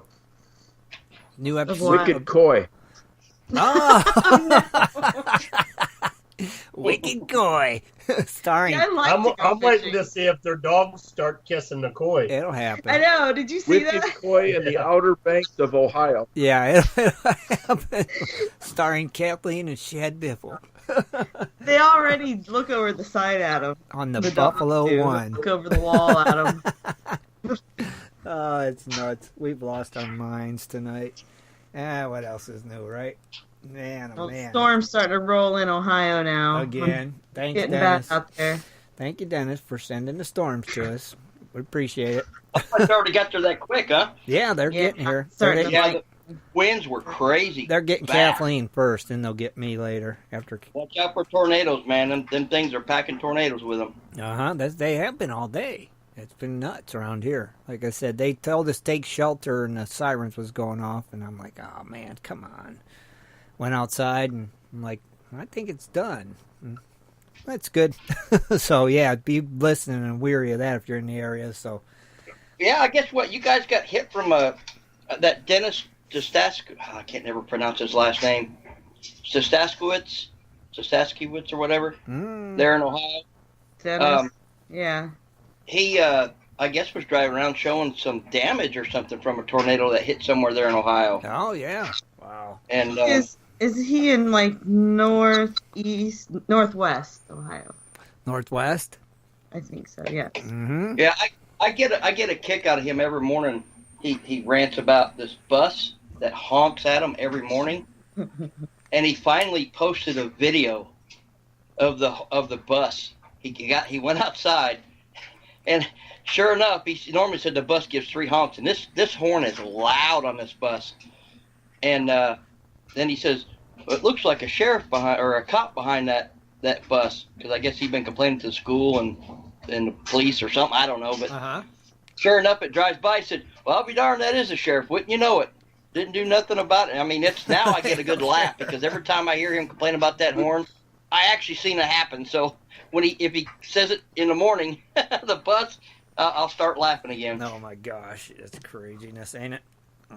Speaker 1: New episode.
Speaker 2: Wicked Koi.
Speaker 1: Oh. Wicked Koi. Starring.
Speaker 5: I like to go
Speaker 4: I'm waiting
Speaker 5: fishing.
Speaker 4: to see if their dogs start kissing the koi.
Speaker 1: It'll happen.
Speaker 5: I know. Did you see
Speaker 2: Wicked
Speaker 5: that?
Speaker 2: Koi in the Outer Banks of Ohio.
Speaker 1: Yeah, it'll happen. Starring Kathleen and Shad Biffle.
Speaker 5: They already look over the side at him.
Speaker 1: On the
Speaker 5: dogs
Speaker 1: Buffalo
Speaker 5: do.
Speaker 1: One.
Speaker 5: Look over the wall at him.
Speaker 1: Oh, it's nuts. We've lost our minds tonight. What else is new, right? Man, oh
Speaker 5: Well,
Speaker 1: man.
Speaker 5: storm's starting to roll in Ohio now.
Speaker 1: Again. Thanks,
Speaker 5: Getting
Speaker 1: Dennis.
Speaker 5: back out there.
Speaker 1: Thank you, Dennis, for sending the storms to us. We appreciate it.
Speaker 6: It's already got there that quick, huh?
Speaker 1: Yeah, they're getting here.
Speaker 5: Starting to
Speaker 6: Yeah,
Speaker 5: bite.
Speaker 6: the winds were crazy.
Speaker 1: They're getting
Speaker 6: Fast.
Speaker 1: Kathleen first, and they'll get me later. After.
Speaker 6: Watch out for tornadoes, man. Them things are packing tornadoes with them.
Speaker 1: They have been all day. It's been nuts around here. Like I said, they told us take shelter, and the sirens was going off, and I'm like, oh man, come on. Went outside, and I'm like, I think it's done. And that's good. So yeah, be listening and weary of that if you're in the area. So
Speaker 6: Yeah, I guess what you guys got hit from that Dennis Staskowitz. I can't never pronounce his last name. Staskowitz or whatever. There in Ohio.
Speaker 5: Dennis. Yeah.
Speaker 6: He, I guess, was driving around showing some damage or something from a tornado that hit somewhere there in Ohio.
Speaker 1: Oh yeah, wow.
Speaker 6: And
Speaker 5: Is he in like northwest Ohio?
Speaker 1: Northwest.
Speaker 5: I think so. Yeah.
Speaker 1: Mm-hmm.
Speaker 6: yeah, I get a kick out of him every morning. He rants about this bus that honks at him every morning, and he finally posted a video of the bus. He went outside, and sure enough, he normally said the bus gives 3 honks, and this horn is loud on this bus. And then he says, it looks like a sheriff behind or a cop behind that bus, because I guess he'd been complaining to the school and the police or something. I don't know, but sure enough, it drives by. He said, "Well, I'll be darned, that is a sheriff. Wouldn't you know it? Didn't do nothing about it." I mean, it's now I get a good laugh because every time I hear him complain about that horn, I actually seen it happen. So if he says it in the morning, the bus, I'll start laughing again.
Speaker 1: Oh my gosh, it's craziness, ain't it?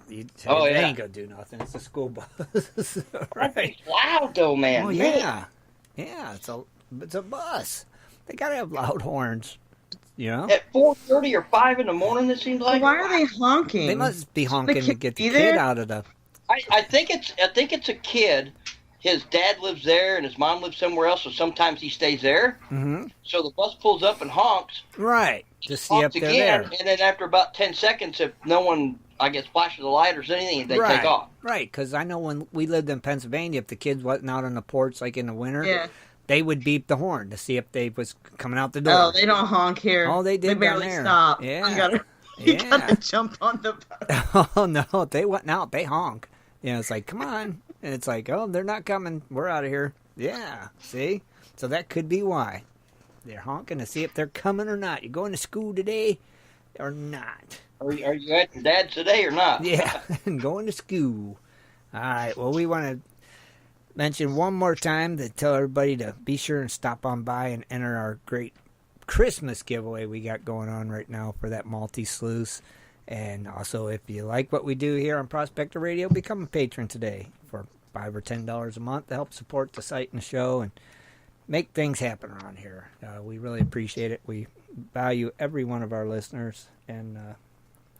Speaker 1: They
Speaker 6: yeah.
Speaker 1: ain't gonna do nothing. It's a school bus, right?
Speaker 6: It's loud though, man.
Speaker 1: Oh
Speaker 6: Man.
Speaker 1: yeah, yeah. It's a bus. They gotta have loud horns, you know.
Speaker 6: At 4:30 or 5 in the morning, it seems like.
Speaker 5: Why are they honking?
Speaker 1: They must be honking to get the
Speaker 5: be there?
Speaker 1: kid out of the.
Speaker 6: I think it's a kid. His dad lives there and his mom lives somewhere else, so sometimes he stays there.
Speaker 1: Mm-hmm.
Speaker 6: So the bus pulls up and honks.
Speaker 1: Right. To see
Speaker 6: Honks
Speaker 1: if they're
Speaker 6: again,
Speaker 1: there.
Speaker 6: and then after about 10 seconds, if no one, I guess, flashes a light or anything, they take off.
Speaker 1: Right, because I know when we lived in Pennsylvania, if the kids wasn't out on the porch like in the winter, they would beep the horn to see if they was coming out the door.
Speaker 5: Oh, they don't honk here.
Speaker 1: Oh, they did.
Speaker 5: They barely
Speaker 1: down there.
Speaker 5: stop.
Speaker 1: Yeah.
Speaker 5: You gotta jump on the bus.
Speaker 1: Oh no, they went out. They honk. It's like, come on, and it's like, oh, they're not coming. We're out of here. Yeah, see. So that could be why they're honking to see if they're coming or not. You going to school today or not?
Speaker 6: Are you at your dad's today or not?
Speaker 1: Yeah, going to school. All right. Well, we want to mention one more time to tell everybody to be sure and stop on by and enter our great Christmas giveaway we got going on right now for that multi-sluice. And also, if you like what we do here on Prospector Radio, become a patron today for $5 or $10 a month to help support the site and the show and make things happen around here. We really appreciate it. We value every one of our listeners, and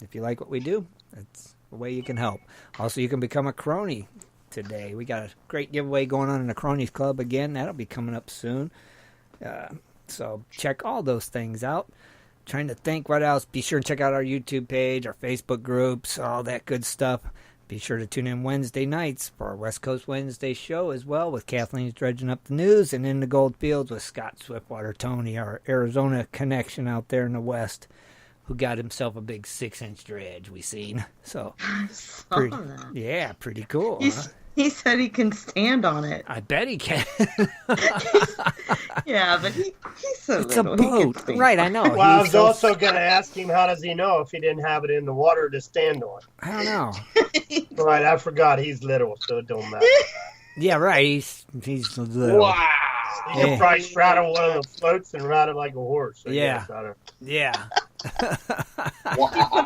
Speaker 1: if you like what we do, that's the way you can help. Also, you can become a crony today. We got a great giveaway going on in the Cronies Club again. That'll be coming up soon. So check all those things out. Trying to think what else. Be sure to check out our YouTube page, our Facebook groups, all that good stuff. Be sure to tune in Wednesday nights for our West Coast Wednesday show as well, with Kathleen's dredging up the news, and in the Gold Fields with Scott Swiftwater Tony, our Arizona connection out there in the West, who got himself a big 6-inch dredge we seen. So, pretty cool.
Speaker 5: He said he can stand on it.
Speaker 1: I bet he can.
Speaker 5: Yeah, but he's so
Speaker 1: it's
Speaker 5: little.
Speaker 1: a boat. Right, I know.
Speaker 4: Well, I was also going to ask him, how does he know if he didn't have it in the water to stand on?
Speaker 1: I don't know.
Speaker 4: Right, I forgot he's little, so it don't matter.
Speaker 1: Yeah, right. He's little.
Speaker 4: Wow. He can probably straddle one of the floats and ride it like a horse.
Speaker 1: Yeah.
Speaker 5: He put it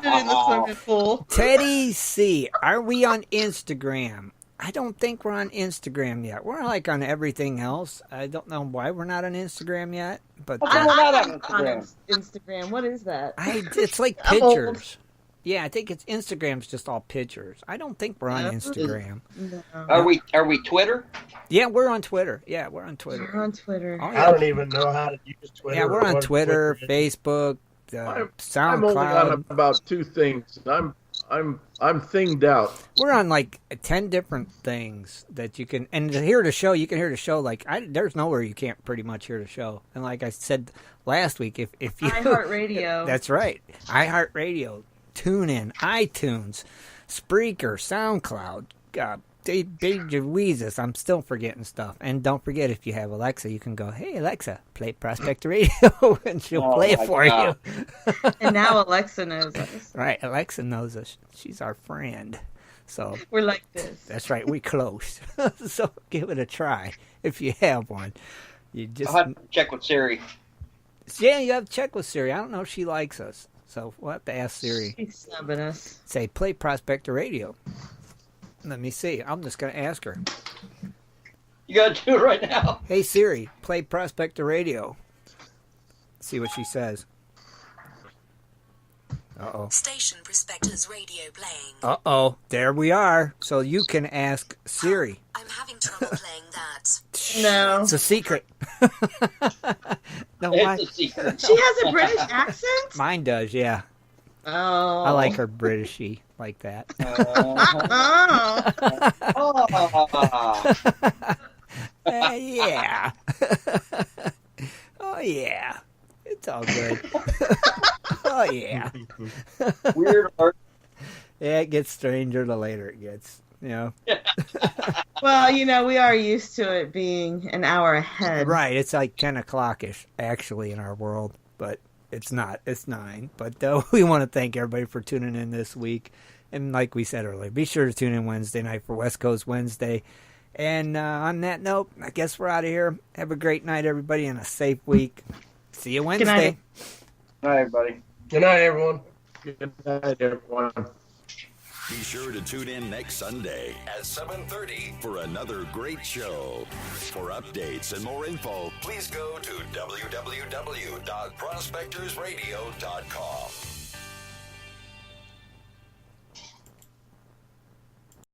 Speaker 5: in the swimming pool.
Speaker 1: Teddy C, are we on Instagram? I don't think we're on Instagram yet. We're like on everything else. I don't know why we're not on Instagram yet. But
Speaker 5: I'm not on Instagram. What is that?
Speaker 1: It's like pictures. Yeah, I think it's Instagram's just all pictures. I don't think we're on Instagram.
Speaker 5: No.
Speaker 6: Are we Twitter?
Speaker 1: Yeah, we're on Twitter. We're on Twitter.
Speaker 5: Oh,
Speaker 4: yeah. I don't even know how to use Twitter.
Speaker 1: Yeah, we're on Twitter, Facebook, SoundCloud.
Speaker 2: I'm only on about 2 things. I'm thinged out.
Speaker 1: We're on like 10 different things that you can, and to hear the show, you can hear the show. Like there's nowhere you can't pretty much hear the show. And like I said last week, if you
Speaker 5: iHeartRadio,
Speaker 1: that's right, iHeartRadio, TuneIn, iTunes, Spreaker, SoundCloud, Big Weezus. I'm still forgetting stuff. And don't forget, if you have Alexa, you can go, hey, Alexa, play Prospector Radio, and she'll play it for you.
Speaker 5: And now Alexa knows us.
Speaker 1: Right, Alexa knows us. She's our friend. So
Speaker 5: we're like this.
Speaker 1: That's right, we close. So give it a try if you have one.
Speaker 6: I'll have to check with Siri.
Speaker 1: Yeah, you have to check with Siri. I don't know if she likes us. So we'll have to ask Siri.
Speaker 5: She's snubbing us.
Speaker 1: Say, play Prospector Radio. Let me see. I'm just going to ask her.
Speaker 6: You got to do it right now.
Speaker 1: Hey, Siri, play Prospector Radio. See what she says. Uh-oh.
Speaker 15: Station Prospectors Radio playing.
Speaker 1: Uh-oh. There we are. So you can ask Siri.
Speaker 15: I'm having trouble playing that.
Speaker 5: No.
Speaker 1: It's a secret. No,
Speaker 6: it's a secret.
Speaker 5: She has a British accent?
Speaker 1: Mine does, yeah.
Speaker 5: Oh.
Speaker 1: I like her Britishy like that. Yeah. Oh, yeah. It's all good. Oh, yeah.
Speaker 6: Weird art.
Speaker 1: Yeah, it gets stranger the later it gets, you know.
Speaker 5: Well, we are used to it being an hour ahead.
Speaker 1: Right, it's like 10 o'clock-ish, actually, in our world, but it's not. It's 9. But we want to thank everybody for tuning in this week. And like we said earlier, be sure to tune in Wednesday night for West Coast Wednesday. And on that note, I guess we're out of here. Have a great night, everybody, and a safe week. See you Wednesday.
Speaker 6: Good night, everybody.
Speaker 4: Good night, everyone.
Speaker 2: Good night, everyone.
Speaker 3: Be sure to tune in next Sunday at 7:30 for another great show. For updates and more info, please go to www.prospectorsradio.com.